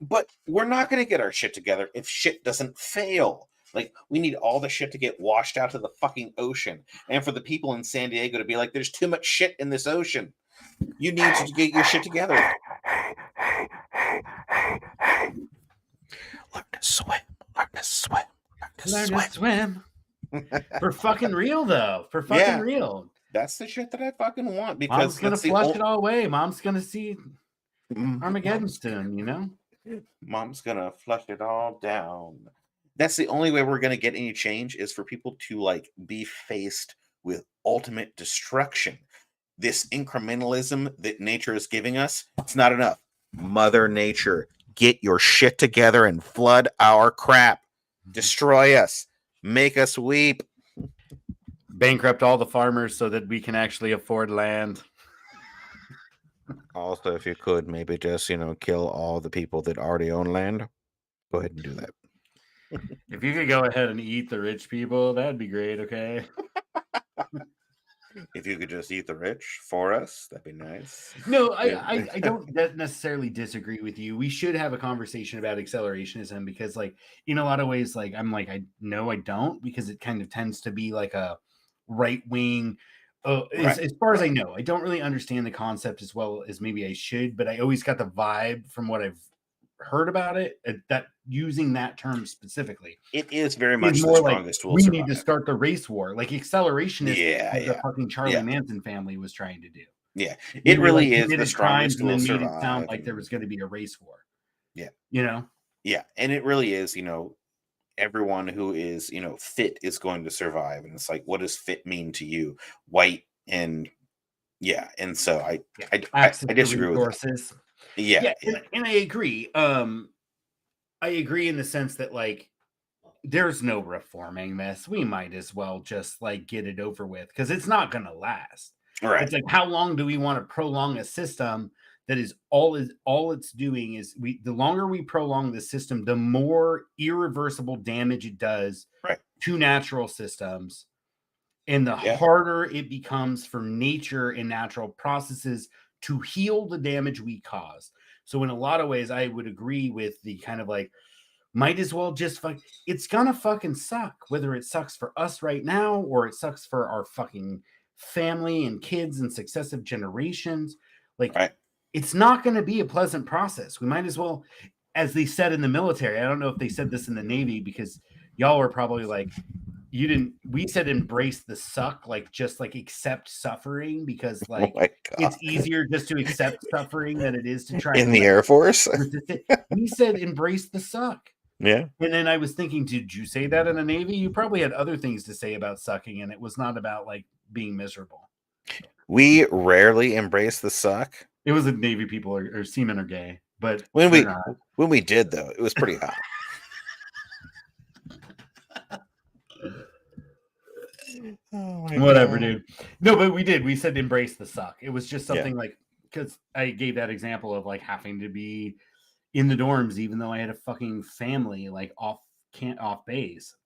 [SPEAKER 2] But we're not going to get our shit together if shit doesn't fail. Like, we need all the shit to get washed out to the fucking ocean. And for the people in San Diego to be like, there's too much shit in this ocean. You need to get your shit together. Learn to swim. Learn to swim.
[SPEAKER 1] Learn to swim. For fucking real, though. For fucking real.
[SPEAKER 2] That's the shit that I fucking want, because
[SPEAKER 1] Mom's going to flush it all away. Mom's going to see Armageddon soon, you know?
[SPEAKER 2] Mom's going to flush it all down. That's the only way we're going to get any change, is for people to, like, be faced with ultimate destruction. This incrementalism that nature is giving us, it's not enough. Mother Nature, get your shit together and flood our crap. Destroy us. Make us weep.
[SPEAKER 1] Bankrupt all the farmers so that we can actually afford land.
[SPEAKER 2] Also, if you could, maybe just, kill all the people that already own land. Go ahead and do that.
[SPEAKER 1] If you could go ahead and eat the rich people, that'd be great, okay?
[SPEAKER 2] If you could just eat the rich for us, that'd be nice.
[SPEAKER 1] No, I don't necessarily disagree with you. We should have a conversation about accelerationism, because, like, in a lot of ways, like, I'm like, I don't, because it kind of tends to be like a right wing. As far as I know, I don't really understand the concept as well as maybe I should, but I always got the vibe from what I've heard about it that using that term specifically,
[SPEAKER 2] it is very much
[SPEAKER 1] more
[SPEAKER 2] the strongest
[SPEAKER 1] like,
[SPEAKER 2] will
[SPEAKER 1] we
[SPEAKER 2] survive.
[SPEAKER 1] need to start the race war, like accelerationist, the fucking Charlie Manson family was trying to do.
[SPEAKER 2] Yeah, it really is the strongest will
[SPEAKER 1] and
[SPEAKER 2] survive.
[SPEAKER 1] made it sound like there was going to be a race war.
[SPEAKER 2] Yeah,
[SPEAKER 1] Yeah,
[SPEAKER 2] and it really is. Everyone who is fit is going to survive, and it's like, what does fit mean to you? White, and and so I disagree with that. Yeah,
[SPEAKER 1] and I agree. I agree in the sense that, like, there's no reforming this. We might as well just, like, get it over with, because it's not going to last.
[SPEAKER 2] Right.
[SPEAKER 1] It's like, how long do we want to prolong a system that is all it's doing is, the longer we prolong the system, the more irreversible damage it does to natural systems, and the harder it becomes for nature and natural processes to heal the damage we cause. So in a lot of ways, I would agree with the kind of like, might as well just it's gonna fucking suck, whether it sucks for us right now or it sucks for our fucking family and kids and successive generations. Like, it's not going to be a pleasant process. We might as well, as they said in the military, I don't know if they said this in the Navy, because y'all were probably like, we said embrace the suck, like, just like accept suffering, because, like, it's easier just to accept suffering than it is to try
[SPEAKER 2] in the Air Force.
[SPEAKER 1] We said embrace the suck.
[SPEAKER 2] Yeah.
[SPEAKER 1] And then I was thinking, did you say that in the Navy? You probably had other things to say about sucking, and it was not about, like, being miserable.
[SPEAKER 2] We rarely embrace the suck.
[SPEAKER 1] It was the Navy people or seamen are gay, but
[SPEAKER 2] when we did, though, it was pretty hot.
[SPEAKER 1] Whatever, dude. No, but we did. We said embrace the suck. It was just something like, because I gave that example of, like, having to be in the dorms, even though I had a fucking family, like, off base.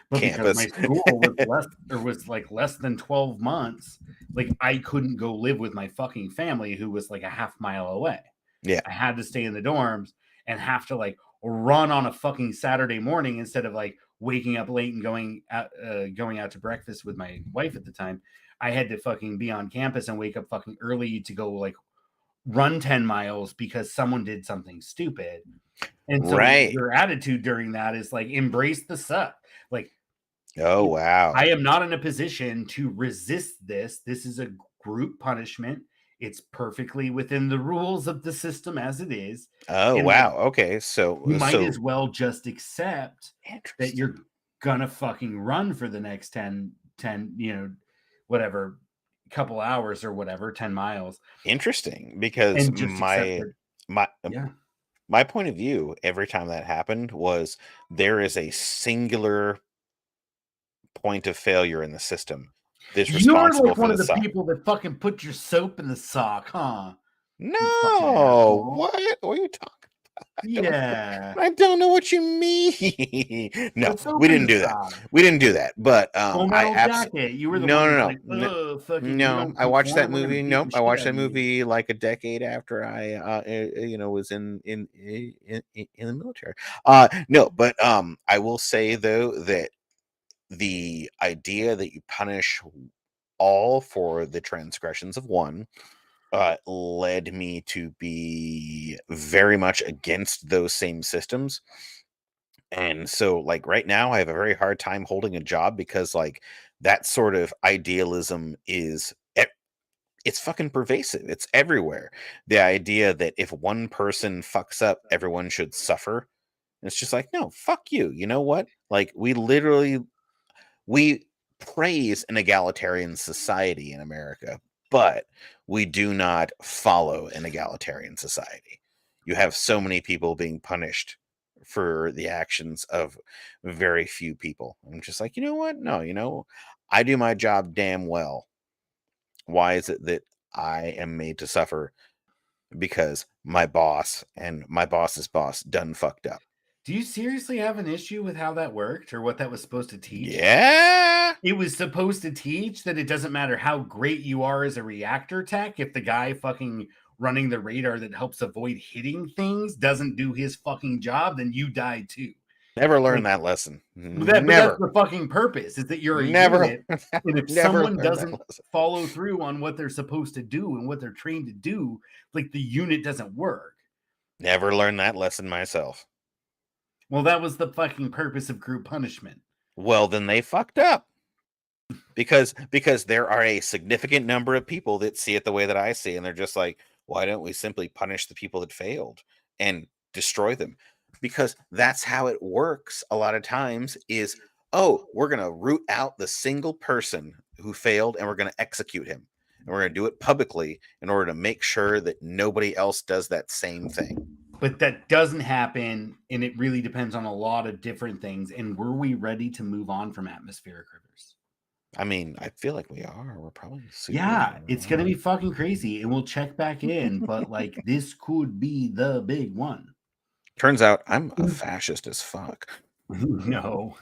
[SPEAKER 1] But because my school was less than 12 months, like, I couldn't go live with my fucking family, who was like a half mile away.
[SPEAKER 2] Yeah.
[SPEAKER 1] I had to stay in the dorms and have to, like, run on a fucking Saturday morning instead of, like, waking up late and going out to breakfast with my wife at the time. I had to fucking be on campus and wake up fucking early to go, like, run 10 miles because someone did something stupid. And so your attitude during that is, like, embrace the suck. Like,
[SPEAKER 2] oh, wow.
[SPEAKER 1] I am not in a position to resist this. This is a group punishment. It's perfectly within the rules of the system as it is.
[SPEAKER 2] Oh, and, wow. Okay. So
[SPEAKER 1] you might as well just accept that you're gonna fucking run for the next 10, whatever, couple hours or whatever, 10 miles.
[SPEAKER 2] Interesting, because my point of view every time that happened was, there is a singular point of failure in the system. that's
[SPEAKER 1] You're
[SPEAKER 2] responsible
[SPEAKER 1] like
[SPEAKER 2] for
[SPEAKER 1] one
[SPEAKER 2] the
[SPEAKER 1] of the
[SPEAKER 2] sock.
[SPEAKER 1] people that fucking put your soap in the sock, huh? You fucking
[SPEAKER 2] No,
[SPEAKER 1] asshole.
[SPEAKER 2] what are you talking?
[SPEAKER 1] Yeah.
[SPEAKER 2] I don't know what you mean. No,
[SPEAKER 1] Put soap
[SPEAKER 2] we
[SPEAKER 1] in
[SPEAKER 2] didn't
[SPEAKER 1] the
[SPEAKER 2] do that.
[SPEAKER 1] sock.
[SPEAKER 2] We didn't do that. But
[SPEAKER 1] Full
[SPEAKER 2] I
[SPEAKER 1] Metal
[SPEAKER 2] absolutely
[SPEAKER 1] Jacket. You were the
[SPEAKER 2] no,
[SPEAKER 1] one
[SPEAKER 2] no,
[SPEAKER 1] that's
[SPEAKER 2] no,
[SPEAKER 1] like, ugh, fucking, you
[SPEAKER 2] no.
[SPEAKER 1] don't
[SPEAKER 2] I watched that
[SPEAKER 1] conform. We're gonna
[SPEAKER 2] movie.
[SPEAKER 1] beat
[SPEAKER 2] Nope,
[SPEAKER 1] the
[SPEAKER 2] I
[SPEAKER 1] shit
[SPEAKER 2] watched
[SPEAKER 1] out
[SPEAKER 2] that
[SPEAKER 1] of you.
[SPEAKER 2] movie like a decade after I, was in the military. No, but I will say though that the idea that you punish all for the transgressions of one led me to be very much against those same systems. And so, like, right now, I have a very hard time holding a job because, like, that sort of idealism it's fucking pervasive. It's everywhere. The idea that if one person fucks up, everyone should suffer. And it's just like, no, fuck you. You know what? Like, we praise an egalitarian society in America, but we do not follow an egalitarian society. You have so many people being punished for the actions of very few people. I'm just like, you know what? No, I do my job damn well. Why is it that I am made to suffer because my boss and my boss's boss done fucked up?
[SPEAKER 1] Do you seriously have an issue with how that worked or what that was supposed to teach?
[SPEAKER 2] Yeah.
[SPEAKER 1] It was supposed to teach that it doesn't matter how great you are as a reactor tech, if the guy fucking running the radar that helps avoid hitting things doesn't do his fucking job, then you die too.
[SPEAKER 2] Never
[SPEAKER 1] Like,
[SPEAKER 2] learned that lesson.
[SPEAKER 1] but that's
[SPEAKER 2] Never.
[SPEAKER 1] the fucking purpose, is that you're a
[SPEAKER 2] Never,
[SPEAKER 1] unit, and if
[SPEAKER 2] never
[SPEAKER 1] someone
[SPEAKER 2] learned that
[SPEAKER 1] doesn't
[SPEAKER 2] lesson.
[SPEAKER 1] follow through on what they're supposed to do and what they're trained to do, like the unit doesn't work.
[SPEAKER 2] Never learned that lesson myself.
[SPEAKER 1] Well, that was the fucking purpose of group punishment.
[SPEAKER 2] Well, then they fucked up. Because there are a significant number of people that see it the way that I see, and they're just like, why don't we simply punish the people that failed and destroy them? Because that's how it works a lot of times is, oh, we're going to root out the single person who failed and we're going to execute him. And we're going to do it publicly in order to make sure that nobody else does that same thing.
[SPEAKER 1] But that doesn't happen, and it really depends on a lot of different things. And were we ready to move on from atmospheric rivers?
[SPEAKER 2] I mean, I feel like we are. We're probably super ready
[SPEAKER 1] Yeah,
[SPEAKER 2] to move
[SPEAKER 1] it's gonna
[SPEAKER 2] on.
[SPEAKER 1] be fucking crazy, and we'll check back in. But like, this could be the big one.
[SPEAKER 2] Turns out I'm a fascist as fuck.
[SPEAKER 1] No,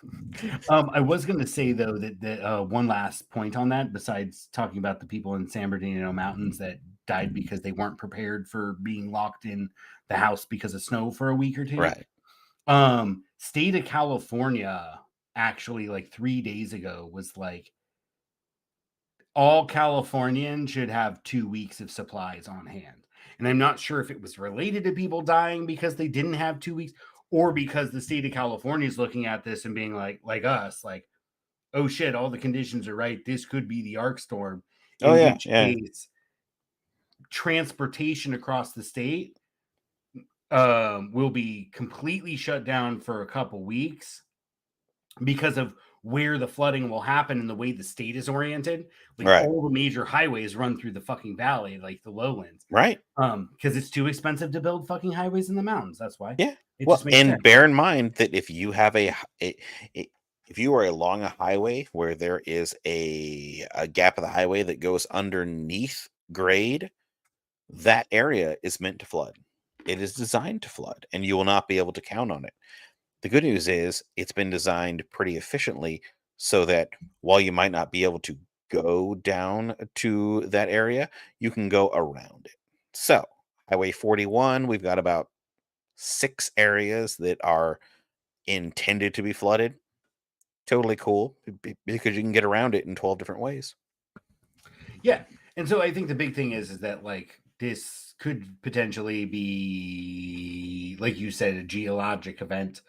[SPEAKER 1] I was going to say though that one last point on that, besides talking about the people in San Bernardino Mountains that died because they weren't prepared for being locked in the house because of snow for a week or two.
[SPEAKER 2] Right.
[SPEAKER 1] State of California actually like 3 days ago was like all Californians should have 2 weeks of supplies on hand. And I'm not sure if it was related to people dying because they didn't have 2 weeks or because the state of California is looking at this and being like us, like, oh shit, all the conditions are right. This could be the arc storm,
[SPEAKER 2] Oh
[SPEAKER 1] in
[SPEAKER 2] yeah,
[SPEAKER 1] which
[SPEAKER 2] yeah.
[SPEAKER 1] case transportation across the state will be completely shut down for a couple weeks because of where the flooding will happen and the way the state is oriented. Like
[SPEAKER 2] Right.
[SPEAKER 1] all the major highways run through the fucking valley, like the lowlands.
[SPEAKER 2] Right.
[SPEAKER 1] Because it's too expensive to build fucking highways in the mountains. That's why.
[SPEAKER 2] Yeah.
[SPEAKER 1] It
[SPEAKER 2] Well,
[SPEAKER 1] just makes
[SPEAKER 2] and
[SPEAKER 1] sense.
[SPEAKER 2] bear in mind that if you have if you are along a highway where there is a gap of the highway that goes underneath grade, that area is meant to flood. It is designed to flood, and you will not be able to count on it. The good news is it's been designed pretty efficiently so that while you might not be able to go down to that area, you can go around it. So, Highway 41, we've got about 6 areas that are intended to be flooded. Totally cool because you can get around it in 12 different ways.
[SPEAKER 1] Yeah. And so I think the big thing is that like this could potentially be, like you said, a geologic event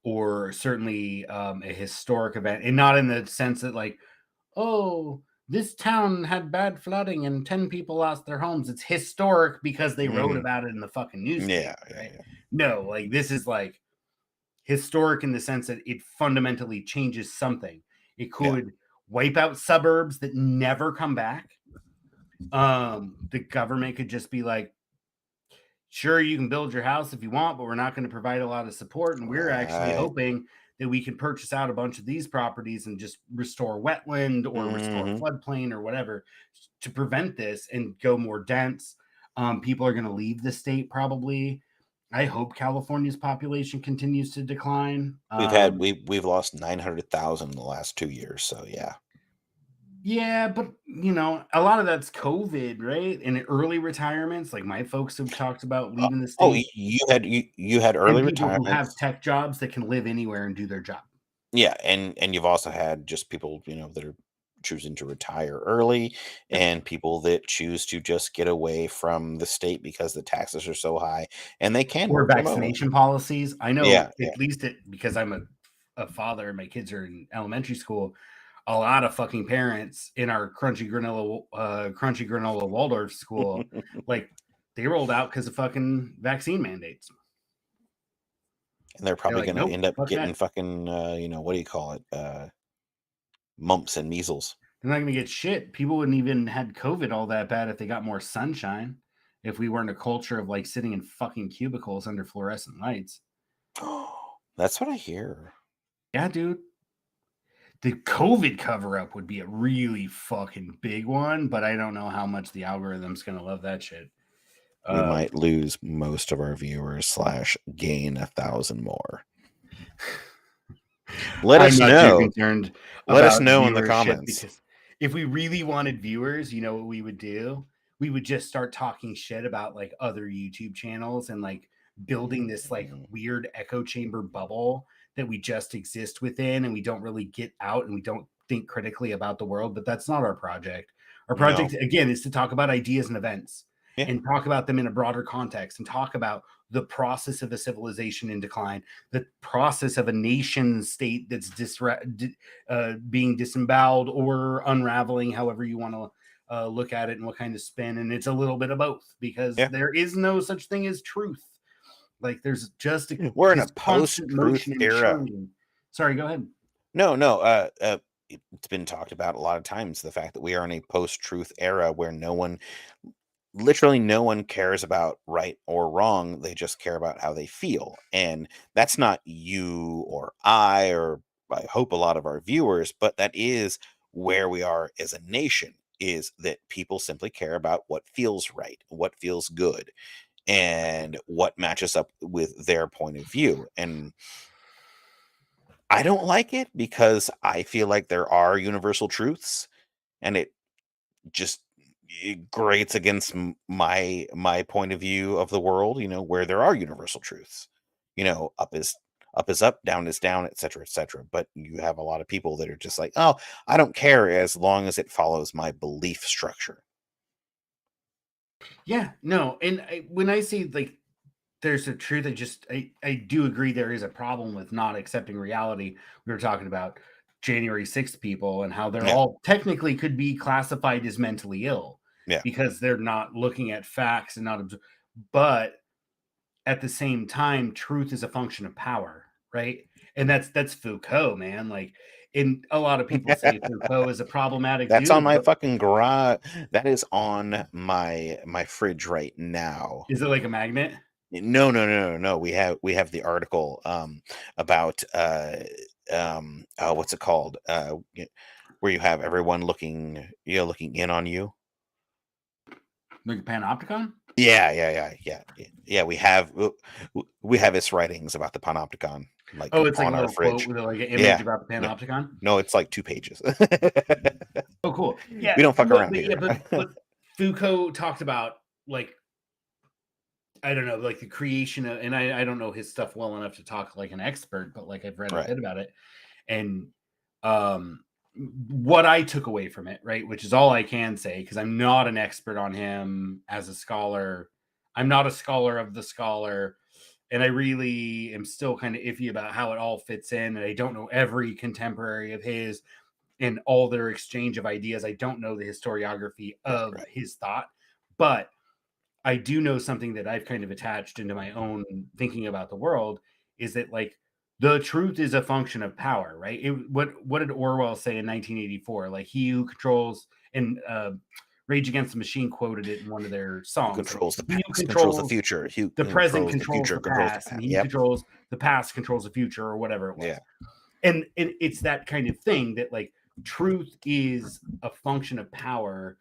[SPEAKER 1] or certainly a historic event. And not in the sense that like, oh, this town had bad flooding and 10 people lost their homes. It's historic because they wrote
[SPEAKER 2] Mhm.
[SPEAKER 1] about it in the fucking
[SPEAKER 2] Yeah,
[SPEAKER 1] newspaper,
[SPEAKER 2] yeah,
[SPEAKER 1] right?
[SPEAKER 2] yeah.
[SPEAKER 1] No, like this is like historic in the sense that it fundamentally changes something. It
[SPEAKER 2] Yeah.
[SPEAKER 1] could wipe out suburbs that never come back. The government could just be like, sure, you can build your house if you want, but we're not going to provide a lot of support. And we're actually
[SPEAKER 2] Right.
[SPEAKER 1] hoping that we can purchase out a bunch of these properties and just restore wetland or restore
[SPEAKER 2] Hmm.
[SPEAKER 1] floodplain or whatever to prevent this and go more dense. People are going to leave the state probably. I hope California's population continues to decline.
[SPEAKER 2] We've lost 900,000 in the last 2 years. So yeah.
[SPEAKER 1] Yeah, but a lot of that's COVID, right? And early retirements, like my folks have talked about leaving the
[SPEAKER 2] Oh,
[SPEAKER 1] state,
[SPEAKER 2] you had
[SPEAKER 1] and
[SPEAKER 2] early
[SPEAKER 1] people who have
[SPEAKER 2] retirements.
[SPEAKER 1] tech jobs that can live anywhere and do their job.
[SPEAKER 2] Yeah, and you've also had just people, that are choosing to retire early,
[SPEAKER 1] Yep.
[SPEAKER 2] and people that choose to just get away from the state because the taxes are so high and they can
[SPEAKER 1] Or
[SPEAKER 2] work remotely.
[SPEAKER 1] vaccination policies. I know
[SPEAKER 2] Yeah, yeah.
[SPEAKER 1] at least because I'm a father and my kids are in elementary school, a lot of fucking parents in our crunchy granola Waldorf school, like they rolled out because of fucking vaccine mandates.
[SPEAKER 2] And they're
[SPEAKER 1] They're
[SPEAKER 2] probably
[SPEAKER 1] like,
[SPEAKER 2] gonna
[SPEAKER 1] nope,
[SPEAKER 2] end up
[SPEAKER 1] fuck
[SPEAKER 2] getting
[SPEAKER 1] that.
[SPEAKER 2] fucking, what do you call it? Mumps and measles.
[SPEAKER 1] They're not gonna get shit. People wouldn't even had COVID all that bad if they got more sunshine. If we weren't a culture of like sitting in fucking cubicles under fluorescent lights.
[SPEAKER 2] That's what I hear.
[SPEAKER 1] Yeah, dude. The COVID cover up would be a really fucking big one, but I don't know how much the algorithm's gonna love that shit.
[SPEAKER 2] We
[SPEAKER 1] Uh,
[SPEAKER 2] might lose most of our viewers slash gain 1,000 more. Let
[SPEAKER 1] I'm
[SPEAKER 2] us
[SPEAKER 1] not too
[SPEAKER 2] know.
[SPEAKER 1] concerned
[SPEAKER 2] Let us
[SPEAKER 1] about
[SPEAKER 2] know in the
[SPEAKER 1] viewership
[SPEAKER 2] comments.
[SPEAKER 1] because if we really wanted viewers, you know what we would do? We would just start talking shit about like other YouTube channels and like building this like
[SPEAKER 2] Mm,
[SPEAKER 1] weird echo chamber bubble that we just exist within and we don't really get out and we don't think critically about the world. But that's not our project. Our
[SPEAKER 2] no.
[SPEAKER 1] project, again, is to talk about ideas and events
[SPEAKER 2] Yeah.
[SPEAKER 1] and talk about them in a broader context and talk about the process of a civilization in decline, the process of a nation state that's being disemboweled or unraveling, however you want to look at it and what kind of spin. And it's a little bit of both because
[SPEAKER 2] Yeah.
[SPEAKER 1] there is no such thing as truth. Like there's just
[SPEAKER 2] We're in a
[SPEAKER 1] this constant
[SPEAKER 2] post-truth
[SPEAKER 1] motion and
[SPEAKER 2] era.
[SPEAKER 1] churning. Sorry, go ahead.
[SPEAKER 2] No, no. It's been talked about a lot of times, the fact that we are in a post-truth era where literally no one cares about right or wrong. They just care about how they feel. And that's not you or or I hope a lot of our viewers, but that is where we are as a nation, is that people simply care about what feels right, what feels good, and what matches up with their point of view. And I don't like it because I feel like there are universal truths, and just it grates against my point of view of the world, where there are universal truths. Up is up, down is down, etc., etc. But you have a lot of people that are just like, oh, I don't care as long as it follows my belief structure.
[SPEAKER 1] Yeah, no, and when I say like there's a truth, I do agree there is a problem with not accepting reality. We were talking about January 6th people and how they're
[SPEAKER 2] Yeah,
[SPEAKER 1] all technically could be classified as mentally ill
[SPEAKER 2] yeah,
[SPEAKER 1] because they're not looking at facts and not but at the same time, truth is a function of power, right? And that's Foucault, man. Like, and a lot of people say Foucault is a problematic
[SPEAKER 2] that's on
[SPEAKER 1] dude,
[SPEAKER 2] my
[SPEAKER 1] but
[SPEAKER 2] fucking garage. That is on my fridge right now.
[SPEAKER 1] is it like a magnet?
[SPEAKER 2] No, no, no, no, no. We have the article about what's it called? Where you have everyone looking in on you.
[SPEAKER 1] Like a panopticon?
[SPEAKER 2] Yeah, yeah, yeah, yeah, yeah. We have his writings about the panopticon like
[SPEAKER 1] Oh, it's like a
[SPEAKER 2] on our
[SPEAKER 1] little quote
[SPEAKER 2] fridge.
[SPEAKER 1] with like an image
[SPEAKER 2] Yeah.
[SPEAKER 1] about the
[SPEAKER 2] No,
[SPEAKER 1] panopticon.
[SPEAKER 2] no, it's like 2 pages.
[SPEAKER 1] Oh, cool.
[SPEAKER 2] We
[SPEAKER 1] Yeah,
[SPEAKER 2] don't fuck around
[SPEAKER 1] but yeah,
[SPEAKER 2] here.
[SPEAKER 1] but Foucault talked about like I don't know, like the creation of, and I don't know his stuff well enough to talk like an expert, but like I've read a
[SPEAKER 2] Right.
[SPEAKER 1] bit about it, and um, what I took away from it, right, which is all I can say because I'm not an expert on him as a scholar. I'm not a scholar of the scholar, and I really am still kind of iffy about how it all fits in, and I don't know every contemporary of his and all their exchange of ideas. I don't know the historiography
[SPEAKER 2] Right.
[SPEAKER 1] of
[SPEAKER 2] Right.
[SPEAKER 1] his thought, but I do know something that I've kind of attached into my own thinking about the world is that like the truth is a function of power, right? What did Orwell say in 1984? Like he who controls and Rage Against the Machine quoted it in one of their
[SPEAKER 2] Who
[SPEAKER 1] songs. Like,
[SPEAKER 2] controls the
[SPEAKER 1] he who
[SPEAKER 2] past controls the
[SPEAKER 1] controls
[SPEAKER 2] future.
[SPEAKER 1] the
[SPEAKER 2] Who
[SPEAKER 1] present
[SPEAKER 2] controls the
[SPEAKER 1] controls
[SPEAKER 2] future
[SPEAKER 1] the
[SPEAKER 2] controls the
[SPEAKER 1] past,
[SPEAKER 2] past.
[SPEAKER 1] and he who
[SPEAKER 2] Yep.
[SPEAKER 1] controls the past controls the future, or whatever it was.
[SPEAKER 2] Yeah.
[SPEAKER 1] And it's that kind of thing that like truth is a function of power,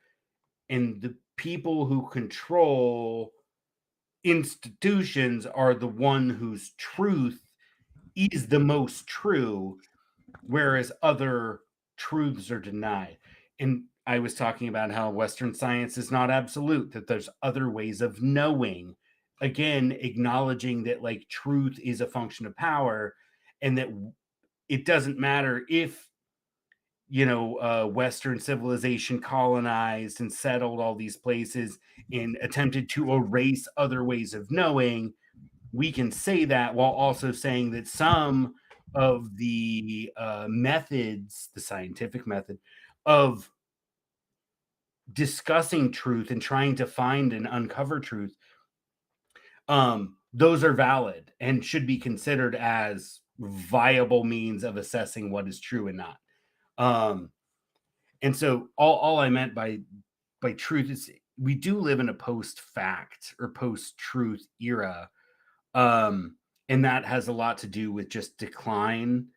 [SPEAKER 1] and the people who control institutions are the one whose truth is the most true, whereas other truths are denied. And I was talking about how Western science is not absolute, that there's other ways of knowing. Again, acknowledging that like truth is a function of power, and that it doesn't matter if Western civilization colonized and settled all these places and attempted to erase other ways of knowing. We can say that while also saying that some of the methods, the scientific method of discussing truth and trying to find and uncover truth, those are valid and should be considered as viable means of assessing what is true and not. Um, and so all I meant by truth is we do live in a post fact or post truth era. And that has a lot to do with just decline,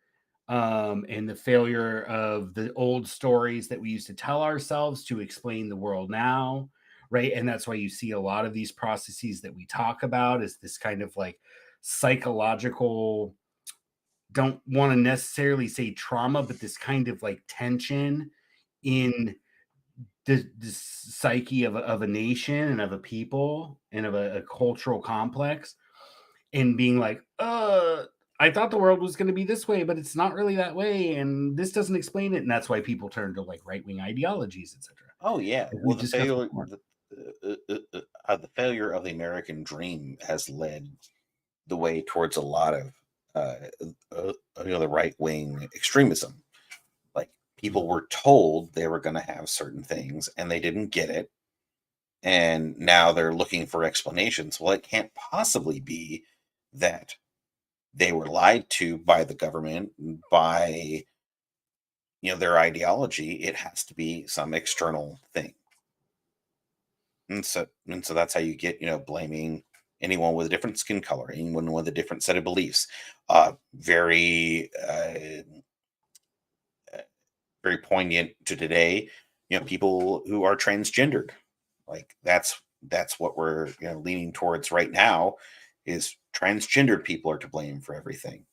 [SPEAKER 1] and the failure of the old stories that we used to tell ourselves to explain the world now, right? And that's why you see a lot of these processes that we talk about is this kind of like psychological, don't want to necessarily say trauma, but this kind of like tension in the psyche of a nation and of a people and of a cultural complex, and being like, I thought the world was going to be this way, but it's not really that way, and this doesn't explain it. And that's why people turn to like right wing ideologies, etc.
[SPEAKER 2] Oh yeah.
[SPEAKER 1] Like
[SPEAKER 2] Well,
[SPEAKER 1] we've discussed before.
[SPEAKER 2] the failure of the American dream has led the way towards a lot of uh, the right wing extremism. Like people were told they were going to have certain things and they didn't get it, and now they're looking for explanations. Well, it can't possibly be that they were lied to by the government, by their ideology. It has to be some external thing. And so that's how you get, blaming anyone with a different skin color, anyone with a different set of beliefs. Very very poignant to today, people who are transgendered. Like that's what we're leaning towards right now, is transgendered people are to blame for everything.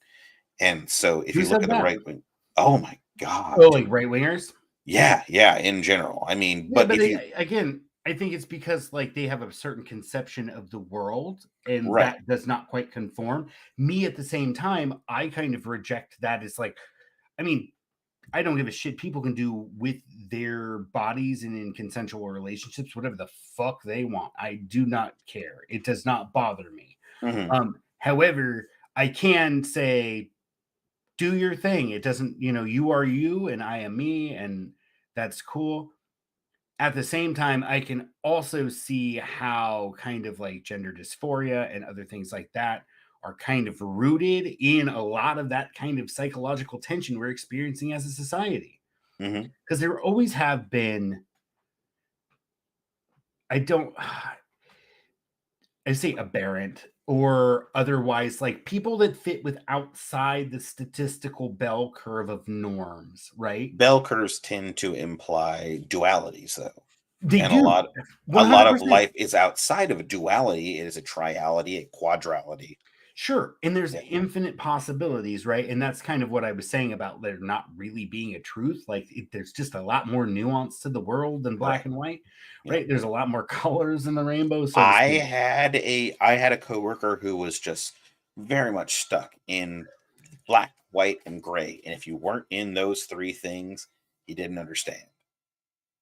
[SPEAKER 2] And so if
[SPEAKER 1] Who
[SPEAKER 2] you look
[SPEAKER 1] said
[SPEAKER 2] at the
[SPEAKER 1] that?
[SPEAKER 2] right wing, oh my god,
[SPEAKER 1] Oh, like
[SPEAKER 2] dude.
[SPEAKER 1] right wingers?
[SPEAKER 2] Yeah, in general. I mean,
[SPEAKER 1] Yeah,
[SPEAKER 2] but
[SPEAKER 1] but
[SPEAKER 2] if you
[SPEAKER 1] again, I think it's because like they have a certain conception of the world, and
[SPEAKER 2] right.
[SPEAKER 1] that does not quite conform. Me at the same time, I kind of reject that as like, I mean, I don't give a shit. People can do with their bodies and in consensual relationships whatever the fuck they want. I do not care. It does not bother me.
[SPEAKER 2] Mhm.
[SPEAKER 1] However, I can say, do your thing. It doesn't, you are you and I am me, and that's cool. At the same time, I can also see how kind of like gender dysphoria and other things like that are kind of rooted in a lot of that kind of psychological tension we're experiencing as a society.
[SPEAKER 2] Mhm.
[SPEAKER 1] Because there always have been, I don't, I say aberrant or otherwise, like people that fit with outside the statistical bell curve of norms, right?
[SPEAKER 2] Bell curves tend to imply dualities, though.
[SPEAKER 1] They
[SPEAKER 2] And
[SPEAKER 1] do
[SPEAKER 2] a lot of
[SPEAKER 1] 100%.
[SPEAKER 2] life is outside of a duality. It is a triality, a quadrality.
[SPEAKER 1] Sure. And there's
[SPEAKER 2] Yeah.
[SPEAKER 1] infinite possibilities, right? And that's kind of what I was saying about there not really being a truth. Like there's just a lot more nuance to the world than black
[SPEAKER 2] Right.
[SPEAKER 1] and white,
[SPEAKER 2] Yeah.
[SPEAKER 1] right? There's a lot more colors in the rainbow, so to speak.
[SPEAKER 2] I had a coworker who was just very much stuck in black, white, and gray. And if you weren't in those three things, he didn't understand.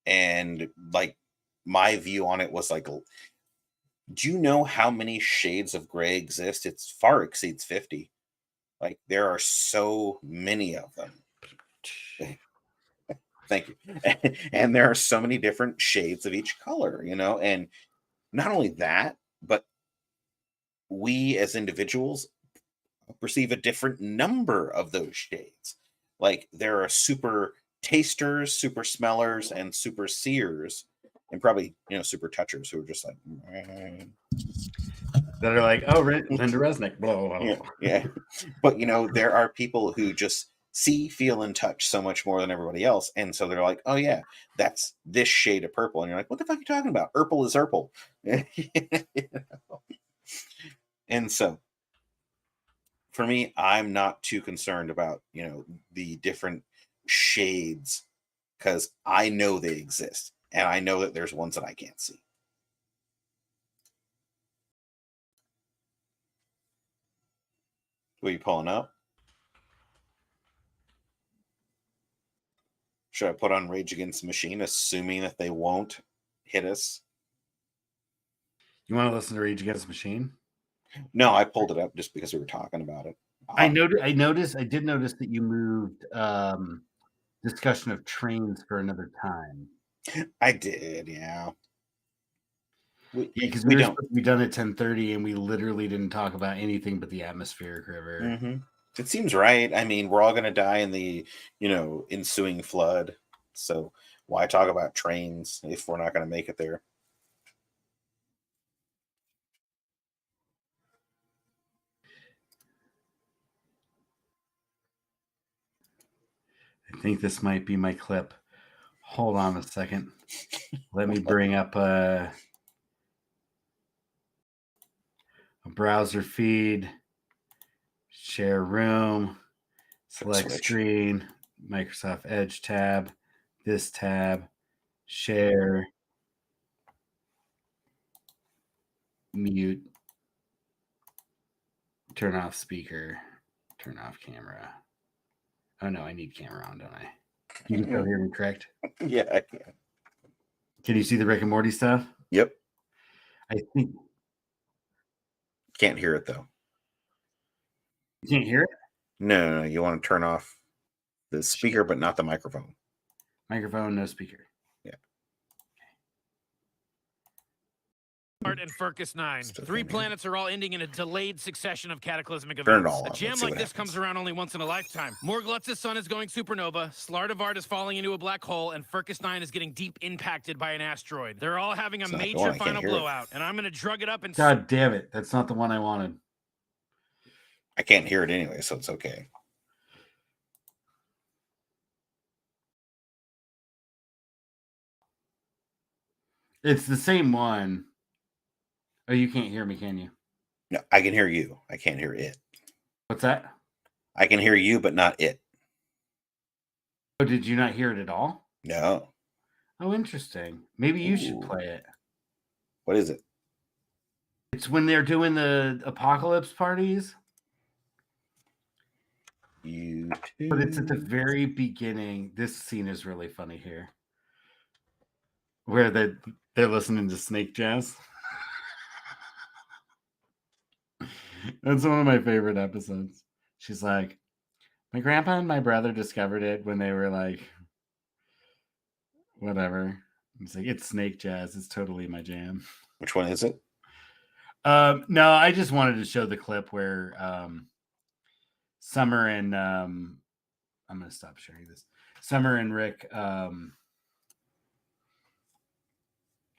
[SPEAKER 2] And like my view on it was like, do you know how many shades of gray exist? It's far exceeds 50. Like there are so many of them. Thank you. And there are so many different shades of each color, and not only that, but we as individuals perceive a different number of those shades. Like there are super tasters, super smellers, and super seers, and probably super touchers who are just like
[SPEAKER 1] that are like, oh, Linda Resnick, blah, blah, blah.
[SPEAKER 2] yeah. But there are people who just see, feel, and touch so much more than everybody else, and so they're like, oh yeah, that's this shade of purple, and you're like, what the fuck are you talking about? Purple is purple. And so for me, I'm not too concerned about the different shades, because I know they exist, and I know that there's ones that I can't see. What are you pulling up? Should I put on Rage Against the Machine, assuming that they won't hit us?
[SPEAKER 1] You want to listen to Rage Against the Machine?
[SPEAKER 2] No, I pulled it up just because we were talking about it.
[SPEAKER 1] I did notice that you moved discussion of trains for another time.
[SPEAKER 2] I did, yeah.
[SPEAKER 1] Because we were supposed to be done at 10:30, and we literally didn't talk about anything but the atmospheric river.
[SPEAKER 2] Mm-hmm. It seems right. I mean, we're all going to die in the ensuing flood, so why talk about trains if we're not going to make it there?
[SPEAKER 1] I think this might be my clip. Hold on a second. Let me bring up a browser feed, share room, select screen, Microsoft Edge tab, this tab, share, mute, turn off speaker, turn off camera. Oh no, I need camera on, don't I? You can still hear me, correct?
[SPEAKER 2] Yeah, I can.
[SPEAKER 1] Can you see the Rick and Morty stuff?
[SPEAKER 2] Yep.
[SPEAKER 1] I think.
[SPEAKER 2] Can't hear it though.
[SPEAKER 1] You can't hear it?
[SPEAKER 2] No, you want to turn off the speaker, but not the microphone.
[SPEAKER 1] Microphone, no speaker.
[SPEAKER 2] Yeah.
[SPEAKER 3] And Furcus 9. Three planets are all ending in a delayed succession of cataclysmic
[SPEAKER 2] Turn it
[SPEAKER 3] events.
[SPEAKER 2] all
[SPEAKER 3] A
[SPEAKER 2] on.
[SPEAKER 3] jam like this comes around only once in a lifetime. Morglutz's sun is going supernova, Slardavart is falling into a black hole, and Furcus 9 is getting deep impacted by an asteroid. They're all having a major final blowout, and I'm going to drug it up and...
[SPEAKER 1] God damn it. That's not the one I wanted.
[SPEAKER 2] I can't hear it anyway, so it's okay.
[SPEAKER 1] It's the same one. Oh, you can't hear me, can you?
[SPEAKER 2] No, I can hear you. I can't hear it.
[SPEAKER 1] What's that?
[SPEAKER 2] I can hear you, but not it.
[SPEAKER 1] Oh, did you not hear it at all?
[SPEAKER 2] No.
[SPEAKER 1] Oh, interesting. Maybe you should play it.
[SPEAKER 2] What is it?
[SPEAKER 1] It's when they're doing the apocalypse parties. But it's at the very beginning. This scene is really funny here. Where they're listening to snake jazz. That's one of my favorite episodes. She's like, my grandpa and my brother discovered it when they were like, whatever. It's like, it's snake jazz. It's totally my jam.
[SPEAKER 2] Which one is it?
[SPEAKER 1] No, I just wanted to show the clip where Summer and I'm going to stop sharing this. Summer and Rick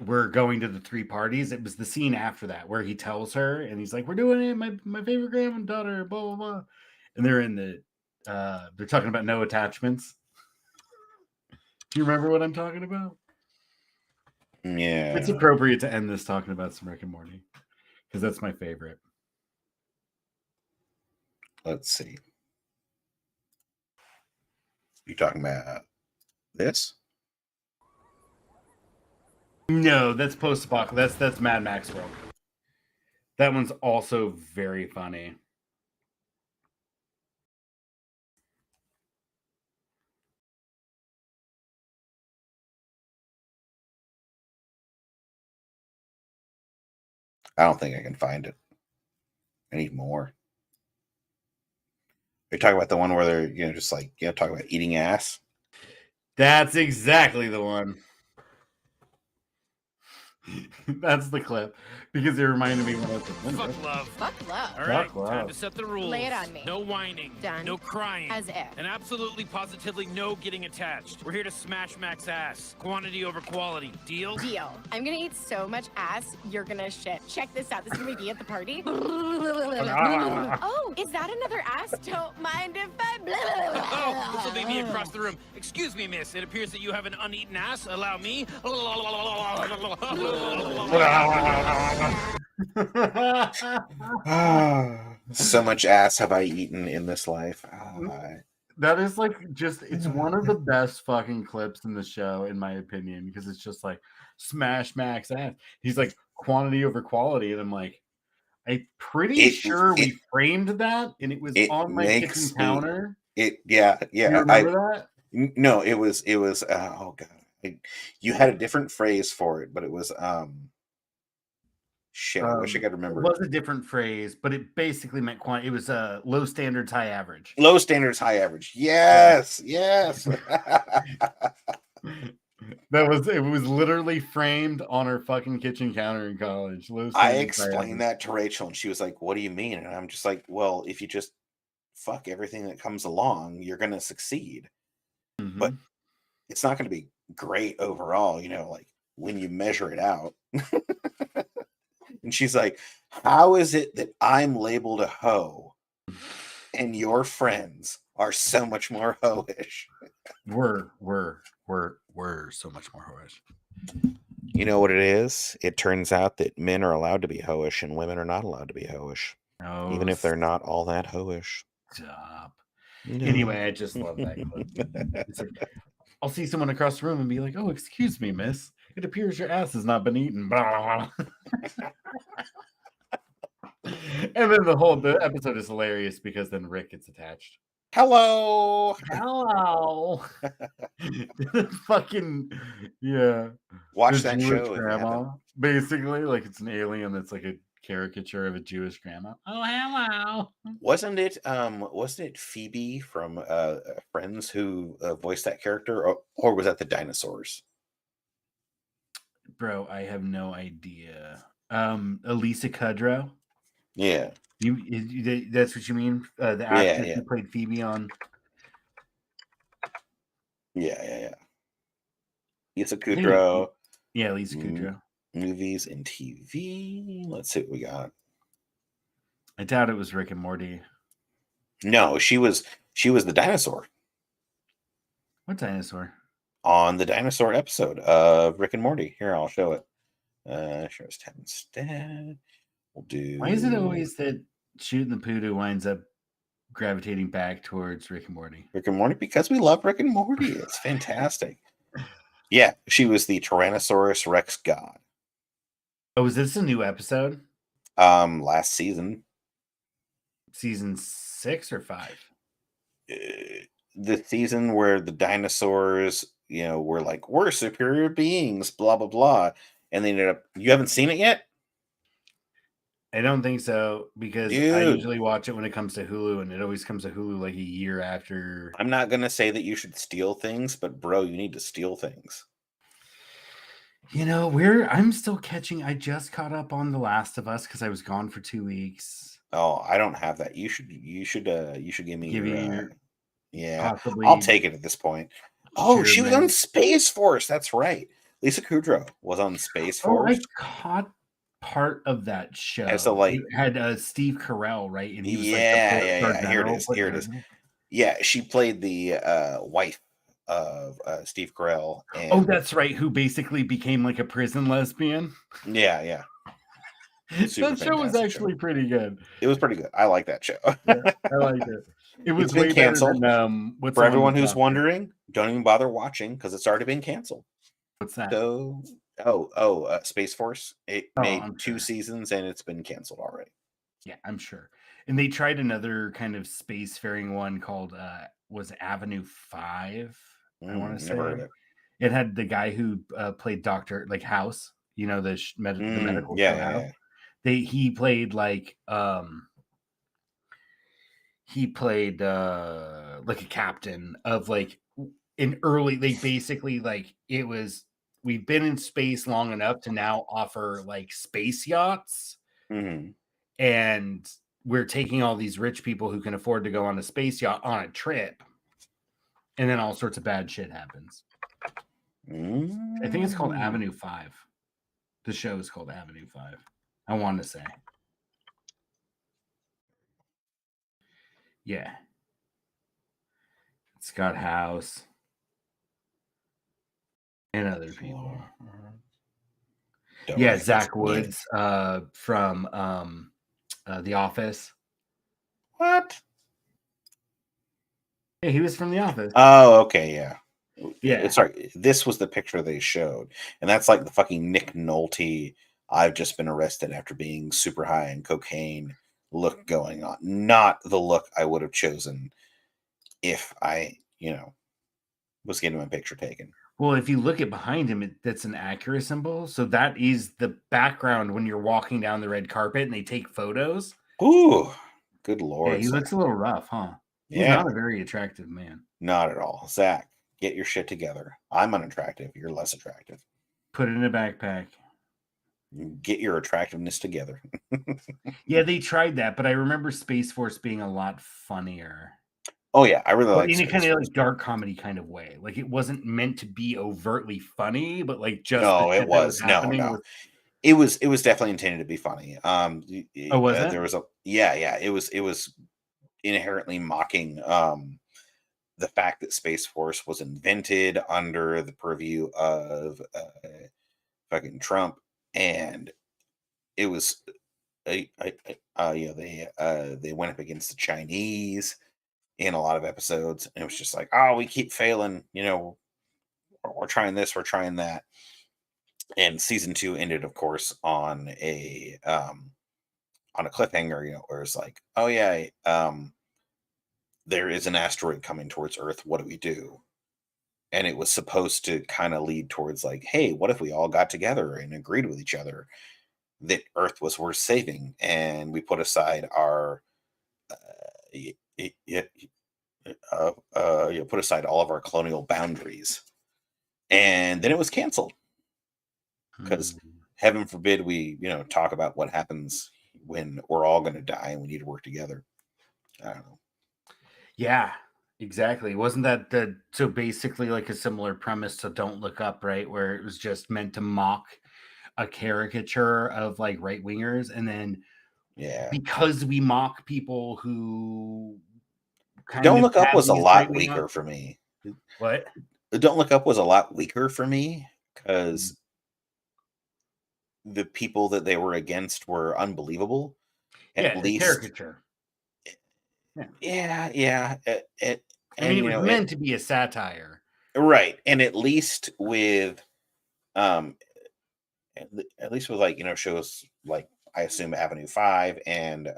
[SPEAKER 1] were going to the three parties. It was the scene after that where he tells her, and he's like, we're doing it. My favorite granddaughter, blah, blah, blah. And they're in the, they're talking about no attachments. Do you remember what I'm talking about?
[SPEAKER 2] Yeah.
[SPEAKER 1] It's appropriate to end this talking about some Rick and Morty, because that's my favorite.
[SPEAKER 2] Let's see. You talking about this?
[SPEAKER 1] No, that's post-apocalypse. That's Mad Max World. That one's also very funny.
[SPEAKER 2] I don't think I can find it. I need more. You're talking about the one where they're just like, talking about eating ass?
[SPEAKER 1] That's exactly the one. That's the clip because it reminded me when I was
[SPEAKER 3] Fuck love.
[SPEAKER 4] Fuck love.
[SPEAKER 3] All right,
[SPEAKER 1] Fuck love.
[SPEAKER 3] time to set the rules.
[SPEAKER 4] Lay it on me.
[SPEAKER 3] No whining.
[SPEAKER 4] Done.
[SPEAKER 3] No crying.
[SPEAKER 4] As if.
[SPEAKER 3] And absolutely positively no getting attached. We're here to smash Mac's ass. Quantity over quality. Deal?
[SPEAKER 4] Deal. I'm gonna eat so much ass, you're gonna shit. Check this out. This is gonna be at the party. Oh, is that another ass? Don't mind if I
[SPEAKER 3] Oh, this will be me across the room. Excuse me, miss. It appears that you have an uneaten ass. Allow me.
[SPEAKER 2] So much ass have I eaten in this life.
[SPEAKER 1] That is like it's one of the best fucking clips in the show, in my opinion, because it's just like smash Max ass. He's like quantity over quality, and I'm like, I'm pretty sure we framed that, and it was on my kitchen counter.
[SPEAKER 2] Yeah.
[SPEAKER 1] Do you remember that?
[SPEAKER 2] No, it was. Oh god, you had a different phrase for it, but it was shit. I wish I could remember.
[SPEAKER 1] It was a different phrase, but it basically meant quantity. It was low standards, high average.
[SPEAKER 2] Low standards, high average. Yes, yes.
[SPEAKER 1] It was literally framed on her fucking kitchen counter in college.
[SPEAKER 2] I explained that to Rachel, and she was like, "What do you mean?" And I'm just like, "Well, if you just fuck everything that comes along, you're gonna succeed, but it's not gonna be great overall. Like when you measure it out." And she's like, "How is it that I'm labeled a hoe, and your friends are so much more hoish?"
[SPEAKER 1] We're so much more hoish.
[SPEAKER 2] You know what it is? It turns out that men are allowed to be hoish and women are not allowed to be hoish.
[SPEAKER 1] Oh,
[SPEAKER 2] even if they're not all that hoish.
[SPEAKER 1] Stop.
[SPEAKER 2] No.
[SPEAKER 1] Anyway, I just love that clip. It's like, I'll see someone across the room and be like, "Oh, excuse me, miss. It appears your ass has not been eaten." And then the episode is hilarious because then Rick gets attached.
[SPEAKER 2] Hello.
[SPEAKER 1] Fucking yeah.
[SPEAKER 2] Watch
[SPEAKER 1] The
[SPEAKER 2] that
[SPEAKER 1] Jewish
[SPEAKER 2] show.
[SPEAKER 1] grandma, basically, like it's an alien that's like a caricature of a Jewish grandma. Oh, hello.
[SPEAKER 2] Wasn't it Phoebe from Friends who voiced that character, or was that the dinosaurs?
[SPEAKER 1] Bro, I have no idea. Elisa Kudrow.
[SPEAKER 2] Yeah.
[SPEAKER 1] That's what you mean? The actress who played Phoebe on.
[SPEAKER 2] Yeah. Lisa Kudrow.
[SPEAKER 1] Yeah, Lisa Kudrow.
[SPEAKER 2] Movies and TV. Let's see what we got.
[SPEAKER 1] I doubt it was Rick and Morty.
[SPEAKER 2] No, she was the dinosaur.
[SPEAKER 1] What dinosaur?
[SPEAKER 2] On the dinosaur episode of Rick and Morty. Here, I'll show it. Show us tab instead. We'll do.
[SPEAKER 1] Why is it always that Shooting the Poodoo winds up gravitating back towards Rick and Morty?
[SPEAKER 2] Rick and Morty, because we love Rick and Morty. It's fantastic. Yeah, she was the Tyrannosaurus Rex god.
[SPEAKER 1] Oh, is this a new episode?
[SPEAKER 2] Last season.
[SPEAKER 1] Season 6 or 5?
[SPEAKER 2] The season where the dinosaurs, were like, we're superior beings, blah blah blah, and they ended up. You haven't seen it yet?
[SPEAKER 1] I don't think so, because I usually watch it when it comes to Hulu, and it always comes to Hulu like a year after.
[SPEAKER 2] I'm not gonna say that you should steal things, but bro, you need to steal things.
[SPEAKER 1] I'm still catching. I just caught up on The Last of Us because I was gone for 2 weeks.
[SPEAKER 2] Oh, I don't have that. You should give me your. Yeah,
[SPEAKER 1] possibly.
[SPEAKER 2] I'll take it at this point. Oh,
[SPEAKER 1] Sure,
[SPEAKER 2] she was
[SPEAKER 1] man.
[SPEAKER 2] on Space Force. That's right. Lisa Kudrow was on Space Force.
[SPEAKER 1] I caught part of that show.
[SPEAKER 2] And so, like,
[SPEAKER 1] it had Steve Carell, right? And he was
[SPEAKER 2] yeah. Here it is. Yeah, she played the wife of Steve Carell. And,
[SPEAKER 1] that's right. Who basically became like a prison lesbian.
[SPEAKER 2] Yeah.
[SPEAKER 1] That show was actually pretty good.
[SPEAKER 2] It was pretty good. I like that show.
[SPEAKER 1] Yeah, I liked it. It was
[SPEAKER 2] way canceled.
[SPEAKER 1] Better than,
[SPEAKER 2] for everyone who's wondering, don't even bother watching because it's already been canceled.
[SPEAKER 1] What's that?
[SPEAKER 2] So, Space Force. It made 2 seasons and it's been canceled already.
[SPEAKER 1] Yeah, I'm sure. And they tried another kind of spacefaring one called was Avenue 5. I want to say.
[SPEAKER 2] Never heard of it.
[SPEAKER 1] It had the guy who played Dr. like House, the medical show House. He played like like a captain of like an early. They basically like it was we've been in space long enough to now offer like space yachts, and we're taking all these rich people who can afford to go on a space yacht on a trip, and then all sorts of bad shit happens. I think it's called Avenue 5. The show is called Avenue 5. I want to say. Yeah. Scott House and other people. Yeah, Zach Woods from The Office.
[SPEAKER 2] What?
[SPEAKER 1] Yeah, he was from The Office.
[SPEAKER 2] Oh, okay, yeah.
[SPEAKER 1] Yeah.
[SPEAKER 2] Sorry, this was the picture they showed. And that's like the fucking Nick Nolte, I've just been arrested after being super high in cocaine look going on. Not the look I would have chosen if I, was getting my picture taken.
[SPEAKER 1] Well, if you look at behind him, that's an Acura symbol. So that is the background when you're walking down the red carpet and they take photos.
[SPEAKER 2] Ooh, good Lord.
[SPEAKER 1] Yeah, he looks a little rough, huh? He's not a very attractive man.
[SPEAKER 2] Not at all. Zach, get your shit together. I'm unattractive. You're less attractive.
[SPEAKER 1] Put it in a backpack.
[SPEAKER 2] Get your attractiveness together.
[SPEAKER 1] Yeah, they tried that, but I remember Space Force being a lot funnier.
[SPEAKER 2] Oh yeah, I really like
[SPEAKER 1] in a kind of like dark comedy kind of way. Like it wasn't meant to be overtly funny, but like just
[SPEAKER 2] it was no. It was definitely intended to be funny.
[SPEAKER 1] Oh, was it?
[SPEAKER 2] There was it was inherently mocking the fact that Space Force was invented under the purview of fucking Trump, and it was they went up against the Chinese in a lot of episodes, and it was just like, oh, we keep failing, we're trying this, we're trying that. And season 2 ended, of course, on a cliffhanger, where it's like, oh yeah, there is an asteroid coming towards Earth. What do we do? And it was supposed to kind of lead towards like, hey, what if we all got together and agreed with each other that Earth was worth saving, and we put aside our put aside all of our colonial boundaries, and then it was canceled because heaven forbid we talk about what happens when we're all going to die and we need to work together. I don't know.
[SPEAKER 1] Yeah, exactly. Wasn't that so basically like a similar premise to Don't Look Up, right? Where it was just meant to mock a caricature of like right wingers, and then because we mock people who
[SPEAKER 2] Don't Look Up was a lot weaker for me.
[SPEAKER 1] What?
[SPEAKER 2] Don't Look Up was a lot weaker for me because the people that they were against were unbelievable. At least
[SPEAKER 1] caricature.
[SPEAKER 2] Yeah.
[SPEAKER 1] I mean, it was meant to be a satire,
[SPEAKER 2] right? And at least with, at least with like shows like I assume Avenue 5 and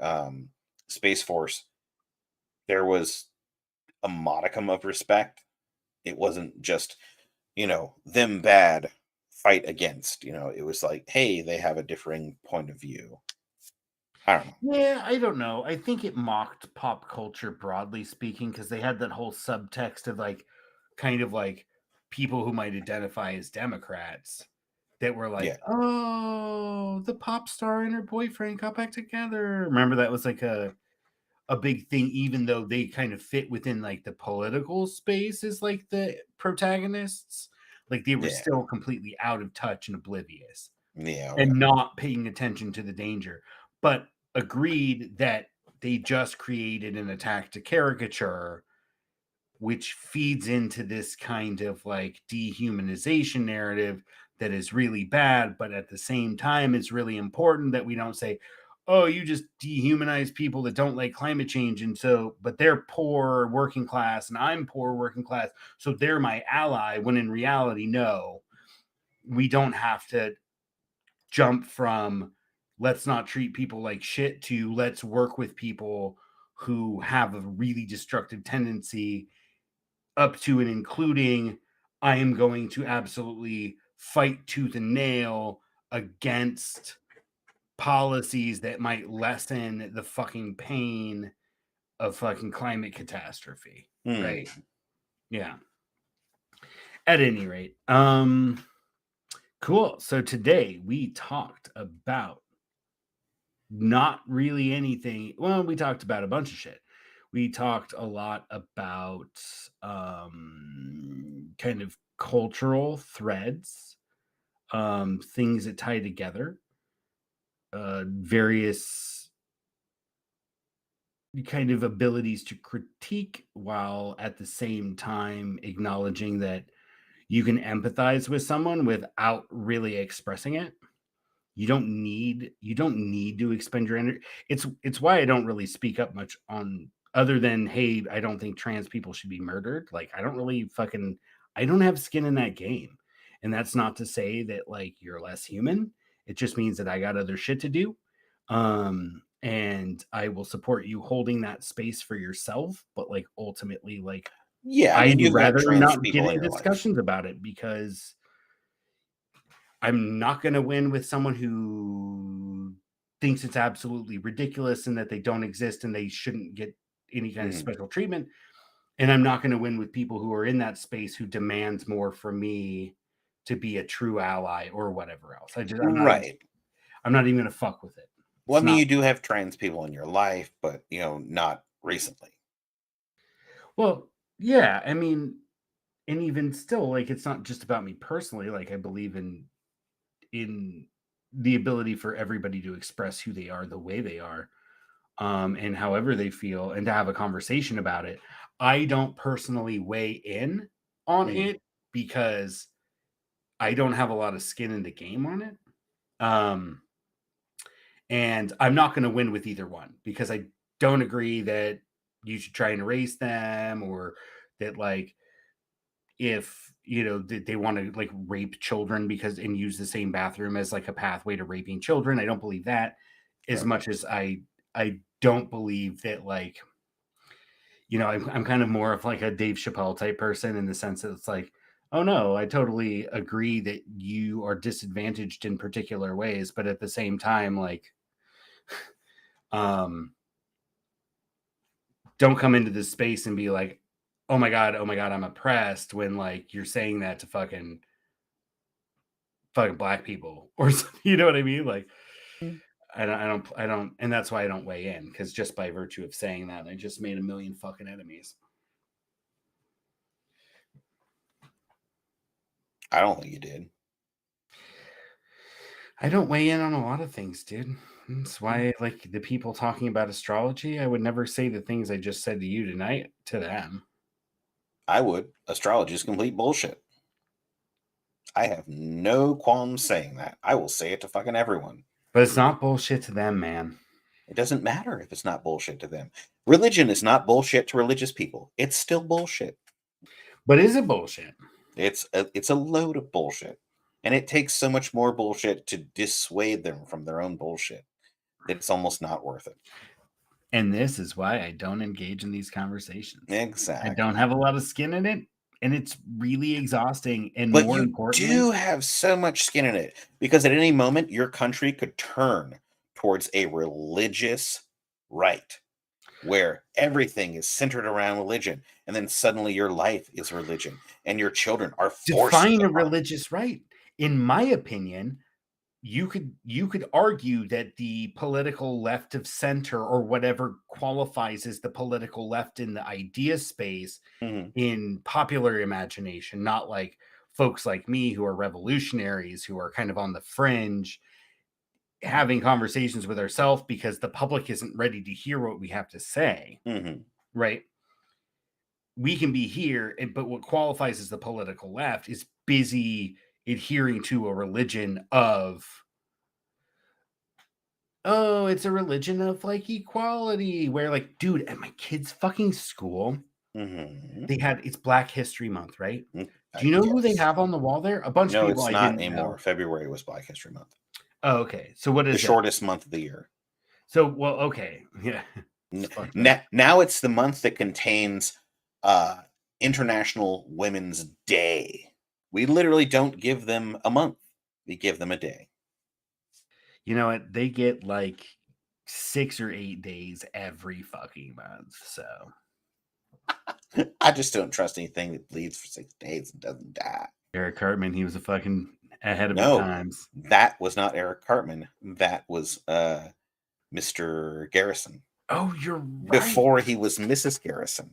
[SPEAKER 2] Space Force, there was a modicum of respect. It wasn't just them bad fight against. It was like, hey, they have a differing point of view. I don't know.
[SPEAKER 1] Yeah, I don't know. I think it mocked pop culture broadly speaking, because they had that whole subtext of like kind of like people who might identify as Democrats that were like, oh, the pop star and her boyfriend got back together. Remember that was like a big thing, even though they kind of fit within like the political space as like the protagonists. Like they were still completely out of touch and oblivious. And not paying attention to the danger. But agreed that they just created an attack to caricature, which feeds into this kind of like dehumanization narrative that is really bad, but at the same time it's really important that we don't say, oh, you just dehumanize people that don't like climate change, and so but they're poor working class and I'm poor working class, so they're my ally, when in reality, no, we don't have to jump from let's not treat people like shit to let's work with people who have a really destructive tendency, up to and including I am going to absolutely fight tooth and nail against policies that might lessen the fucking pain of fucking climate catastrophe. Right? Yeah. At any rate, Cool. So today we talked about not really anything. Well, we talked about a bunch of shit. We talked a lot about kind of cultural threads, things that tie together, various kind of abilities to critique while at the same time acknowledging that you can empathize with someone without really expressing it. You don't need to expend your energy. It's why I don't really speak up much on, other than, hey, I don't think trans people should be murdered. Like, I don't have skin in that game. And that's not to say that like you're less human. It just means that I got other shit to do. And I will support you holding that space for yourself, but like ultimately, like,
[SPEAKER 2] Yeah, I mean,
[SPEAKER 1] I'd
[SPEAKER 2] you've got
[SPEAKER 1] rather
[SPEAKER 2] trans
[SPEAKER 1] not get
[SPEAKER 2] people in
[SPEAKER 1] in
[SPEAKER 2] your life.
[SPEAKER 1] discussions about it, because I'm not going to win with someone who thinks it's absolutely ridiculous and that they don't exist and they shouldn't get any kind of special treatment. And I'm not going to win with people who are in that space who demands more from me to be a true ally or whatever else.
[SPEAKER 2] Right.
[SPEAKER 1] I'm not even going to fuck with it.
[SPEAKER 2] Well, I
[SPEAKER 1] It's
[SPEAKER 2] mean,
[SPEAKER 1] not.
[SPEAKER 2] you do have trans people in your life, but not recently.
[SPEAKER 1] Well, yeah, I mean, and even still, like, it's not just about me personally. Like, I believe in the ability for everybody to express who they are the way they are, and however they feel, and to have a conversation about it. I don't personally weigh in on it because I don't have a lot of skin in the game on it. And I'm not going to win with either one, because I don't agree that you should try and erase them, or that, like, if they want to like rape children because and use the same bathroom as like a pathway to raping children. I don't believe that, as
[SPEAKER 2] Right.
[SPEAKER 1] much as I don't believe that, like, I'm kind of more of like a Dave Chappelle type person, in the sense that it's like, oh no, I totally agree that you are disadvantaged in particular ways, but at the same time, like, um don't come into this space and be like, oh my god, I'm oppressed, when like you're saying that to fucking black people or something, you know what I mean? Like, I don't, and that's why I don't weigh in, because just by virtue of saying that, I just made a million fucking enemies.
[SPEAKER 2] I don't think you did.
[SPEAKER 1] I don't weigh in on a lot of things, dude. That's why, like, the people talking about astrology, I would never say the things I just said to you tonight to them.
[SPEAKER 2] I would. Astrology is complete bullshit. I have no qualms saying that. I will say it to fucking everyone.
[SPEAKER 1] But it's not bullshit to them, man.
[SPEAKER 2] It doesn't matter if it's not bullshit to them. Religion is not bullshit to religious people. It's still bullshit.
[SPEAKER 1] But is it bullshit?
[SPEAKER 2] It's a load of bullshit. And it takes so much more bullshit to dissuade them from their own bullshit that it's almost not worth it.
[SPEAKER 1] And this is why I don't engage in these conversations.
[SPEAKER 2] Exactly.
[SPEAKER 1] I don't have a lot of skin in it, and it's really exhausting. And
[SPEAKER 2] But
[SPEAKER 1] more
[SPEAKER 2] you
[SPEAKER 1] importantly,
[SPEAKER 2] do have so much skin in it, because at any moment your country could turn towards a religious right where everything is centered around religion, and then suddenly your life is religion and your children are forced
[SPEAKER 1] define
[SPEAKER 2] to
[SPEAKER 1] a religious right. In my opinion, you could argue that the political left of center, or whatever qualifies as the political left in the idea space, in popular imagination, not like folks like me who are revolutionaries, who are kind of on the fringe, having conversations with ourselves because the public isn't ready to hear what we have to say, right? We can be here, but what qualifies as the political left is busy adhering to a religion of, oh, it's a religion of like equality, where, like, dude, at my kids' fucking school, it's Black History Month, right? Do you know who they
[SPEAKER 2] Yes.
[SPEAKER 1] have on the wall there? A bunch of
[SPEAKER 2] No,
[SPEAKER 1] people
[SPEAKER 2] it's
[SPEAKER 1] I
[SPEAKER 2] not
[SPEAKER 1] didn't
[SPEAKER 2] anymore.
[SPEAKER 1] know.
[SPEAKER 2] February was Black History Month.
[SPEAKER 1] Oh, okay. So what is
[SPEAKER 2] The
[SPEAKER 1] that?
[SPEAKER 2] shortest month of the year.
[SPEAKER 1] So, well, okay. Yeah.
[SPEAKER 2] Now it's the month that contains International Women's Day. We literally don't give them a month. We give them a day.
[SPEAKER 1] You know what? They get like 6 or 8 days every fucking month. So
[SPEAKER 2] I just don't trust anything that bleeds for 6 days and doesn't die.
[SPEAKER 1] Eric Cartman, he was a fucking ahead of the
[SPEAKER 2] No,
[SPEAKER 1] times.
[SPEAKER 2] that was not Eric Cartman. That was Mr. Garrison.
[SPEAKER 1] Oh, you're right.
[SPEAKER 2] Before he was Mrs. Garrison.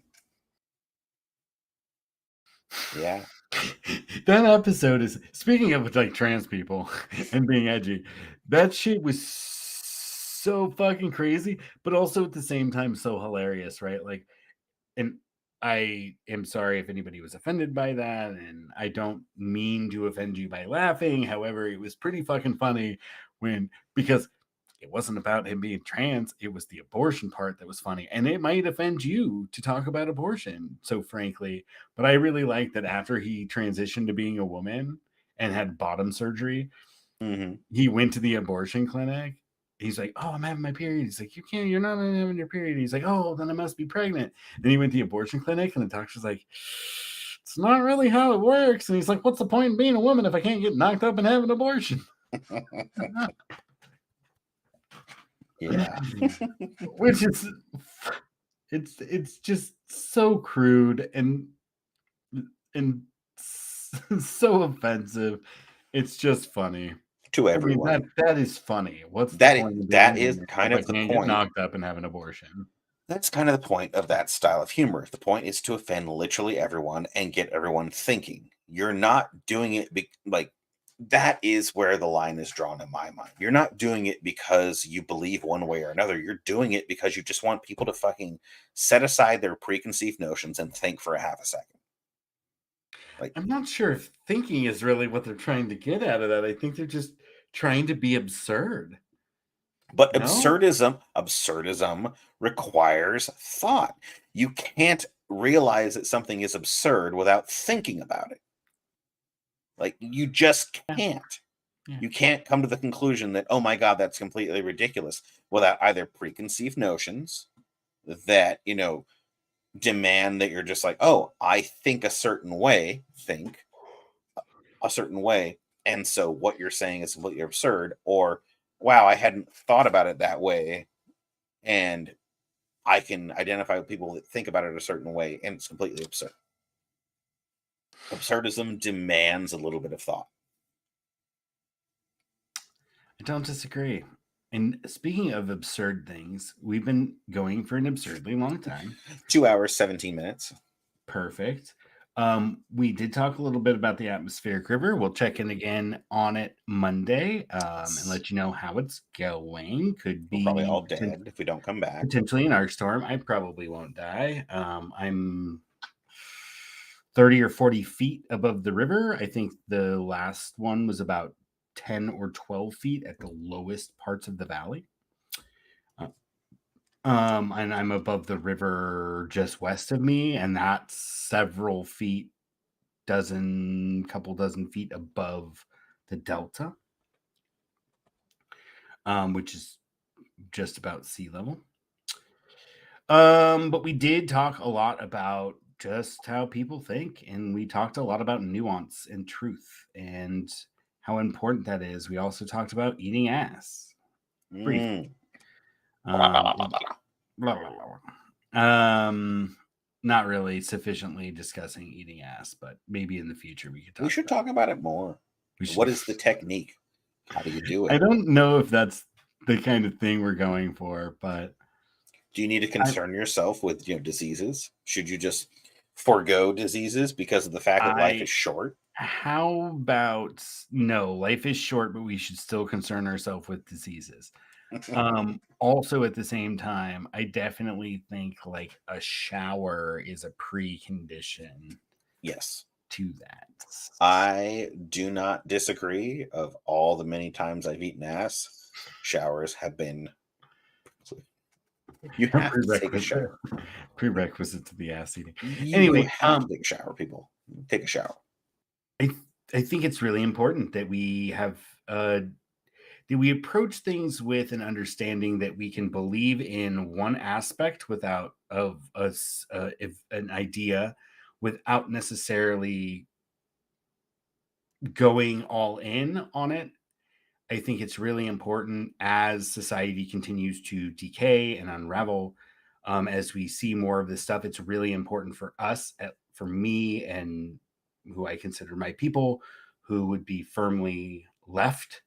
[SPEAKER 2] Yeah.
[SPEAKER 1] That episode is, speaking of like trans people and being edgy, that shit was so fucking crazy, but also at the same time so hilarious, right? Like, and I am sorry if anybody was offended by that, and I don't mean to offend you by laughing. However, it was pretty fucking funny because it wasn't about him being trans, it was the abortion part that was funny. And it might offend you to talk about abortion, so frankly, but I really like that after he transitioned to being a woman and had bottom surgery, he went to the abortion clinic. He's like, "Oh, I'm having my period." He's like, you're not having your period." He's like, "Oh, then I must be pregnant." Then he went to the abortion clinic, and the doctor's like, "It's not really how it works." And he's like, "What's the point in being a woman if I can't get knocked up and have an abortion?"
[SPEAKER 2] Yeah.
[SPEAKER 1] Which is, it's just so crude and so offensive. It's just funny
[SPEAKER 2] To everyone.
[SPEAKER 1] I mean, that is funny. What's the point of
[SPEAKER 2] that
[SPEAKER 1] being
[SPEAKER 2] is
[SPEAKER 1] women
[SPEAKER 2] kind
[SPEAKER 1] if
[SPEAKER 2] of
[SPEAKER 1] I
[SPEAKER 2] the
[SPEAKER 1] can't
[SPEAKER 2] point.
[SPEAKER 1] get knocked up and have an abortion?
[SPEAKER 2] That's kind of the point of that style of humor. The point is to offend literally everyone and get everyone thinking. You're not doing it like that is where the line is drawn in my mind. You're not doing it because you believe one way or another. You're doing it because you just want people to fucking set aside their preconceived notions and think for a half a second. Like,
[SPEAKER 1] I'm not sure if thinking is really what they're trying to get out of that. I think they're just trying to be absurd.
[SPEAKER 2] but
[SPEAKER 1] No?
[SPEAKER 2] absurdism requires thought. You can't realize that something is absurd without thinking about it. Like, you just can't.
[SPEAKER 1] Yeah.
[SPEAKER 2] You can't come to the conclusion that, oh my God, that's completely ridiculous, without either preconceived notions that, demand that you're just like, oh, I think a certain way, and so what you're saying is completely absurd, or wow, I hadn't thought about it that way, and I can identify with people that think about it a certain way, and it's completely absurd. Absurdism demands a little bit of thought.
[SPEAKER 1] I don't disagree. And speaking of absurd things, we've been going for an absurdly long time.
[SPEAKER 2] 2 hours, 17 minutes.
[SPEAKER 1] Perfect. We did talk a little bit about the atmospheric river. We'll check in again on it Monday and let you know how it's going. Could be
[SPEAKER 2] We're probably all dead if we don't come back.
[SPEAKER 1] Potentially an arc storm. I probably won't die. I'm 30 or 40 feet above the river. I think the last one was about 10 or 12 feet at the lowest parts of the valley. And I'm above the river just west of me, and that's several feet, couple dozen feet above the delta, which is just about sea level. But we did talk a lot about just how people think, and we talked a lot about nuance and truth and how important that is. We also talked about eating ass briefly. Not really sufficiently discussing eating ass, but maybe in the future we could talk.
[SPEAKER 2] We should talk about it more. What is the technique? How do you do it?
[SPEAKER 1] I don't know if that's the kind of thing we're going for, but
[SPEAKER 2] do you need to concern yourself with diseases? Should you just forego diseases because of the fact that life is short?
[SPEAKER 1] How about no, life is short, but we should still concern ourselves with diseases. Also at the same time, I definitely think like a shower is a precondition.
[SPEAKER 2] Yes.
[SPEAKER 1] To that.
[SPEAKER 2] I do not disagree. Of all the many times I've eaten ass, showers have been you have to take a shower.
[SPEAKER 1] Prerequisite to the ass eating.
[SPEAKER 2] Anyway, you have to take a shower, people. Take a shower.
[SPEAKER 1] I think it's really important that we have that we approach things with an understanding that we can believe in one aspect without of us if an idea without necessarily going all in on it. I think it's really important as society continues to decay and unravel. As we see more of this stuff, it's really important for us, for me, and who I consider my people, who would be firmly left,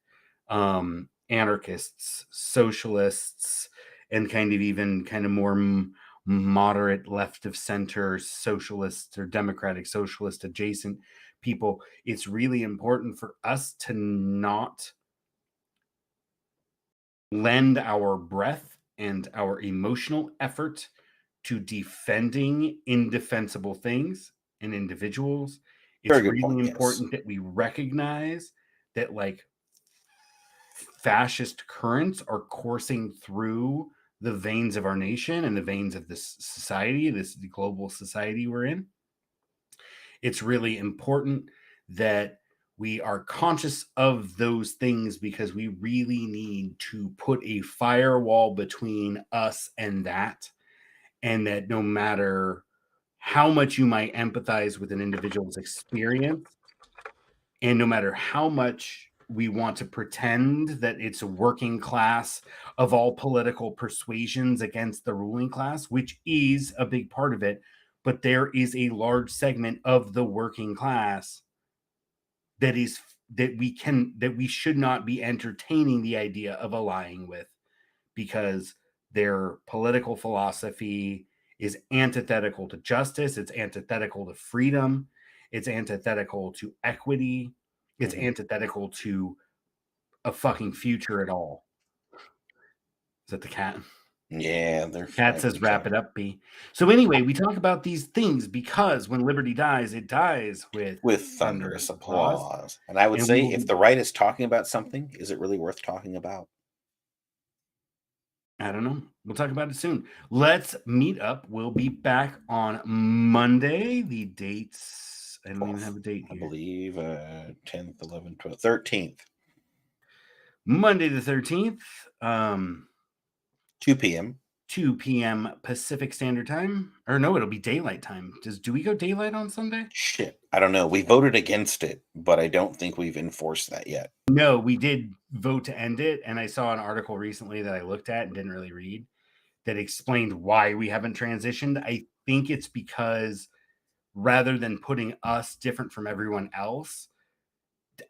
[SPEAKER 1] anarchists, socialists, and kind of more moderate left of center socialists or democratic socialist adjacent people. It's really important for us to not lend our breath and our emotional effort to defending indefensible things and individuals. It's
[SPEAKER 2] Very good
[SPEAKER 1] really
[SPEAKER 2] point, yes.
[SPEAKER 1] important that we recognize that like fascist currents are coursing through the veins of our nation and the veins of this society, this global society we're in. It's really important that we are conscious of those things because we really need to put a firewall between us and that. And that no matter how much you might empathize with an individual's experience, and no matter how much we want to pretend that it's a working class of all political persuasions against the ruling class, which is a big part of it, but there is a large segment of the working class that we should not be entertaining the idea of allying with, because their political philosophy is antithetical to justice, it's antithetical to freedom, it's antithetical to equity, it's antithetical to a fucking future at all. Is that the cat?
[SPEAKER 2] Yeah, they're
[SPEAKER 1] Cat says wrap it up, B. So anyway, we talk about these things because when liberty dies, it dies with
[SPEAKER 2] thunderous applause. And I would say, if the right is talking about something, is it really worth talking about?
[SPEAKER 1] I don't know. We'll talk about it soon. Let's meet up. We'll be back on Monday. The dates, I don't even have a date here.
[SPEAKER 2] I believe 10th, 11th, 12th, 13th.
[SPEAKER 1] Monday the 13th.
[SPEAKER 2] 2 p.m.
[SPEAKER 1] 2 p.m. Pacific Standard Time. Or no, it'll be daylight time. Do we go daylight on Sunday?
[SPEAKER 2] Shit. I don't know. We voted against it, but I don't think we've enforced that yet.
[SPEAKER 1] No, we did vote to end it. And I saw an article recently that I looked at and didn't really read that explained why we haven't transitioned. I think it's because rather than putting us different from everyone else,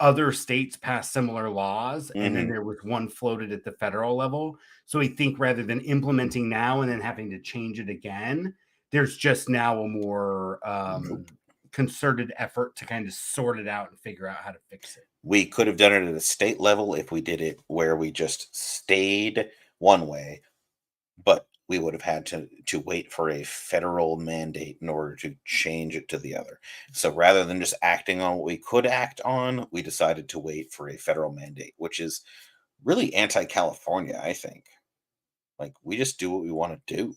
[SPEAKER 1] other states passed similar laws, and then there was one floated at the federal level. So I think rather than implementing now and then having to change it again, there's just now a more concerted effort to kind of sort it out and figure out how to fix it.
[SPEAKER 2] We could have done it at a state level if we did it where we just stayed one way, but we would have had to wait for a federal mandate in order to change it to the other. So rather than just acting on what we could act on, we decided to wait for a federal mandate, which is really anti-California, I think. Like, we just do what we want to do.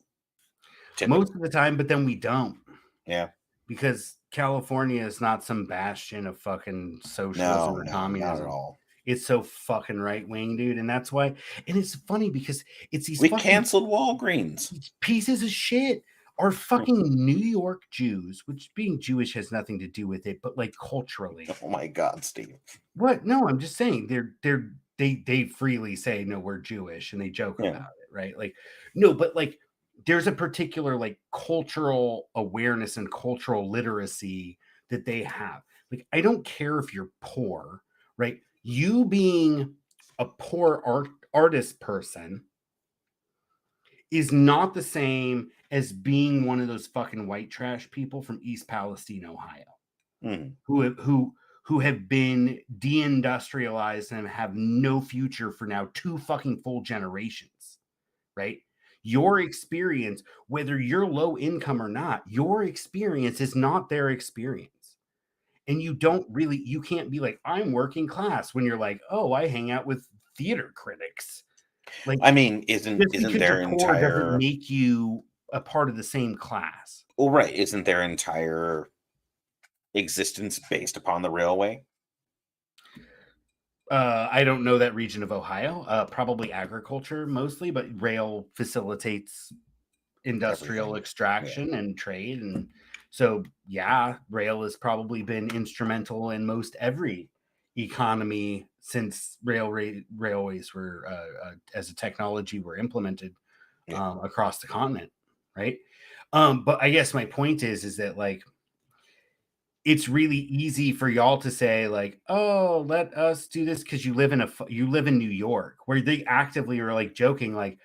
[SPEAKER 1] Typically. Most of the time, but then we don't.
[SPEAKER 2] Yeah.
[SPEAKER 1] Because California is not some bastion of fucking socialism or communism.
[SPEAKER 2] Not at all.
[SPEAKER 1] It's so fucking right wing, dude, and that's why. And it's funny because it's these.
[SPEAKER 2] We canceled Walgreens.
[SPEAKER 1] Pieces of shit are fucking New York Jews, which being Jewish has nothing to do with it, but like culturally.
[SPEAKER 2] Oh my God, Steve.
[SPEAKER 1] What? No, I'm just saying they freely say no, we're Jewish, and they joke about it, right? Like, no, but like there's a particular like cultural awareness and cultural literacy that they have. Like, I don't care if you're poor, right? You being a poor artist person is not the same as being one of those fucking white trash people from East Palestine, Ohio, who have been deindustrialized and have no future for now 2 fucking full generations, right? Your experience, whether you're low income or not, your experience is not their experience. And you can't be like, I'm working class when you're like, oh, I hang out with theater critics. Like,
[SPEAKER 2] I mean, isn't their entire
[SPEAKER 1] doesn't make you a part of the same class?
[SPEAKER 2] Well, right. Isn't their entire existence based upon the railway?
[SPEAKER 1] I don't know that region of Ohio. Probably agriculture mostly, but rail facilitates industrial extraction and trade, and so rail has probably been instrumental in most every economy since railways were as a technology were implemented across the continent, right? But I guess my point is that like it's really easy for y'all to say like, "Oh, let us do this," because you live in New York, where they actively are like joking, like,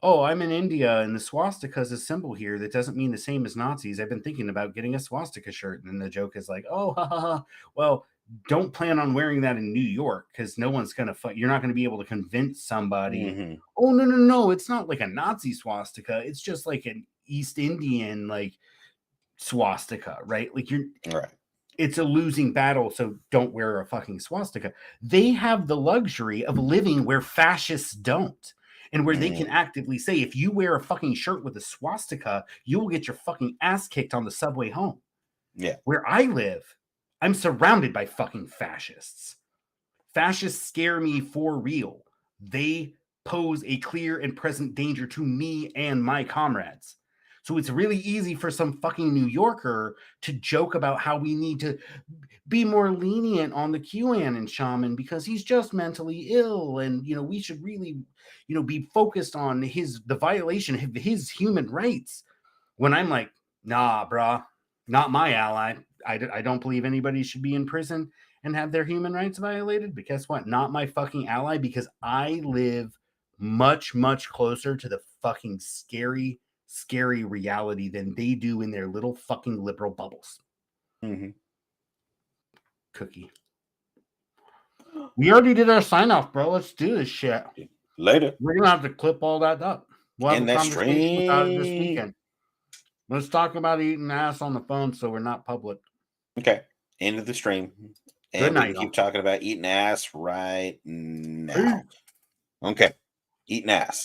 [SPEAKER 1] "Oh, I'm in India, and the swastika is a symbol here that doesn't mean the same as Nazis. I've been thinking about getting a swastika shirt." And the joke is like, "Oh, ha, ha, ha. Well, don't plan on wearing that in New York because no one's gonna. You're not going to be able to convince somebody.
[SPEAKER 2] Mm-hmm.
[SPEAKER 1] Oh, no, no, no! It's not like a Nazi swastika. It's just like an East Indian like swastika, right? Like you're."
[SPEAKER 2] Right.
[SPEAKER 1] It's a losing battle, so don't wear a fucking swastika. They have the luxury of living where fascists don't, and where they can actively say, if you wear a fucking shirt with a swastika, you will get your fucking ass kicked on the subway home.
[SPEAKER 2] Yeah.
[SPEAKER 1] Where I live, I'm surrounded by fucking fascists. Fascists scare me for real. They pose a clear and present danger to me and my comrades. So it's really easy for some fucking New Yorker to joke about how we need to be more lenient on the QAnon shaman because he's just mentally ill, and we should really be focused on the violation of his human rights. When I'm like, nah, brah, not my ally. I don't believe anybody should be in prison and have their human rights violated. But guess what? Not my fucking ally, because I live much, much closer to the fucking scary reality than they do in their little fucking liberal bubbles.
[SPEAKER 2] Mm-hmm.
[SPEAKER 1] Cookie. We already did our sign off, bro. Let's do this shit.
[SPEAKER 2] Later.
[SPEAKER 1] We're gonna have to clip all that up. We'll have
[SPEAKER 2] In
[SPEAKER 1] a
[SPEAKER 2] that
[SPEAKER 1] conversation about it this
[SPEAKER 2] stream.
[SPEAKER 1] weekend. Let's talk about eating ass on the phone so we're not public.
[SPEAKER 2] Okay. End of the stream. And
[SPEAKER 1] Good night,
[SPEAKER 2] we can keep talking about eating ass right now.
[SPEAKER 1] Peace.
[SPEAKER 2] Okay. Eating ass.